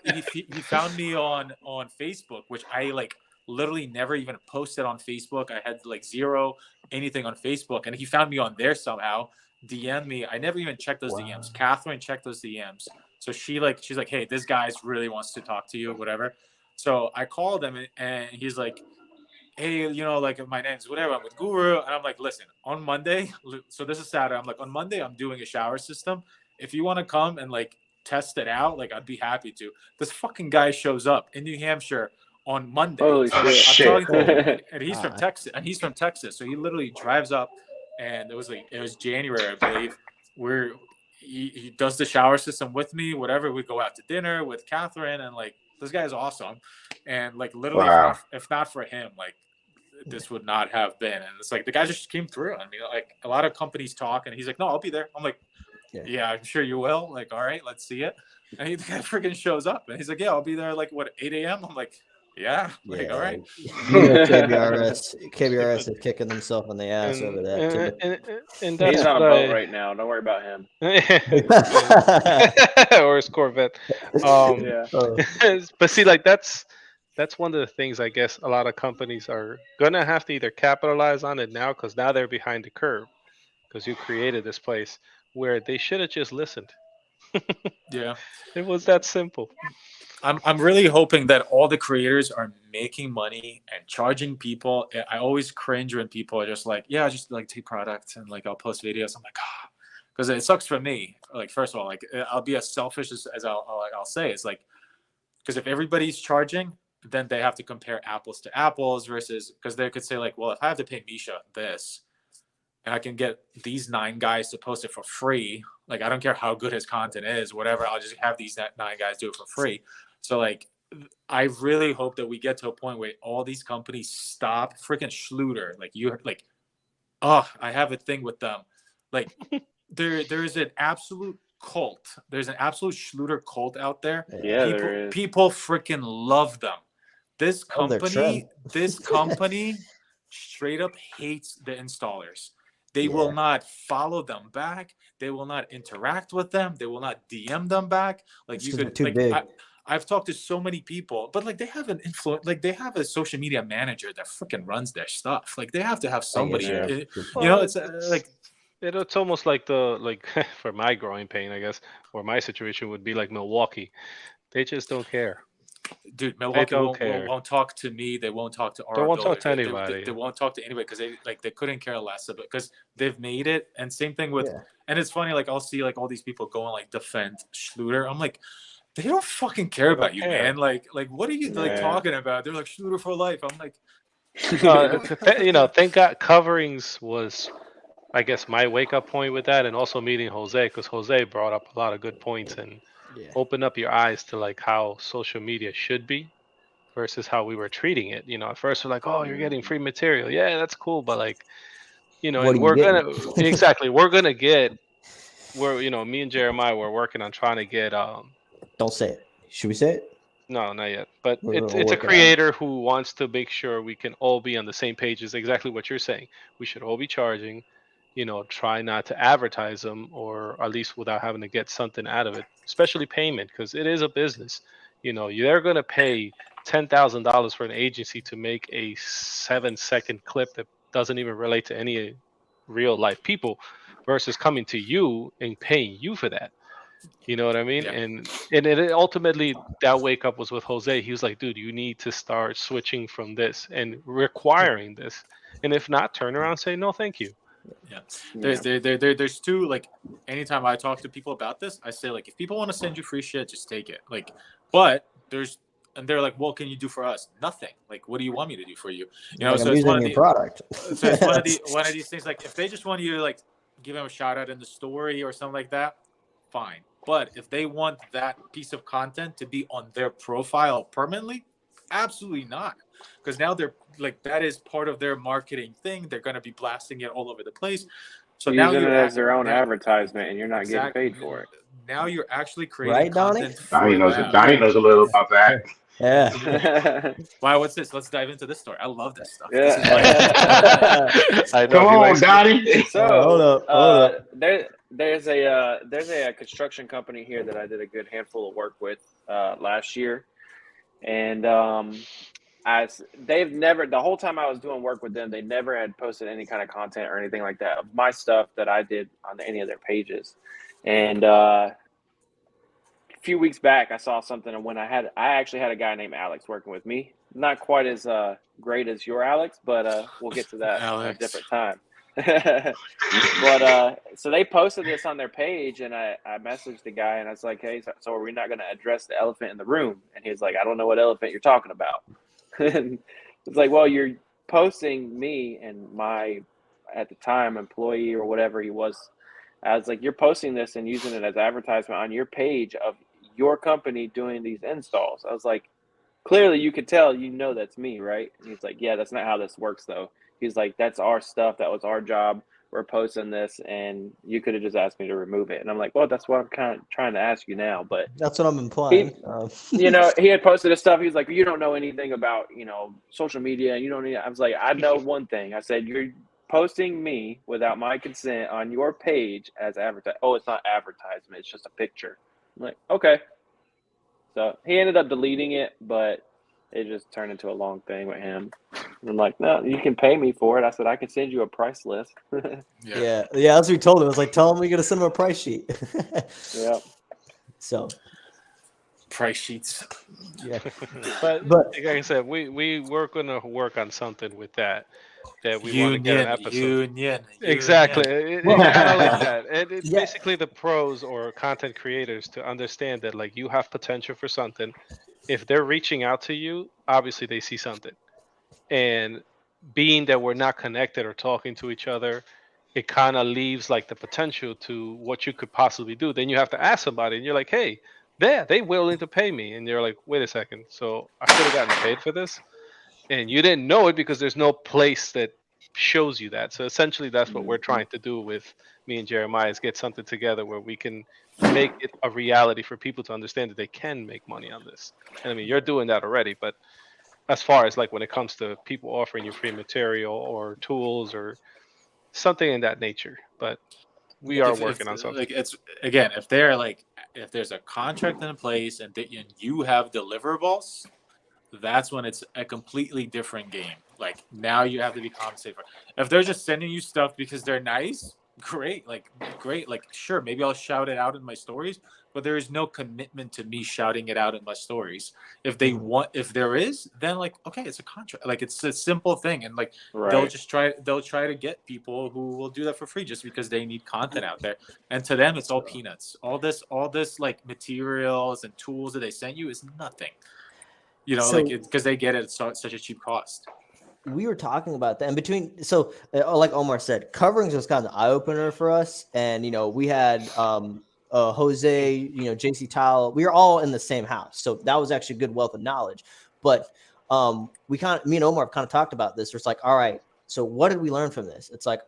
me on Facebook, which I like literally never even posted on Facebook. I had like zero anything on Facebook, and he found me on there somehow. DM me. I never even checked those DMs. Catherine checked those DMs, so she's like, "Hey, this guy really wants to talk to you, whatever." So I called him, and he's like, "Hey, you know, like my name's whatever. I'm with Guru," and I'm like, "Listen, on Monday, so this is Saturday. I'm like, on Monday, I'm doing a shower system. If you want to come and like test it out, like I'd be happy to." This fucking guy shows up in New Hampshire on Monday. Holy shit! I'm talking to him, and he's from Texas. So he literally drives up, and it was January, I believe. He does the shower system with me. Whatever, we go out to dinner with Catherine, and like this guy is awesome. And like literally, if not for him, like this would not have been. And it's like the guy just came through. I mean, like a lot of companies talk, and he's like, "No, I'll be there." I'm like, "Yeah, I'm sure you will." Like, all right, let's see it. And the guy freaking shows up, and he's like, "Yeah, I'll be there." Like, what, 8 a.m.? I'm like, "Yeah, like, all right." KBRS is kicking themselves in the ass over that. And that's he's on a boat right now. Don't worry about him. Or his Corvette. But see, like that's one of the things I guess a lot of companies are gonna have to either capitalize on it now because now they're behind the curve because you created this place where they should have just listened. Yeah, it was that simple. I'm really hoping that all the creators are making money and charging people. I always cringe when people are just like, "Yeah, I just like take products and like I'll post videos." I'm like, because it sucks for me. Like first of all, like I'll be as selfish as I'll say. It's like because if everybody's charging, then they have to compare apples to apples versus because they could say like, well, if I have to pay Misha this and I can get these 9 guys to post it for free, like I don't care how good his content is, whatever, I'll just have these 9 guys do it for free. So like I really hope that we get to a point where all these companies stop freaking Schluter. Like you like, I have a thing with them. Like there is an absolute cult. There's an absolute Schluter cult out there. Yeah, people freaking love them. This company straight up hates the installers. They will not follow them back. They will not interact with them. They will not DM them back. Like you could too big. I've talked to so many people, but like they have an influence, like they have a social media manager that freaking runs their stuff. Like they have to have somebody, you know, it's like it's almost like for my growing pain, I guess, or my situation would be like Milwaukee. They just don't care. Dude, Milwaukee won't talk to me. They won't talk to our. They won't talk to anybody. They won't talk to anybody because they couldn't care less about because they've made it. And same thing with, and it's funny. Like I'll see like all these people go and like defend Schluter. I'm like, they don't fucking care about you, man. Like what are you like talking about? They're like Schluter for life. I'm like, you know, thank God Coverings was I guess my wake up point with that, and also meeting Jose, because Jose brought up a lot of good points and Yeah. opened up your eyes to like how social media should be versus how we were treating it. At first we're like, oh, you're getting free material. Yeah, that's cool. But like, What and are you we're getting? exactly, me and Jeremiah were working on trying to get, Don't say it. Should we say it? no, not yet. But We're it's a working on it. creator who wants to make sure we can all be on the same page. Is exactly what you're saying. We should all be charging. Try not to advertise them, or at least without having to get something out of it, especially payment, because it is a business. They're going to pay $10,000 for an agency to make a 7-second clip that doesn't even relate to any real life people, versus coming to you and paying you for that. You know what I mean? Yeah. And it ultimately, that wake up was with Jose. He was like, dude, you need to start switching from this and requiring this. And if not, turn around and say, no, thank you. Yeah. There's two, like, anytime I talk to people about this, I say, like, if people want to send you free shit, just take it. Like, but and they're like, well, can you do for us? Nothing. Like, what do you want me to do for you? Like, So I'm it's one using of your the product. so it's one of these things. Like, if they just want you to like give them a shout out in the story or something like that, fine. But if they want that piece of content to be on their profile permanently, absolutely not. Because now they're like, that is part of their marketing thing. They're going to be blasting it all over the place. So now Using it you're as their own advertisement, and you're not exactly, getting paid for it. Now you're actually creating Right, Donnie? content for them. Donnie knows a little about that. Yeah. Wow, what's this? Let's dive into this story. I love this stuff. Yeah. This is like, I know, Come he on, likes- Donnie. So hold up. there's a construction company here that I did a good handful of work with last year, and they've never, the whole time I was doing work with them, they never had posted any kind of content or anything like that of my stuff that I did on any of their pages. And a few weeks back, I saw something, and when I actually had a guy named Alex working with me. Not quite as great as your Alex, but we'll get to that at a different time. But so they posted this on their page, and I messaged the guy, and I was like, hey, so are we not going to address the elephant in the room? And he was like, I don't know what elephant you're talking about. And it's like, well, you're posting me and my, at the time, employee or whatever he was. I was like, you're posting this and using it as advertisement on your page of your company doing these installs. I was like, clearly you could tell, that's me, right? And he's like, yeah, that's not how this works, though. He's like, that's our stuff. That was our job. We're posting this, and you could have just asked me to remove it. And I'm like, well, that's what I'm kind of trying to ask you now. But that's what I'm implying. He had posted his stuff. He was like, you don't know anything about, social media. And you don't need, I was like, I know one thing. I said, you're posting me without my consent on your page as advertisement. Oh, it's not advertisement. It's just a picture. I'm like, okay. So he ended up deleting it, but it just turned into a long thing with him. And I'm like, no, you can pay me for it. I said, I can send you a price list. Yeah. That's what we told him. I was like, tell him we're going to send him a price sheet. Yeah. So. Price sheets. Yeah. but like I said, we were going to work on something with that we want to get an episode. Union. Exactly. It's kind of like that. And it's basically the pros or content creators to understand that, like, you have potential for something. If they're reaching out to you, obviously they see something. And being that we're not connected or talking to each other, it kind of leaves like the potential to what you could possibly do. Then you have to ask somebody, and you're like, hey, they willing to pay me. And you're like, wait a second. So I could have gotten paid for this? And you didn't know it because there's no place that shows you that. So essentially that's what we're trying to do with me and Jeremiah, is get something together where we can make it a reality for people to understand that they can make money on this. And I mean, you're doing that already, but as far as like when it comes to people offering you free material or tools or something in that nature, but we are working on something. Like, it's, again, if there's a contract in place and you have deliverables, that's when it's a completely different game. Like, now you have to be compensated for it. If they're just sending you stuff because they're nice, great. Like, sure, maybe I'll shout it out in my stories, but there is no commitment to me shouting it out in my stories. If there is, then like, okay, it's a contract. Like, it's a simple thing. And like, they'll try to get people who will do that for free just because they need content out there. And to them, it's all peanuts. All this like materials and tools that they sent you is nothing. Because they get it at such a cheap cost. we were talking about that, and between like Omar said, coverings was kind of an eye opener for us, and we had Jose, JC Tile, we were all in the same house, so that was actually a good wealth of knowledge. But me and Omar have kind of talked about this. Where it's like, all right, so what did we learn from this? It's like,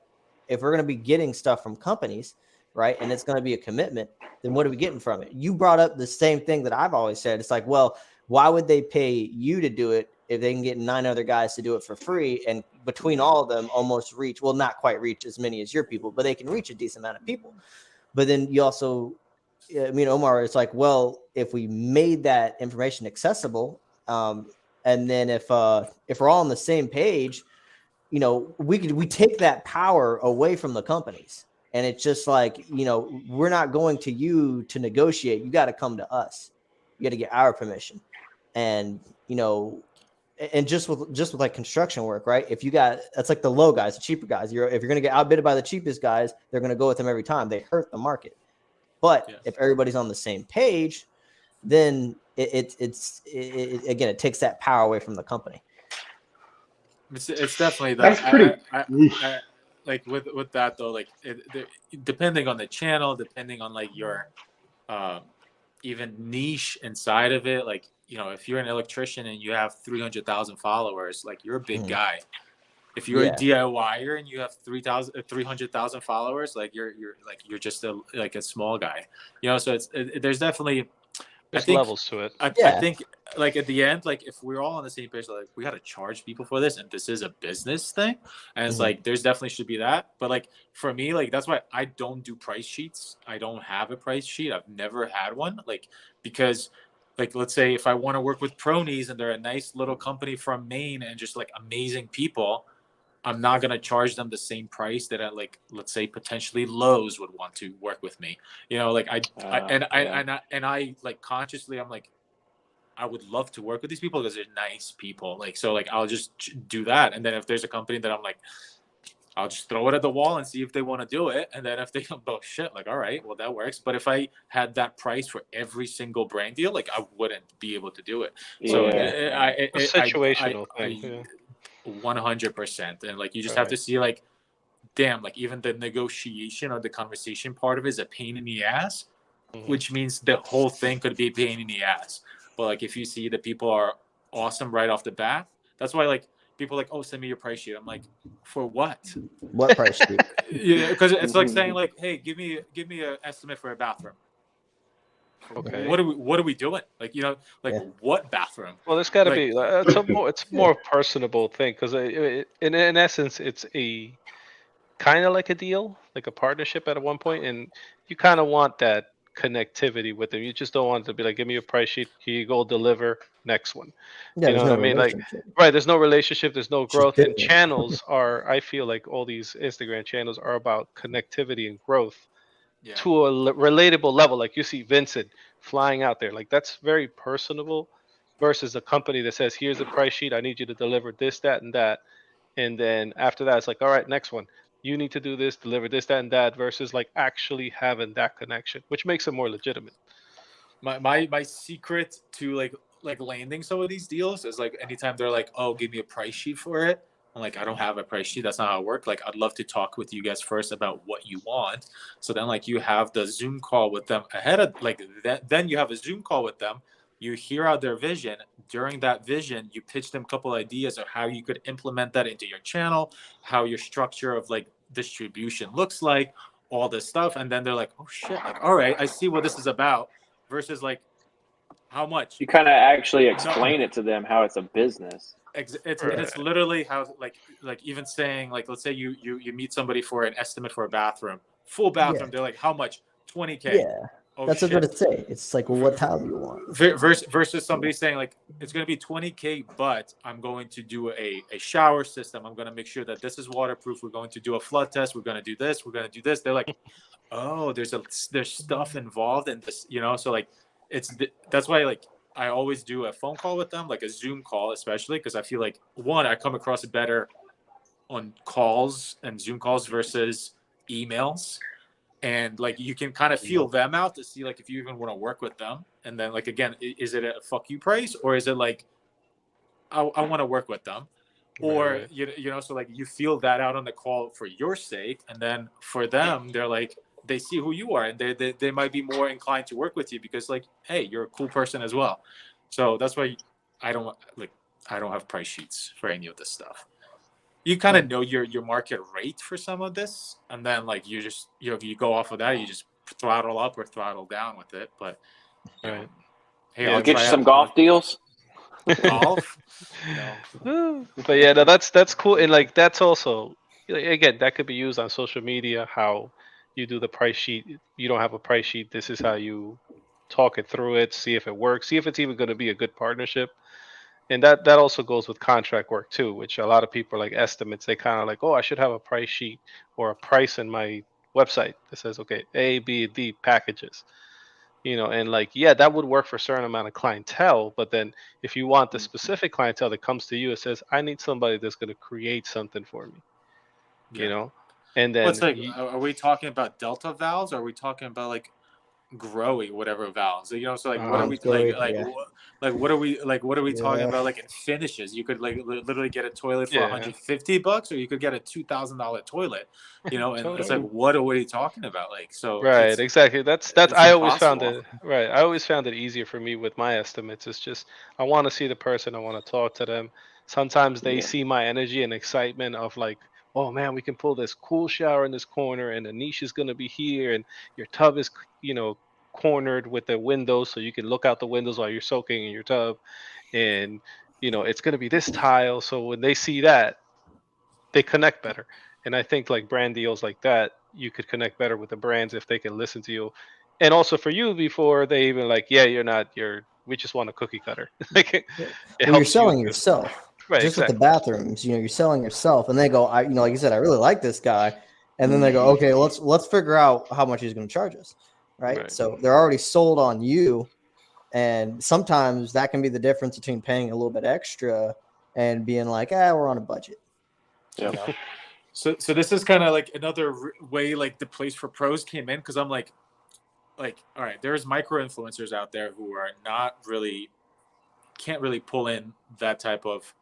if we're going to be getting stuff from companies, right, and it's going to be a commitment, then what are we getting from it? You brought up the same thing that I've always said. It's like, well, why would they pay you to do it if they can get 9 other guys to do it for free? And between all of them, almost reach, well, not quite reach as many as your people, but they can reach a decent amount of people. But then you also, Omar, it's like, well, if we made that information accessible, and then if we're all on the same page, we take that power away from the companies. And it's just like, we're not going to you to negotiate. You got to come to us. You got to get our permission. And, and just with like construction work, right? If you got, that's like the low guys, the cheaper guys. If you're going to get outbid by the cheapest guys, they're going to go with them every time. They hurt the market. But if everybody's on the same page, then it again, it takes that power away from the company. It's definitely that. That's pretty. I, like with that though, like depending on the channel, depending on like your even niche inside of it, like if you're an electrician and you have 300,000 followers, like you're a big guy. If you're a DIYer and you have 300,000 followers, like you're just a small guy, So there's definitely there's levels to it. I think like at the end, like if we're all on the same page, like we got to charge people for this, and this is a business thing, and it's like there's definitely should be that. But like for me, like that's why I don't do price sheets. I don't have a price sheet. I've never had one, like because. Like, let's say if I want to work with Pronies and they're a nice little company from Maine and just like amazing people, I'm not going to charge them the same price that like, let's say potentially Lowe's would want to work with me. Like I like consciously, I'm like, I would love to work with these people because they're nice people. Like, so like, I'll just do that. And then if there's a company that I'm like, I'll just throw it at the wall and see if they want to do it. And then if they don't, oh shit, like, all right, well that works. But if I had that price for every single brand deal, like I wouldn't be able to do it. So it's situational thing. 100%. And like, you just have to see like, damn, like even the negotiation or the conversation part of it is a pain in the ass, which means the whole thing could be a pain in the ass. But like, if you see that people are awesome right off the bat, that's why like, people are like, oh, send me your price sheet. I'm like, for what? What price sheet? Because it's like saying like, hey, give me an estimate for a bathroom. Okay. What are we doing? Like, what bathroom? Well, there's got to be. It's more personable thing because in essence, it's a kind of like a deal, like a partnership at one point, and you kind of want that connectivity with them. You just don't want it to be like, give me your price sheet, here you go, deliver, next one. Yeah, you know what I mean? Like, right, there's no relationship, there's no growth, and channels are, I feel like all these Instagram channels are about connectivity and growth to a relatable level. Like you see Vincent flying out there, like that's very personable versus a company that says, here's the price sheet, I need you to deliver this, that, and that. And then after that, it's like, all right, next one. You need to do this, deliver this, that, and that, versus like actually having that connection, which makes it more legitimate. My secret to like landing some of these deals is like anytime they're like, oh, give me a price sheet for it. I'm like, I don't have a price sheet. That's not how it works. Like, I'd love to talk with you guys first about what you want. So then like you have the Zoom call with them ahead of like that. Then you have a Zoom call with them. You hear out their vision. During that vision, you pitch them a couple ideas of how you could implement that into your channel, how your structure of like distribution looks like, all this stuff. And then they're like, oh shit, like, all right, I see what this is about, versus like, how much? You kind of actually explain it to them how it's a business. It's literally how like even saying like, let's say you meet somebody for an estimate for a bathroom, full bathroom. They're like, how much? 20K. Yeah. Oh, that's what it's say. It's like, well, what tile do you want? Versus somebody saying like, it's going to be 20K, but I'm going to do a shower system. I'm going to make sure that this is waterproof. We're going to do a flood test. We're going to do this. We're going to do this. They're like, oh, there's stuff involved in this, So like, that's why like I always do a phone call with them, like a Zoom call, especially because I feel like one, I come across better on calls and Zoom calls versus emails. And like you can kind of feel them out to see like if you even want to work with them. And then like again, is it a fuck you price, or is it like I want to work with them? or Right. you know, so like you feel that out on the call for your sake, and then for them, they're like, they see who you are, and they might be more inclined to work with you because like, hey, you're a cool person as well. So that's why I don't I don't have price sheets for any of this stuff. You kind of know your market rate for some of this, and then like you just you go off of that, you just throttle up or throttle down with it. But you know, Right. hey, Yeah. I'll I'll get try you some out golf deals. golf. No. But yeah, no, that's cool, and like that's also again that could be used on social media. How you do the price sheet. You don't have a price sheet. This is how you talk it through it. See if it works. See if it's even going to be a good partnership. And that also goes with contract work too, which a lot of people are like estimates. They kind of like, oh, I should have a price sheet or a price in my website that says, okay, A, B, D packages. And like, yeah, that would work for a certain amount of clientele. But then if you want the specific clientele that comes to you, it says, I need somebody that's going to create something for me, Yeah. you know? And What's then, like? Are we talking about delta valves? Or are we talking about like growy whatever valves? You know, so like what are we Growy, like yeah. what are we talking Yeah. about like in finishes? You could like literally get a toilet for Yeah. $150, or you could get a $2,000 toilet. You know, and it's like Totally. what are we talking about? Like so, Right, exactly. That's it's I always found impossible. it right. I always found it easier for me with my estimates. It's just I want to see the person, I want to talk to them. Sometimes they Yeah. see my energy and excitement of like, oh man, we can pull this cool shower in this corner and the niche is gonna be here and your tub is cornered with the windows so you can look out the windows while you're soaking in your tub and it's gonna be this tile. So when they see that, they connect better. And I think like brand deals like that, you could connect better with the brands if they can listen to you. And also for you before they even like, yeah, we just want a cookie cutter. Like it Well, you're helps you selling too. yourself. Right, Just with the exactly. bathrooms, you're selling yourself, and they go, like you said, I really like this guy, and then they go, okay, let's figure out how much he's going to charge us, right? Right. So they're already sold on you, and sometimes that can be the difference between paying a little bit extra and being like, we're on a budget. Yeah. You know? So this is kind of like another way like the place for pros came in, because I'm like all right, there's micro influencers out there who are can't really pull in that type of,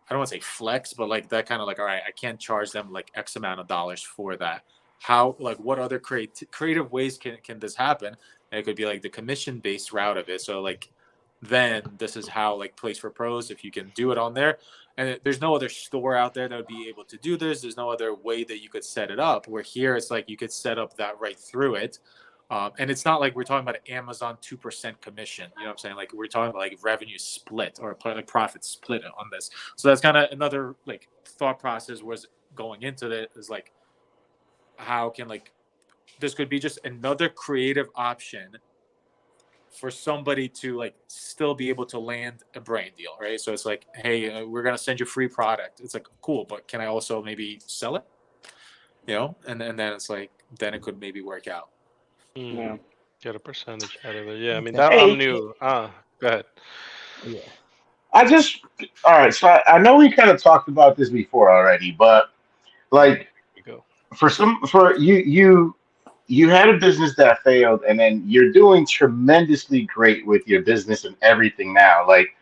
I don't want to say flex, but like that kind of like, all right, I can't charge them like X amount of dollars for that. How, like, what other creative ways can this happen? And it could be like the commission based route of it. So like, then this is how like Place for Pros, if you can do it on there, and there's no other store out there that would be able to do this. There's no other way that you could set it up. Where here it's like you could set up that right through it. And it's not like we're talking about Amazon 2% commission. You know what I'm saying? Like we're talking about like revenue split or like profit split on this. So that's kind of another like thought process was going into it, is like, how can like this could be just another creative option for somebody to like still be able to land a brand deal, right? So it's like, hey, we're gonna send you free product. It's like, cool, but can I also maybe sell it? And then it's like, then it could maybe work out. Yeah. Get a percentage out of it. Yeah, I mean Okay. that Hey, I'm new. Go ahead. Yeah. All right. So I know we kind of talked about this before already, but like You go. for you had a business that failed, and then you're doing tremendously great with your business and everything now. Like,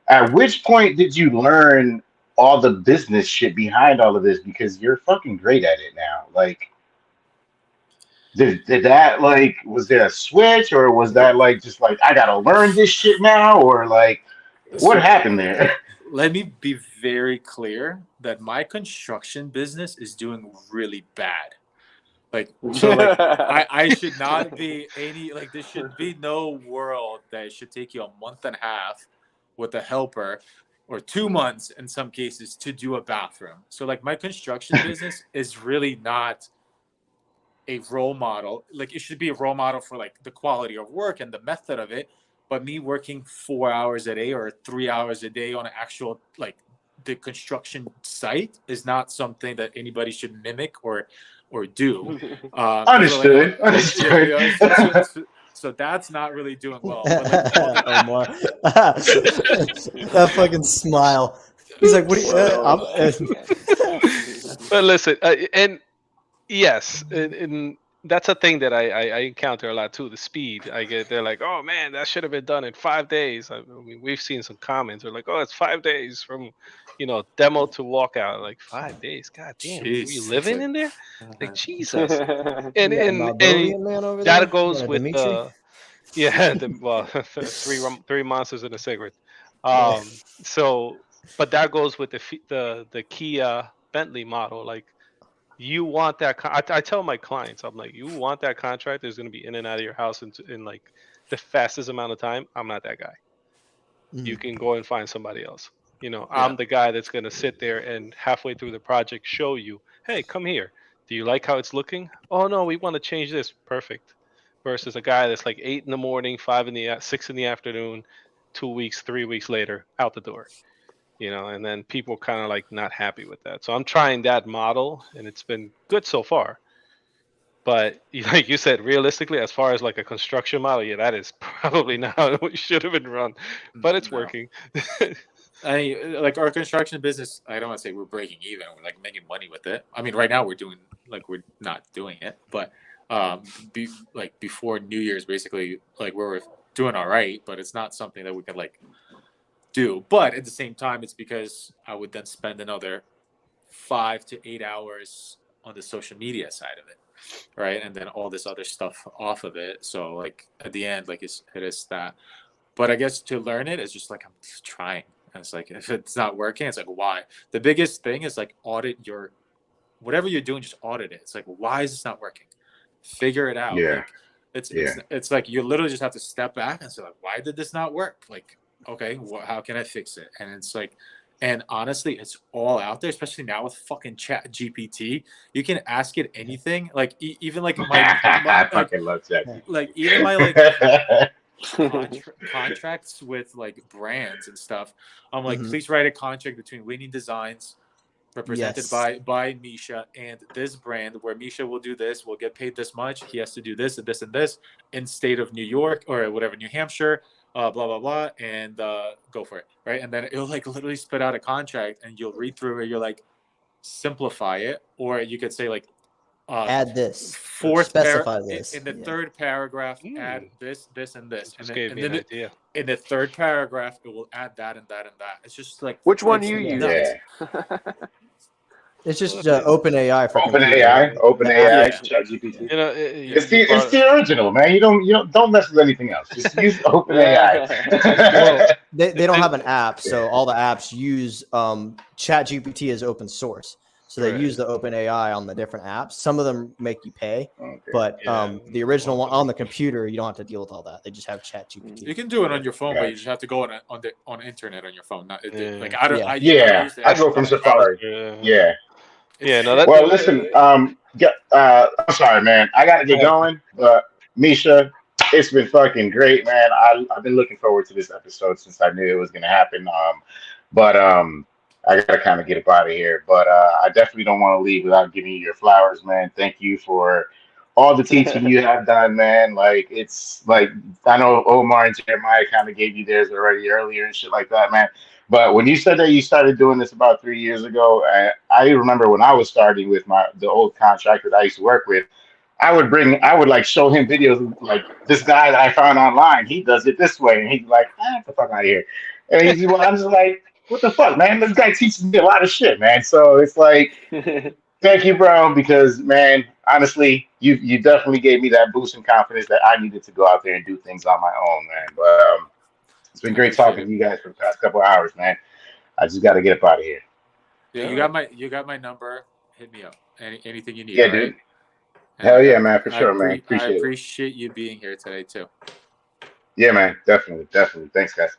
at which point did you learn all the business shit behind all of this? Because you're fucking great at it now. Like, did that like, was there a switch, or was that like just like I gotta learn this shit now, or like what So happened there? let me be very clear that my construction business is doing really bad. Like, so like I should not be any, like, there should be no world that it should take you a month and a half with a helper, or 2 months in some cases, to do a bathroom. So like my construction business is really not a role model. Like, it should be a role model for like the quality of work and the method of it. But me working 4 hours a day or 3 hours a day on an actual like the construction site is not something that anybody should mimic or do. Understood. Understood. So that's not really doing well. But like all the, Omar. That fucking smile. He's like, what do you? But listen, and yes, and that's a thing that I encounter a lot too. The speed they're like, oh man, that should have been done in 5 days. I mean, we've seen some comments. They're like, oh, it's 5 days from, demo to walkout. Like 5 days, god damn, were you Jeez, it's living like, in there? Like Jesus. And You got a and and Moldovan man over there. that You goes got a with Dimitri. yeah, well, three monsters and a cigarette. Yeah. So, but that goes with the Kia Bentley model. Like, you want that. I tell my clients, I'm like, you want that contract that's going to be in and out of your house in like the fastest amount of time. I'm not that guy. You Mhm. can go and find somebody else. yeah, I'm the guy that's going to sit there and halfway through the project show you, hey, come here. Do you like how it's looking? Oh no, we want to change this. Perfect. Versus a guy that's like 8 in the morning, 6 in the afternoon, 2 weeks, 3 weeks later, out the door. And then people kind of like not happy with that. So I'm trying that model, and it's been good so far. But like you said, realistically, as far as like a construction model, yeah, that is probably not how it should have been run, but it's no. working. Like our construction business, I don't want to say we're breaking even. We're like making money with it. I mean, right now we're not doing it, but before New Year's, basically, like we were doing all right, but it's not something that we can like do. But at the same time, it's because I would then spend another 5 to 8 hours on the social media side of it, right, and then all this other stuff off of it. So like at the end, like it is that. But I guess to learn it is just like I'm just trying. And it's like if it's not working, it's like why? The biggest thing is like audit your whatever you're doing, just audit it. It's like why is this not working? Figure it out. Yeah. Like it's Yeah. it's like you literally just have to step back and say like why did this not work? Like okay, how can I fix it? And it's like and honestly, it's all out there, especially now with fucking Chat GPT. You can ask it anything. Like even like I my fucking love that. like even my like contracts with like brands and stuff. I'm like, Mhm. please write a contract between Winni Designs, represented Yes. by Misha, and this brand where Misha will do this, will get paid this much. He has to do this and this and this in state of New York or whatever, New Hampshire, blah blah blah, and go for it, right? And then it'll like literally spit out a contract, and you'll read through it. You're like, simplify it, or you could say like Add this. specify this. in the third paragraph, add Mm, this and this, just gave me an idea. in the third paragraph it will add that and that and that. It's just like Which one it's you use? nuts. Yeah. It's just open AI for Open computer. AI, open The AI, app- Yeah. ChatGPT. You It's brought the original, man. Don't mess with anything else. Just use open well, AI. They don't it- have an app, so all the apps use Chat GPT as open source. So they Right. use the open AI on the different apps. Some of them make you pay, Okay. but Yeah. the original one on the computer, you don't have to deal with all that. They just have Chat You GPT. can do it on your phone, but Gotcha. you just have to go on the internet on your phone. Not Yeah. like I don't Yeah. I never Yeah, use the I app, go from but Safari. Yeah. Yeah, no, Well, listen. I'm sorry, man. I got to get going. But Misha, it's been fucking great, man. I've been looking forward to this episode since I knew it was gonna happen. But I gotta kind of get up out of here. But I definitely don't want to leave without giving you your flowers, man. Thank you for all the teaching you have done, man. Like it's like I know Omar and Jeremiah kind of gave you theirs already earlier and shit like that, man. But when you said that you started doing this about 3 years ago, I remember when I was starting with the old contractor that I used to work with. I would like show him videos of, like this guy that I found online. He does it this way, and he's like, get the fuck out of here. And I'm just like, what the fuck, man? This guy teaches me a lot of shit, man. So it's like, thank you, bro, because man, honestly, you definitely gave me that boost in confidence that I needed to go out there and do things on my own, man. But it's been I great appreciate talking it. to you guys for the past couple of hours, man. I just got to get up out of here. Yeah, you got my number. Hit me up. Anything you need. Yeah, all dude. right? Hell yeah, man, for sure, man. I Appreciate it. appreciate you being here today too. Yeah, man, definitely. Thanks, guys.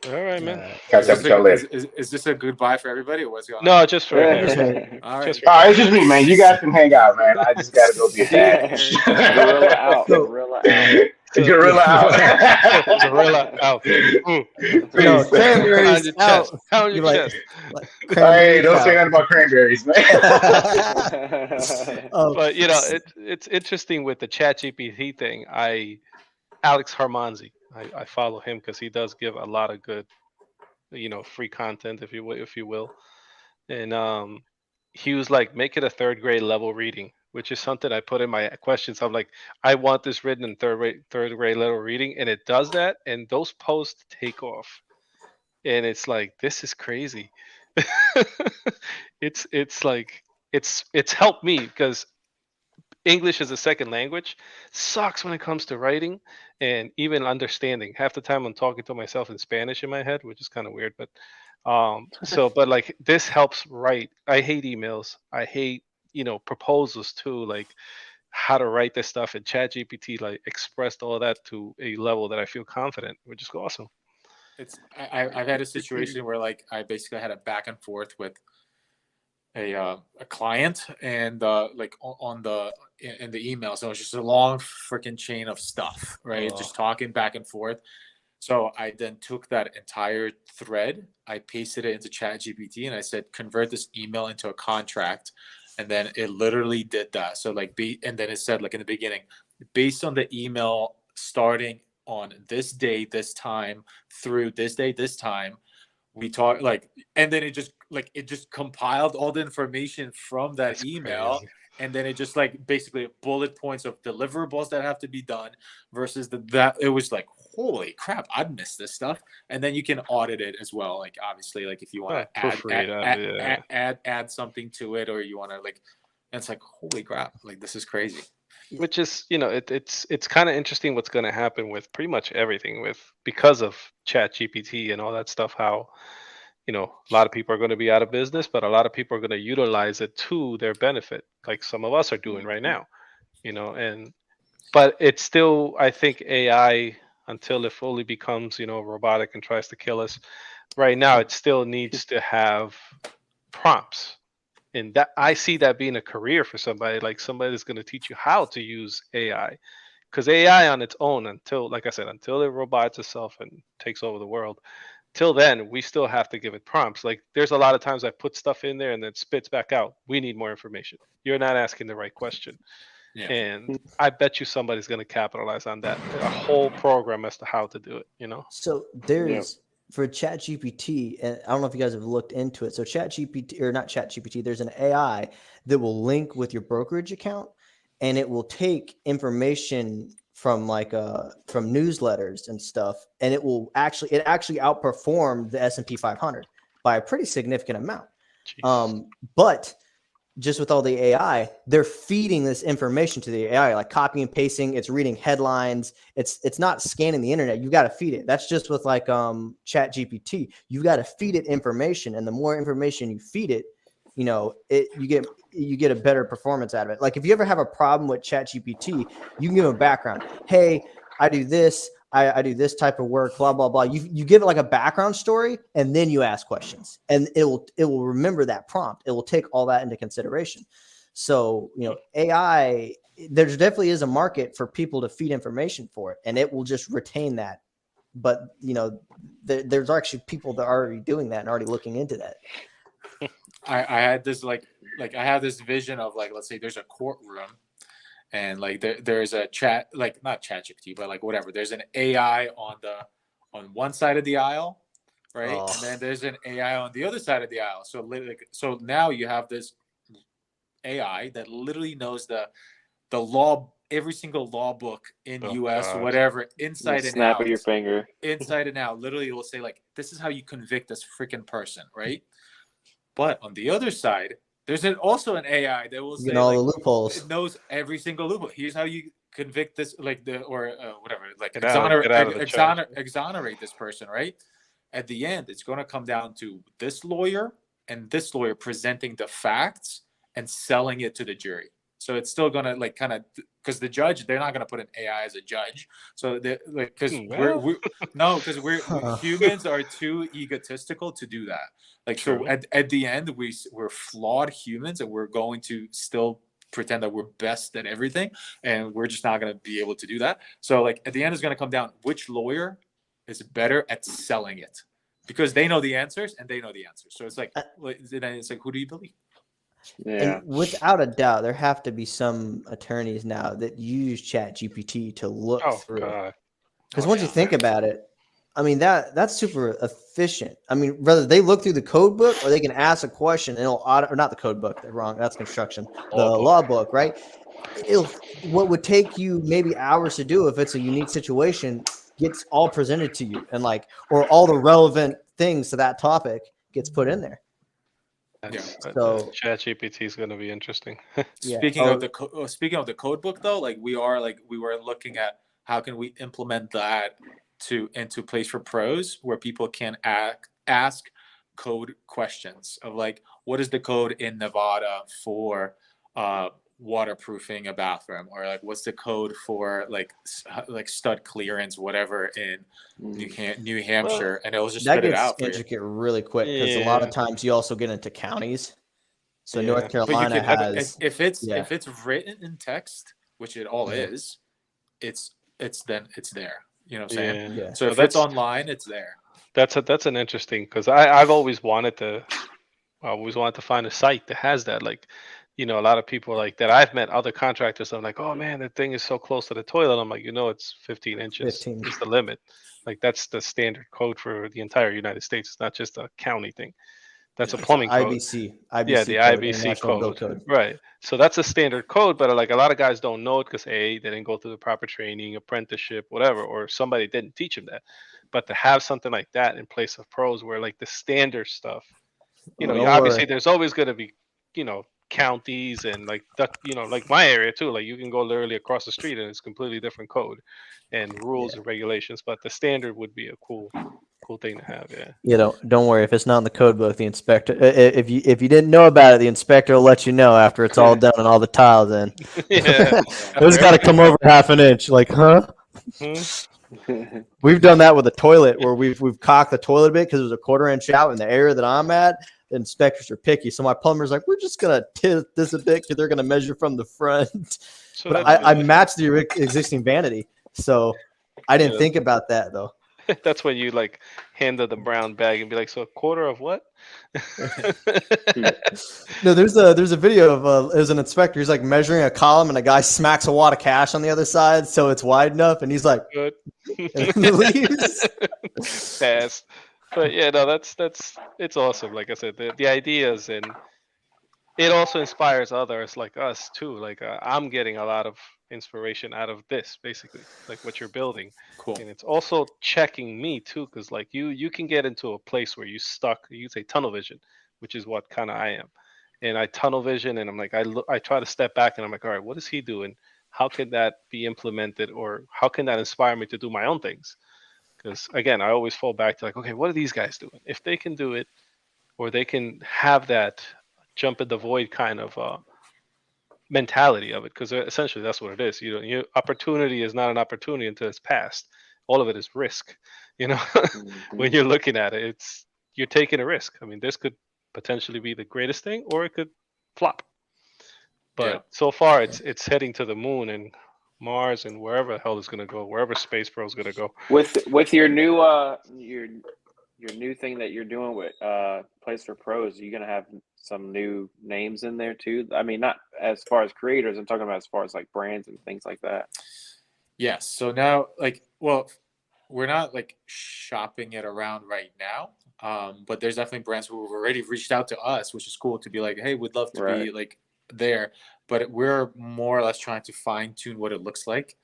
All right, man. Catch up with y'all later. Is this a goodbye for everybody, or what's going on? No, just for him. Just me. All right. Just Oh, it's just me, man. You guys can hang out, man. I just got to go be a dad. Gorilla out. So- Gorilla out. Gorilla out. Gorilla out. No, Peace. cranberries Pound your chest. out. Pound You your like- chest. Hey, Cranberries don't say out. nothing about cranberries, man. But it's interesting with the Chat GPT thing. Alex Harmanzi, I follow him because he does give a lot of good, free content, if you will. And he was like, make it a third grade level reading which is something I put in my questions. I'm like, I want this written in third grade level reading, and it does that, and those posts take off. And it's like, this is crazy. It's like it's helped me because English as a second language sucks when it comes to writing and even understanding. Half the time I'm talking to myself in Spanish in my head, which is kind of weird, but but like this helps write. I hate emails. I hate, proposals too, like how to write this stuff, and ChatGPT like expressed all that to a level that I feel confident, which is awesome. I've had a situation where like I basically had a back and forth with a client, and like in the email, so it's just a long freaking chain of stuff, right? Just talking back and forth. So I then took that entire thread, I pasted it into ChatGPT, and I said, convert this email into a contract, and then it literally did that. So like and then it said, like in the beginning, based on the email starting on this day, this time, through this day, this time, we talk, like, and then it just compiled all the information from that That's email. crazy. And then it just like basically bullet points of deliverables that have to be done versus that it was like, holy crap, I'd missed this stuff. And then you can audit it as well. Like obviously, like if you want to add something to it, or you want to like, and it's like, holy crap, like this is crazy. Which is, it's kind of interesting what's going to happen with pretty much everything because of ChatGPT and all that stuff. How, a lot of people are going to be out of business, but a lot of people are going to utilize it to their benefit, like some of us are doing right now. But it's still, I think AI, until it fully becomes, robotic and tries to kill us. Right now, it still needs to have prompts. And that I see that being a career for somebody, like somebody that's going to teach you how to use AI, because AI on its own, until, like I said, until it robots itself and takes over the world, till then we still have to give it prompts. Like there's a lot of times I put stuff in there and then it spits back out, we need more information, you're not asking the right question. Yeah. And I bet you somebody's going to capitalize on that, a whole program as to how to do it. So there's for ChatGPT, and I don't know if you guys have looked into it. So ChatGPT, or not ChatGPT, there's an AI that will link with your brokerage account, and it will take information from from newsletters and stuff, and it actually outperformed the S&P 500 by a pretty significant amount. But just with all the AI, they're feeding this information to the AI, like copy and pasting. It's reading headlines. It's not scanning the internet. You got to feed it. That's just with like Chat GPT. You got to feed it information, and the more information you feed it, you get a better performance out of it. Like if you ever have a problem with Chat GPT, you can give them a background. Hey, I do this. I do this type of work, blah, blah, blah. You give it like a background story, and then you ask questions, and it will remember that prompt. It will take all that into consideration. So, AI, there definitely is a market for people to feed information for it, and it will just retain that. But, there's actually people that are already doing that and already looking into that. I had this like I have this vision of like, let's say there's a courtroom, and like there's a chat, like not ChatGPT, but like whatever. There's an AI on one side of the aisle, right? Oh. And then there's an AI on the other side of the aisle. So now you have this AI that literally knows the law, every single law book in US, whatever, inside and out. Snap of your finger. Inside and out. Literally, it will say like, this is how you convict this freaking person, right? But on the other side, there's also an AI that will say all like, the loopholes. It knows every single loophole. Here's how you convict this, like whatever, like exonerate this person, right? At the end, it's going to come down to this lawyer and this lawyer presenting the facts and selling it to the jury. So it's still going to like kind of, because the judge, they're not going to put an AI as a judge. So they like, because we're humans are too egotistical to do that. Like, true. So at the end, we're flawed humans, and we're going to still pretend that we're best at everything, and we're just not going to be able to do that. So like at the end, it's going to come down which lawyer is better at selling it, because they know the answers and they know the answers. So it's like who do you believe? Yeah. And without a doubt, there have to be some attorneys now that use Chat GPT to look through. Because once you think about it, I mean, that's super efficient. I mean, whether they look through the code book or they can ask a question and it'll auto, or not the code book, they're wrong. That's construction. The law book, right? It'll, what would take you maybe hours to do if it's a unique situation gets all presented to you, and like, or all the relevant things to that topic gets put in there. So ChatGPT is going to be interesting. Speaking of the code book, though, like we were looking at how can we implement that into Place for Pros, where people can ask code questions of like, what is the code in Nevada for waterproofing a bathroom, or like what's the code for like stud clearance, whatever, in New Hampshire, and it'll just that spit it gets out for intricate really quick, because a lot of times you also get into counties. So North Carolina has, if it's written in text, which it all is, it's there. You know what I'm saying? Yeah. So if it's online, it's there. That's an interesting, because I've always wanted to find a site that has that. Like, you know, a lot of people like that I've met, other contractors, I'm like, oh man, that thing is so close to the toilet. I'm like, you know, it's 15 inches 15 is the limit. Like that's the standard code for the entire United States. It's not just a county thing. That's a plumbing code. IBC Yeah, the code, IBC International Build code. Code. Right. So that's a standard code, but like a lot of guys don't know it because they didn't go through the proper training, apprenticeship, whatever, or somebody didn't teach them that. But to have something like that in Place of Pros, where like the standard stuff, you know, obviously there's always going to be, you know, counties and like that, you know, like my area too. Like you can go literally across the street and it's completely different code and rules and regulations. But the standard would be a cool thing to have. Yeah. You know, don't worry, if it's not in the code book, the inspector, if you didn't know about it, the inspector will let you know after it's all done and all the tiles in. Yeah. It's got to come over half an inch. Like, huh? We've done that with a toilet where we've cocked the toilet a bit because it was a 1/4 inch out in the area that I'm at. The inspectors are picky, so my plumber's like, we're just gonna tilt this a bit because they're gonna measure from the front. So but I matched the existing vanity, so I didn't think about that though. That's when you like hand her the brown bag and be like, so 1/4 of what? No, there's a video of there's an inspector. He's like measuring a column, and a guy smacks a wad of cash on the other side, so it's wide enough, and he's like, good. And then leaves. Fast. But yeah, no, it's awesome. Like I said, the ideas, and it also inspires others like us too. Like I'm getting a lot of inspiration out of this, basically, like what you're building. Cool. And it's also checking me too, because like you can get into a place where you stuck. You say tunnel vision, which is what kind of I am. And I tunnel vision, and I'm like, I try to step back, and I'm like, all right, what is he doing? How can that be implemented, or how can that inspire me to do my own things? Because again, I always fall back to like, okay, what are these guys doing? If they can do it, or they can have that jump in the void kind of mentality of it, because essentially that's what it is. You know, opportunity is not an opportunity until it's passed. All of it is risk. You know, when you're looking at it, you're taking a risk. I mean, this could potentially be the greatest thing, or it could flop. But so far, it's heading to the moon and Mars and wherever the hell it's going to go, wherever Space Pro is going to go. With your new your new thing that you're doing with Place for Pros, you're gonna have some new names in there too. I mean, not as far as creators, I'm talking about as far as like brands and things like that. Yes. So now, like, well, we're not like shopping it around right now. But there's definitely brands who have already reached out to us, which is cool to be like, hey, we'd love to be like there. But we're more or less trying to fine tune what it looks like.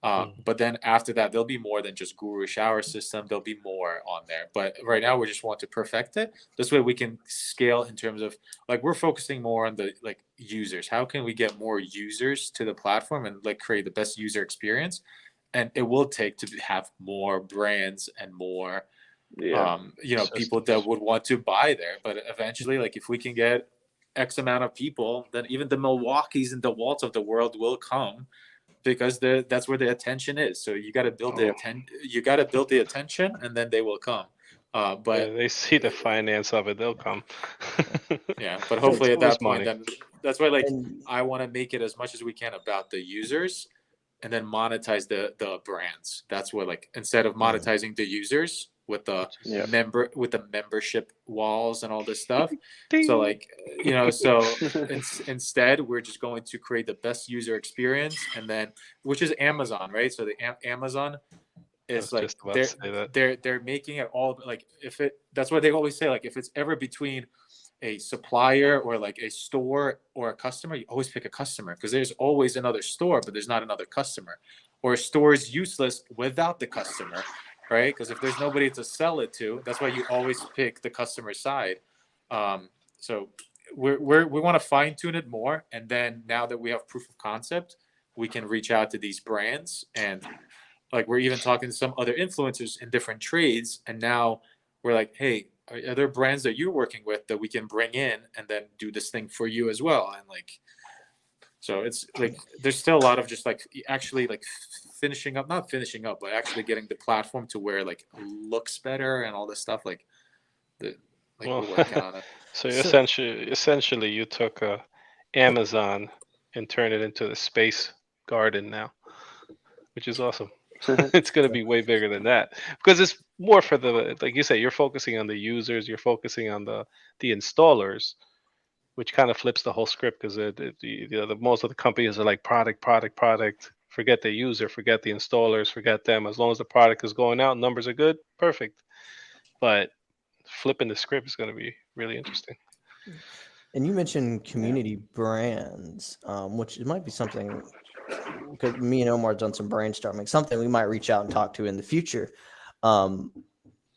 But then after that, there'll be more than just Guru Shower System. There'll be more on there. But right now, we just want to perfect it. This way we can scale in terms of like, we're focusing more on the like users. How can we get more users to the platform and like create the best user experience? And it will take to have more brands and more, you know, people that would want to buy there. But eventually, like if we can get X amount of people, then even the Milwaukees and the Walts of the world will come, because that's where the attention is. So you got to build the attention, and then they will come. But they see the finance of it, they'll come. Yeah, but hopefully at that point, then that's why like I want to make it as much as we can about the users, and then monetize the brands. That's what, like, instead of monetizing the users with the membership walls and all this stuff. So like, you know, so instead we're just going to create the best user experience, and then, which is Amazon, right? So the Amazon was is like just about to say that. they're making it all like that's what they always say, like if it's ever between a supplier or like a store or a customer, you always pick a customer because there's always another store, but there's not another customer. Or a store is useless without the customer, right? Because if there's nobody to sell it to, that's why you always pick the customer side. So we want to fine tune it more, and then now that we have proof of concept, we can reach out to these brands, and like we're even talking to some other influencers in different trades, and now we're like, hey, are there brands that you're working with that we can bring in and then do this thing for you as well? And like, so it's like there's still a lot of just like actually like not finishing up, but actually getting the platform to where like looks better and all this stuff. Like Well, we're working on it. So So- essentially, you took Amazon and turned it into the space garden now, which is awesome. It's going to be way bigger than that because it's more for the, like you say, you're focusing on the users, you're focusing on the installers, which kind of flips the whole script because most of the companies are like product, product, product. Forget the user, forget the installers, forget them. As long as the product is going out, numbers are good, perfect. But flipping the script is going to be really interesting. And you mentioned community brands, which it might be something, because me and Omar done some brainstorming, something we might reach out and talk to in the future.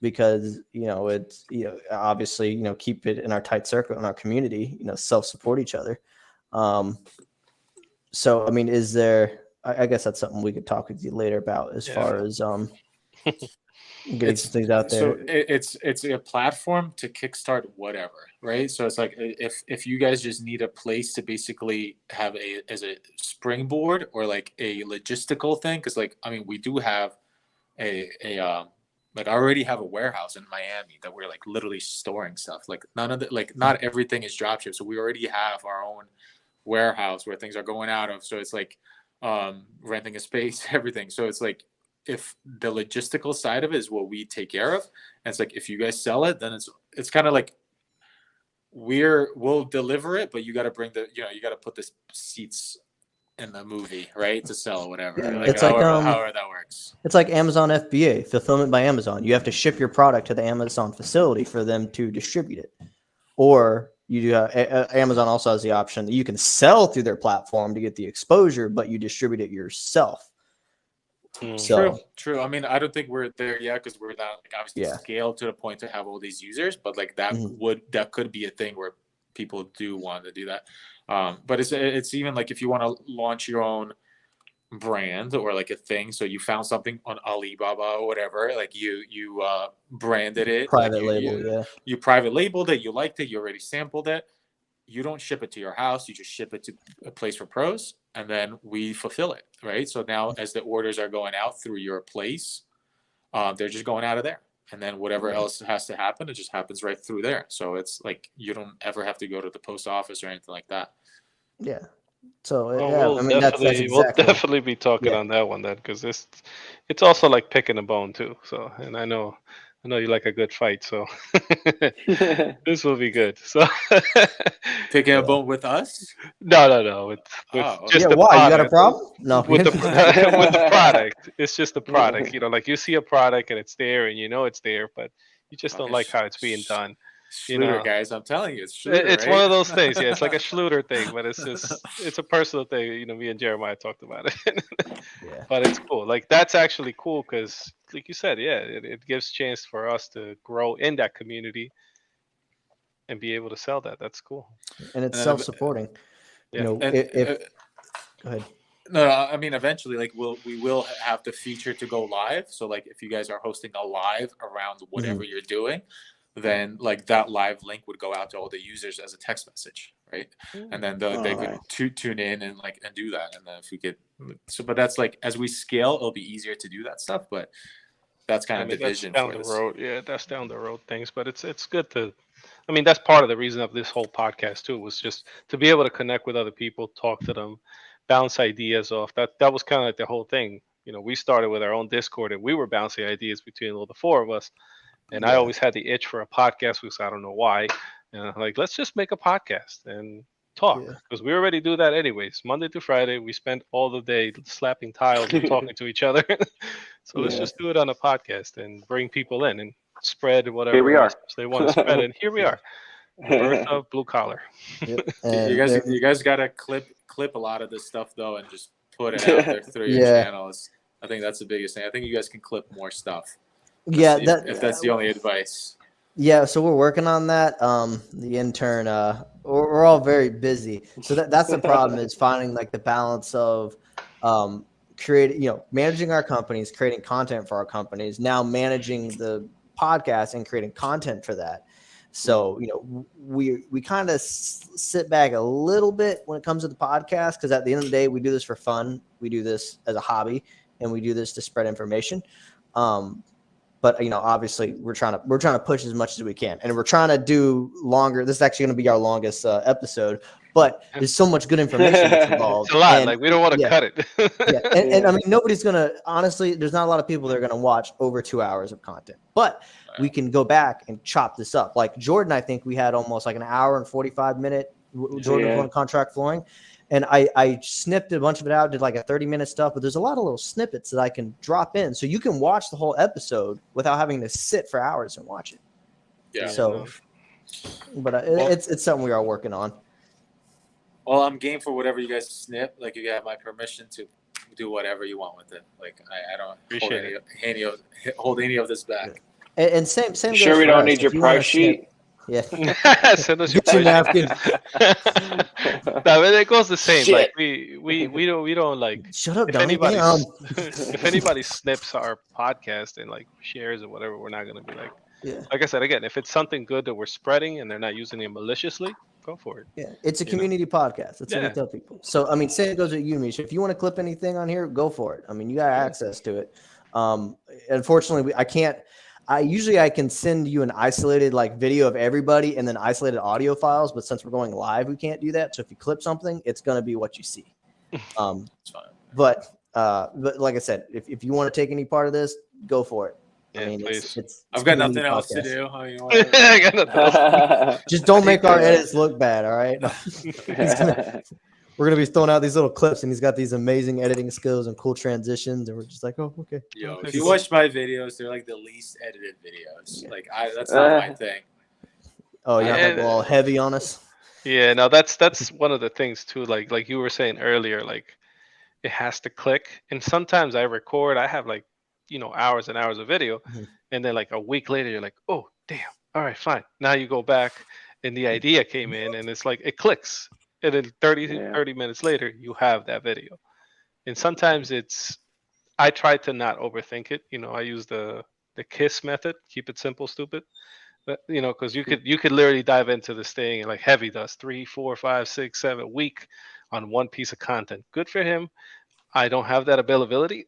Because it's obviously keep it in our tight circle in our community, self-support each other. So I mean, is there? I guess that's something we could talk with you later about as far as getting some things out there. So it's a platform to kickstart whatever, right? So it's like if you guys just need a place to basically have as a springboard or like a logistical thing, because like I mean we do have like I already have a warehouse in Miami that we're like literally storing stuff. Like not everything is dropship, so we already have our own warehouse where things are going out of. So it's like renting a space, everything. So it's like if the logistical side of it is what we take care of, and it's like if you guys sell it, then it's kind of like we'll deliver it, but you got to bring you got to put the seats in the movie, right, to sell or whatever. Yeah, like it's like, however that works. It's like Amazon FBA, fulfillment by Amazon. You have to ship your product to the Amazon facility for them to distribute it. Or you do Amazon also has the option that you can sell through their platform to get the exposure, but you distribute it yourself. So True. I mean, I don't think we're there yet because we're not like obviously scaled to the point to have all these users, but like that could be a thing where people do want to do that. But it's even like if you want to launch your own brand or like a thing, so you found something on Alibaba or whatever, like you branded it, private like label, you private labeled it, you liked it, you already sampled it. You don't ship it to your house, you just ship it to a place for pros, and then we fulfill it, right? So now as the orders are going out through your place, they're just going out of there. And then whatever else has to happen, it just happens right through there. So it's like you don't ever have to go to the post office or anything like that. Yeah. So we'll I mean that's exactly. We'll definitely be talking on that one then, because it's also like picking a bone too. So, and I know you like a good fight, so this will be good. So picking a bone with us? No. With just the why? product. You got a problem? No. With the with the product, it's just the product. Like you see a product and it's there, and it's there, but you just don't like how it's being done. Schluter, guys, I'm telling you, it's Schluter, it's right? one of those things. Yeah, it's like a Schluter thing, but it's a personal thing. Me and Jeremiah talked about it. Yeah. But it's cool. Like that's actually cool because, like you said, it gives chance for us to grow in that community and be able to sell that. That's cool. And it's self-supporting. Yeah. Go ahead. No, I mean, eventually, like we will have the feature to go live. So, like, if you guys are hosting a live around whatever you're doing, then like that live link would go out to all the users as a text message, right? And then they could tune in and do that. And then if we could, but that's like as we scale, it'll be easier to do that stuff. But that's kind of the vision down for the this. road. Yeah, that's down the road things. But it's good to. I mean, that's part of the reason of this whole podcast too, was just to be able to connect with other people, talk to them, bounce ideas off. That was kind of like the whole thing. We started with our own Discord and we were bouncing ideas between all the four of us. And I always had the itch for a podcast because I don't know why. Like, let's just make a podcast and talk, Yeah. because we already do that anyways. Monday to Friday, we spend all the day slapping tiles and talking to each other. So let's Yeah. just do it on a podcast and bring people in and spread Here whatever we are. message they want to spread. And here we are, the birth of blue collar. Yep. You And guys gotta clip a lot of this stuff though, and just put it out there through your Yeah. channels. I think that's the biggest thing. I think you guys can clip more stuff. yeah, If that's the only advice. Yeah, so we're working on that. The intern, we're all very busy, so that's the problem is finding like the balance of creating, managing our companies, creating content for our companies, now managing the podcast and creating content for that. So we kind of sit back a little bit when it comes to the podcast, because at the end of the day, we do this for fun, we do this as a hobby, and we do this to spread information. But obviously, we're trying to push as much as we can, and we're trying to do longer. This is actually going to be our longest episode, but there's so much good information that's involved. It's a lot. And, Like, we don't want to cut it. and I mean, nobody's gonna, honestly, there's not a lot of people that are gonna watch over 2 hours of content, but we can go back and chop this up. Like Jordan, I think we had almost like an hour and 45-minute Jordan's one contract flooring. And I snipped a bunch of it out, did like a 30-minute stuff, but there's a lot of little snippets that I can drop in. So you can watch the whole episode without having to sit for hours and watch it. Yeah. So, but it's something we are working on. Well, I'm game for whatever you guys snip. Like, you have my permission to do whatever you want with it. Like, I don't hold any of this back. And same. Sure, we don't need your price sheet. Yeah. Send us your Get your price. napkin. No, but it goes the same. Shit. Like we don't like. Shut up, If Donnie. anybody Damn. if anybody snips our podcast and like shares or whatever, we're not gonna be like. Yeah. Like I said again, if it's something good that we're spreading and they're not using it maliciously, go for it. Yeah, it's a community podcast. That's what we tell people. So, I mean, same goes with you, Misha. If you want to clip anything on here, go for it. I mean, you got access to it. Unfortunately, I can't. I can send you an isolated like video of everybody and then isolated audio files, but since we're going live, we can't do that. So if you clip something, it's going to be what you see. But like I said, if you want to take any part of this, go for it. Yeah, I mean, please. I've got nothing else to do. I mean, I got nothing else. Just don't make our edits look bad, all right? We're gonna be throwing out these little clips, and he's got these amazing editing skills and cool transitions, and we're just like, oh, okay. Yo, if you watch my videos, they're like the least edited videos. Like, that's not my thing. Oh, you're not like all heavy on us. Yeah, no, that's one of the things too. Like you were saying earlier, like it has to click. And sometimes I record, I have like hours and hours of video, and then like a week later, you're like, oh damn, all right, fine. Now you go back, and the idea came in, and it's like it clicks. And then 30 minutes later, you have that video. And sometimes I try to not overthink it. I use the KISS method, keep it simple, stupid. But, because you could literally dive into this thing and like Heavy does 3, 4, 5, 6, 7 week on one piece of content. Good for him. I don't have that availability.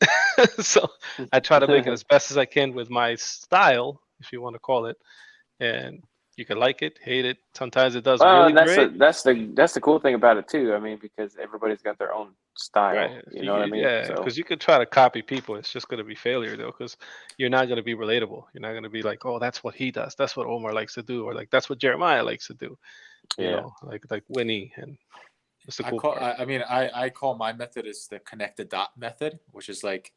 So I try to make it as best as I can with my style, if you want to call it. And you can like it, hate it. Sometimes it does really great. That's the cool thing about it too. I mean, because everybody's got their own style. Right. You know what I mean? Yeah, because you could try to copy people. It's just going to be failure though, because you're not going to be relatable. You're not going to be like, oh, that's what he does. That's what Omar likes to do, or like that's what Jeremiah likes to do. You know, like Winni, and that's the cool part. I call my method is the connect the dot method, which is like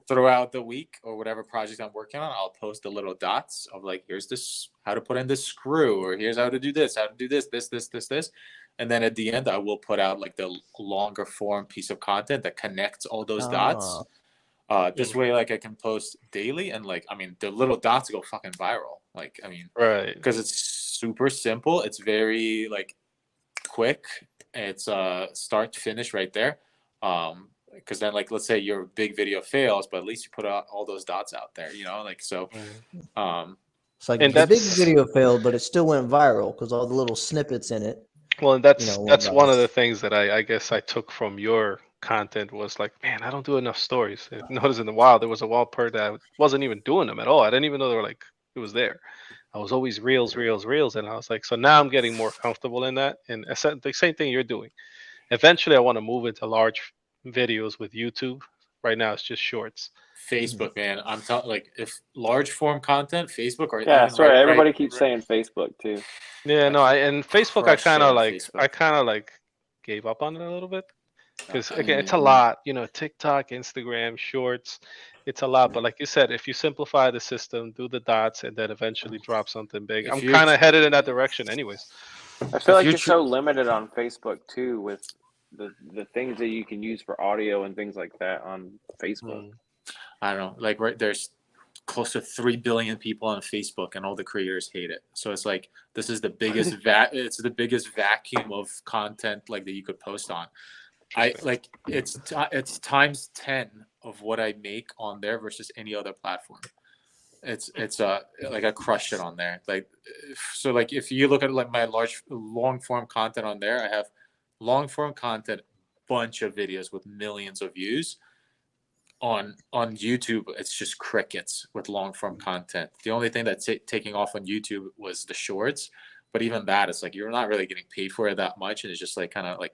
throughout the week or whatever project I'm working on, I'll post the little dots of like, here's this, how to put in this screw, or here's how to do this, this. And then at the end, I will put out like the longer form piece of content that connects all those dots. This way, like I can post daily, and like, I mean, the little dots go fucking viral. Like, I mean, right. Because it's super simple. It's very like quick. It's start to finish right there. Because then, like, let's say your big video fails, but at least you put out all those dots out there, like, so. It's like the big video failed, but it still went viral because all the little snippets in it. Well, and that's one of the things that I guess I took from your content was like, man, I don't do enough stories. I noticed in the wild, there was a wild part that I wasn't even doing them at all. I didn't even know they were like, it was there. I was always reels. And I was like, so now I'm getting more comfortable in that. And the same thing you're doing. Eventually, I want to move into large videos with YouTube right now it's just shorts. Facebook, man. I'm telling, like, if large form content, Facebook, or Yeah, even sorry, everybody keeps saying Facebook too. Yeah, no, and Facebook, I Crush kind it of on like, Facebook. I kind of like gave up on it a little bit because Okay. again, it's a lot. You know, TikTok, Instagram, Shorts, it's a lot. But like you said, if you simplify the system, do the dots, and then eventually drop something big, If I'm you're kind of headed in that direction, anyways. I feel If like you're you're so limited on Facebook too with the things that you can use for audio and things like that on Facebook. Mm. I don't know, like, right, there's close to 3 billion people on Facebook, and all the creators hate it. So it's like, this is the biggest it's the biggest vacuum of content, like, that you could post on. I like, it's times 10 of what I make on there versus any other platform. It's like, I crush it on there. Like, so, like, if you look at, like, my long form content on there, I have long form content, bunch of videos with millions of views. On YouTube, it's just crickets with long form content. The only thing that's taking off on YouTube was the shorts, but even that, it's like, you're not really getting paid for it that much, and it's just like, kind of like,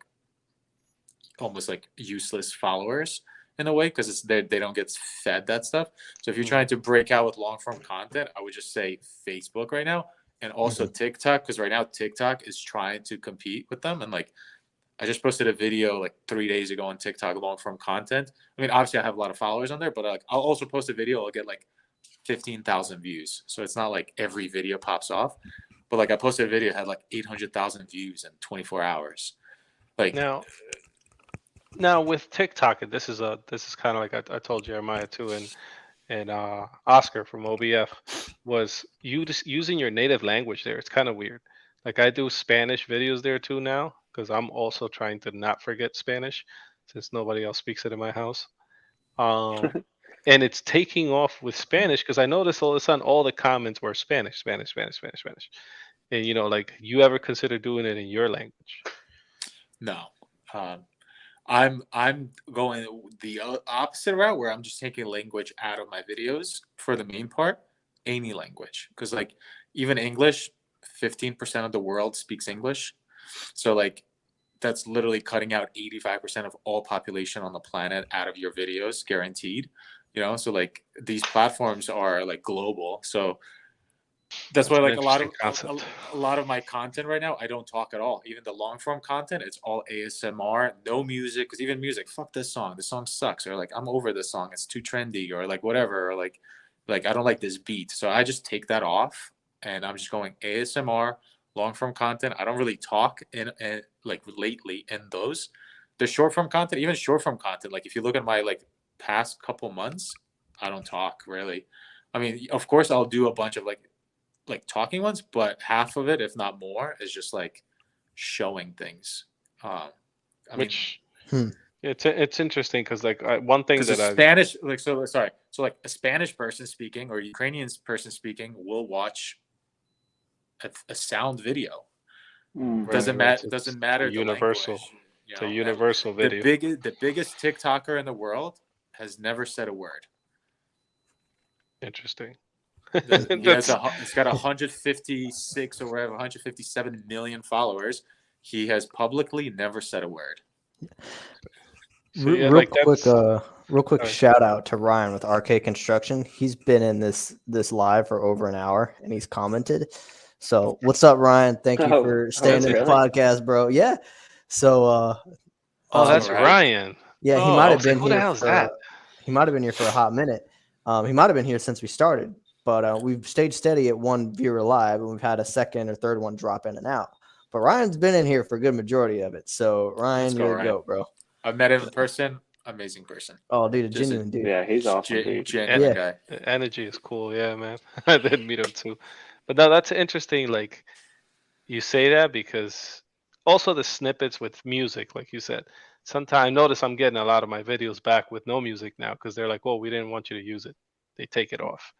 almost like useless followers in a way, because it's they don't get fed that stuff. So if you're trying to break out with long form content, I would just say Facebook right now, and also TikTok, because right now TikTok is trying to compete with them. And, like, I just posted a video like 3 days ago on TikTok, long form content. I mean, obviously I have a lot of followers on there, but, like, I'll also post a video, I'll get like 15,000 views. So it's not like every video pops off, but, like, I posted a video, had like 800,000 views in 24 hours. Like, Now with TikTok, and this is kind of like I told Jeremiah too, and Oscar from OBF, was you just using your native language there. It's kind of weird. Like, I do Spanish videos there too now because I'm also trying to not forget Spanish since nobody else speaks it in my house. And it's taking off with Spanish because I noticed all of a sudden all the comments were Spanish, Spanish, Spanish, Spanish, Spanish. And like, you ever consider doing it in your language? no. I'm going the opposite route, where I'm just taking language out of my videos for the main part, any language, because, like, even English, 15% of the world speaks English, so, like, that's literally cutting out 85% of all population on the planet out of your videos, guaranteed. So, like, these platforms are, like, global, so that's why, An like, interesting concept. a lot of my content right now, I don't talk at all. Even the long form content, it's all ASMR, no music. Because even music, fuck this song sucks, or, like, I'm over this song, it's too trendy, or, like, whatever, or like I don't like this beat. So I just take that off, and I'm just going ASMR, long form content. I don't really talk in like, lately in those. The short form content, even short form content, like, if you look at my, like, past couple months, I don't talk really. I mean, of course I'll do a bunch of like talking ones, but half of it, if not more, is just like showing things. I Which mean, it's interesting because, like, one thing that I Spanish, like, so like, a Spanish person speaking or Ukrainian person speaking will watch a sound video. Doesn't matter. Doesn't matter the universal. language. It's a universal video. The biggest TikToker in the world has never said a word. Interesting. It's got 156 or whatever, 157 million followers. He has publicly never said a word. So, yeah, real quick shout out to Ryan with RK Construction. He's been in this live for over an hour, and he's commented. So what's up, Ryan? Thank you for staying in the podcast, bro. Yeah. So that's Ryan. Yeah, he might have been who the here hell's for that? He might have been here for a hot minute. He might have been here since we started, but we've stayed steady at one viewer live, and we've had a second or third one drop in and out. But Ryan's been in here for a good majority of it. So Ryan, you're the GOAT, bro. I've met him in person. Amazing person. Oh, dude, a genuine dude. Yeah, he's awesome. Genuine guy. The energy is cool. Yeah, man. I did meet him too. But no, that's interesting. Like, you say that because also the snippets with music, like you said. Sometimes I notice I'm getting a lot of my videos back with no music now because they're like, "Oh, we didn't want you to use it." They take it off.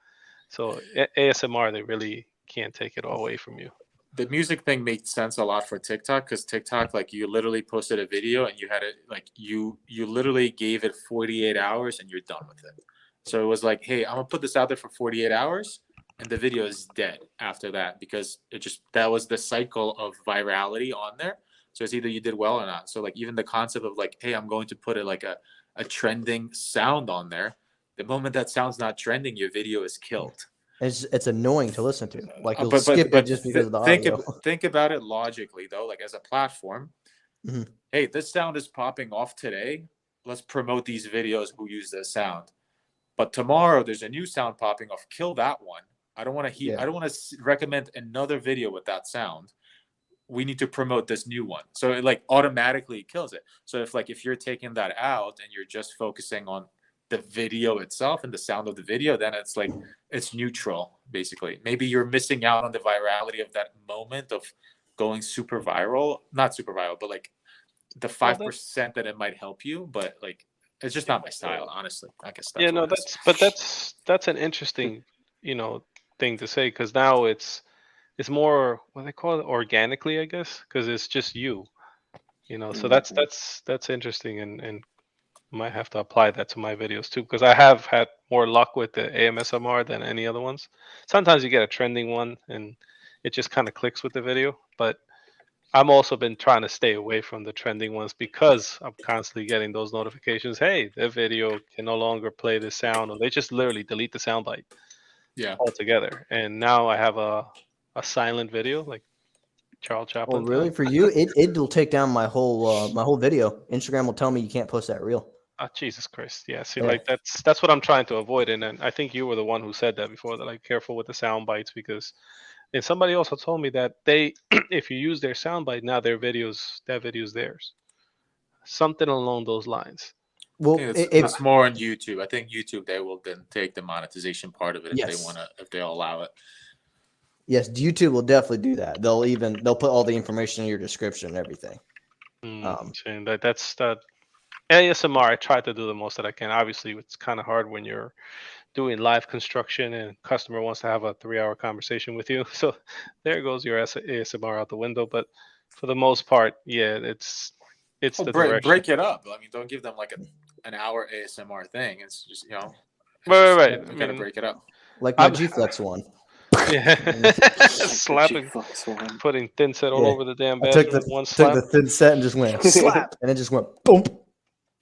So ASMR, they really can't take it all away from you. The music thing makes sense a lot for TikTok, because TikTok, like, you literally posted a video and you had it, like, you literally gave it 48 hours and you're done with it. So it was like, hey, I'm gonna put this out there for 48 hours, and the video is dead after that, because that was the cycle of virality on there. So it's either you did well or not. So like even the concept of like, hey, I'm going to put a trending sound on there. The moment that sound's not trending, your video is killed. It's annoying to listen to. Like you'll But skip it just because of the audio. Think about it logically though. Like as a platform, hey, this sound is popping off today. Let's promote these videos who use this sound. But tomorrow there's a new sound popping off. Kill that one. I don't want to I don't want to recommend another video with that sound. We need to promote this new one. So it like automatically kills it. So if you're taking that out and you're just focusing on the video itself and the sound of the video, then it's like it's neutral basically. Maybe you're missing out on the virality of that moment of going super viral, not super viral, but like the 5% that it might help you, but like it's just not my style, honestly. I guess that's an interesting, thing to say, because now it's more what they call it, organically, I guess, because it's just you, So that's interesting, and might have to apply that to my videos too, because I have had more luck with the AMSMR than any other ones. Sometimes you get a trending one and it just kind of clicks with the video, but I'm also been trying to stay away from the trending ones because I'm constantly getting those notifications. Hey, their video can no longer play this sound, or they just literally delete the soundbite altogether. And now I have a silent video like Charles Chaplin. Oh, really? For you, it'll take down my whole video. Instagram will tell me you can't post that reel. Oh, Jesus Christ! Yeah, see, like that's what I'm trying to avoid. And then I think you were the one who said that before. That like careful with the sound bites, because. And somebody also told me that if you use their soundbite, now that video's theirs. Something along those lines. Well, it's more on YouTube. I think YouTube, they will then take the monetization part of it if they allow it. Yes, YouTube will definitely do that. They'll put all the information in your description and everything. And that's that. ASMR, I try to do the most that I can. Obviously, it's kind of hard when you're doing live construction and customer wants to have a 3-hour conversation with you. So there goes your ASMR out the window. But for the most part, yeah, it's the direction. Break it up. I mean, don't give them like an hour ASMR thing. It's just, right. You gotta break it up. Like my G-Flex one. Yeah. Slapping, putting thin set all over the damn bed. Took the thin set and just went slap, and it just went boom.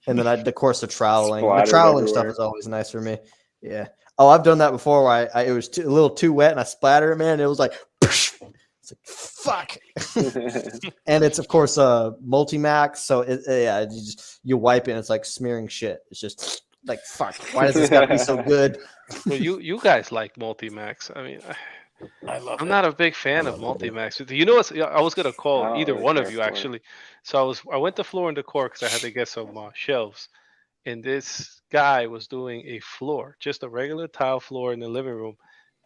And then of course, the troweling. The troweling stuff is always nice for me. Yeah. Oh, I've done that before. Where it was a little too wet, and I splattered it, man. And it was like, it's like fuck. And it's of course multi-max, so you wipe it, and it's like smearing shit. It's just like fuck. Why does this got to be so good? Well, you guys like multi-max. I mean, I'm not a big fan of multi-max. You know what? I was gonna call either one of you actually. So I went to Floor and Decor because I had to get some shelves. And this guy was doing a floor, just a regular tile floor in the living room.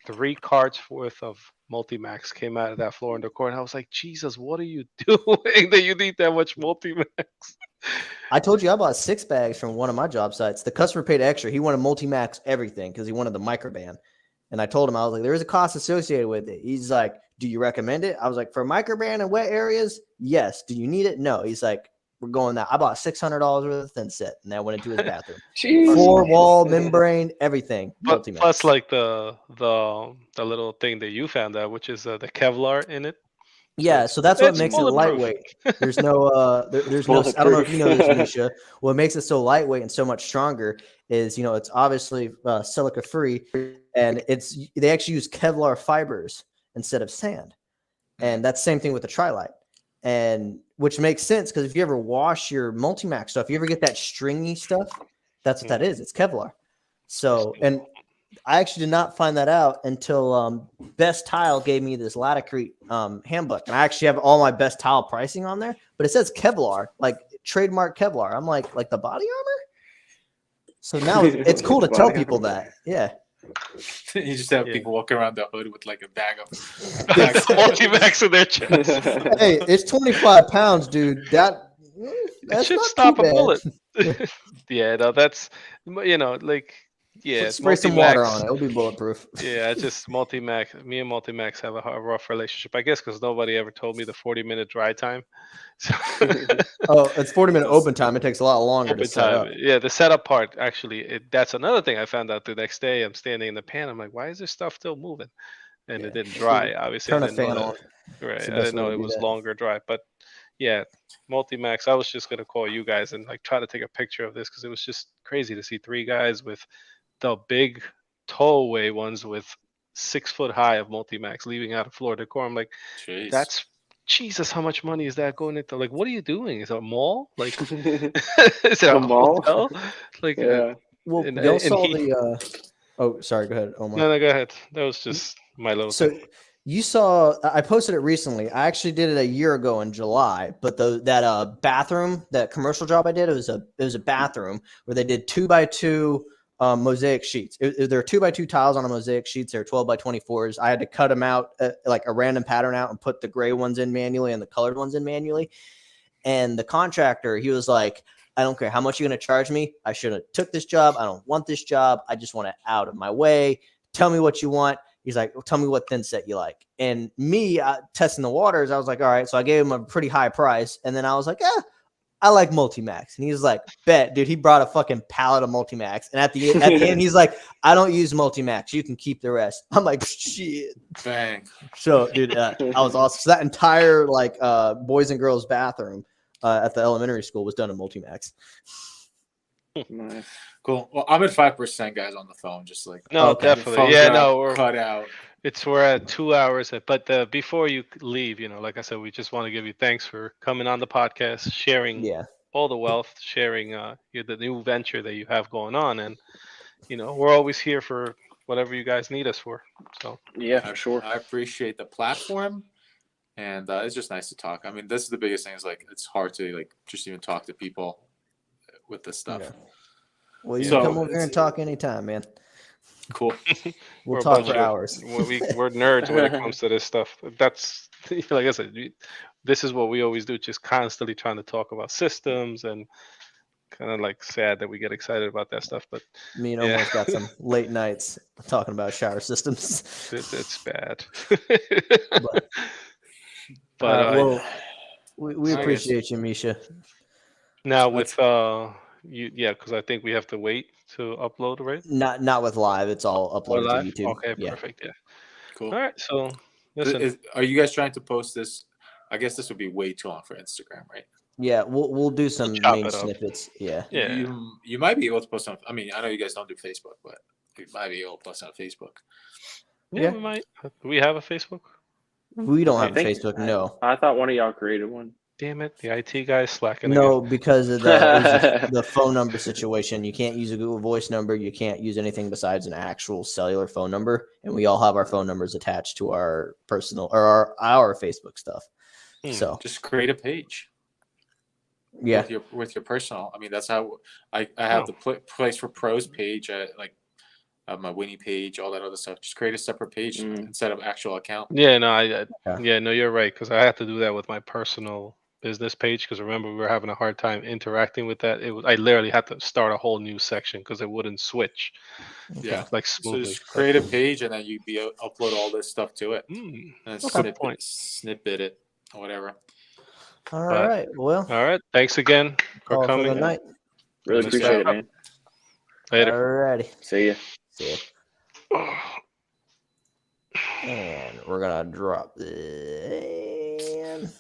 3 carts worth of multi-max came out of that Floor and Decor. And I was like, Jesus, what are you doing that you need that much multi-max? I told you I bought 6 bags from one of my job sites. The customer paid extra. He wanted multi-max everything because he wanted the microban. And I told him, I was like, there is a cost associated with it. He's like, do you recommend it? I was like, for microban in wet areas, yes. Do you need it? No. He's like, we're going that. I bought $600 worth of thin set, and that went into his bathroom. 4-wall membrane, everything. Plus, like the little thing that you found out, which is the Kevlar in it. Yeah, so that's what makes it lightweight. There's no, there's no. I don't know if you know this, Misha. What makes it so lightweight and so much stronger is, it's obviously silica free, and they actually use Kevlar fibers instead of sand, and that's the same thing with the Trilite. And which makes sense because if you ever wash your multi-max stuff, you ever get that stringy stuff, that's what that is. It's Kevlar. So, and I actually did not find that out until Best Tile gave me this Latacrete handbook. And I actually have all my Best Tile pricing on there, but it says Kevlar, like trademark Kevlar. I'm like the body armor? So now it's cool to tell people that. Yeah. You just have people walking around the hood with like a bag of multi-max in their chest. Hey, it's 25 pounds, dude. That's should stop a bullet. Yeah, no, that's spray some water on it. It'll be bulletproof. Yeah, it's just multi-max. Me and multi-max have a rough relationship, I guess, because nobody ever told me the 40-minute dry time. So oh, it's 40-minute open time. It takes a lot longer to set up. Yeah, the setup part actually. That's another thing I found out the next day. I'm standing in the pan. I'm like, why is this stuff still moving? And it didn't dry. Obviously, turn a fan on. Right, I didn't know it was longer dry, but yeah, Multimax. I was just gonna call you guys and like try to take a picture of this because it was just crazy to see 3 guys with the big towaway ones with 6 foot high of Multimax leaving out of floor decor. I'm like, Jeez. that's Jesus. How much money is that going into? Like, what are you doing? Is it a mall? Like, is it A a mall? hotel? Like, Yeah. Well, and y'all and saw he. the. Oh, sorry. Go ahead, Omar. No, go ahead. That was just my little So thing. you saw I posted it recently. I actually did it a year ago in July, but that bathroom, that commercial job I did, it was a bathroom where they did 2x2 mosaic sheets. There are 2x2 tiles on a mosaic sheets. They're 12x24s. I had to cut them out like a random pattern out and put the gray ones in manually and the colored ones in manually. And the contractor, he was like, I don't care how much you're going to charge me. I should have took this job. I don't want this job. I just want it out of my way. Tell me what you want. He's like, well, tell me what thin set you like. And me testing the waters, I was like, all right. So I gave him a pretty high price. And then I was like, I like Multimax. And he was like, bet, dude. He brought a fucking pallet of Multimax. And at the end, he's like, I don't use Multimax. You can keep the rest. I'm like, shit. Bang. So, dude, I was awesome. So that entire like boys and girls bathroom at the elementary school was done in Multimax. Nice. Cool. Well, I'm at 5%, guys, on the phone. Just like No, Okay. definitely. phones Yeah, got no, we're cut out. we're at 2 hours. But before you leave, like I said, we just want to give you thanks for coming on the podcast, sharing Yeah. all the wealth, sharing the new venture that you have going on, and we're always here for whatever you guys need us for. So Yeah, for sure. I appreciate the platform, and it's just nice to talk. I mean, this is the biggest thing. Is like it's hard to like just even talk to people with this stuff. Yeah. Well, you So, can come over here and talk anytime, man. Cool. We'll we're a talk bunch for of- hours. we're nerds when it comes to this stuff. That's like I said, this is what we always do, just constantly trying to talk about systems and kind of like sad that we get excited about that stuff. But Me and yeah. Omar's got some late nights talking about shower systems. it's bad. But, But well, we I guess- appreciate you, Misha. now with because I think we have to wait to upload, right? Not with live. It's all Or uploaded live? to YouTube. Okay, Yeah. perfect. Yeah. Cool. All right. So listen. Are you guys trying to post this? I guess this would be way too long for Instagram, right? Yeah, we'll do some chop main it up. snippets. Yeah. Yeah. You might be able to post on. I mean, I know you guys don't do Facebook, but you might be able to post on Facebook. Yeah, Yeah. we might. Do we have a Facebook? We don't I have think- Facebook, no. I thought one of y'all created one. Damn it, the IT guy slacking No, again. because of the phone number situation. You can't use a Google Voice number. You can't use anything besides an actual cellular phone number. And we all have our phone numbers attached to our personal or our Facebook stuff. Hmm. So Just create a page. yeah, With your personal. I mean, that's how I have the Place for Pros page. My Winnie page, all that other stuff. Just create a separate page instead of actual account. Yeah, no, you're right, because I had to do that with my personal business page. Because remember, we were having a hard time interacting with that. I literally had to start a whole new section because it wouldn't switch. Yeah, like so smoothly. just create a page and then you'd be upload all this stuff to it Mm, and good point. snippet it or whatever. all But- right. Well, All right, thanks again for call it for coming. the night. Really Good appreciate it, stuff. man. Later. Alrighty. See ya. See ya. And we're gonna drop this.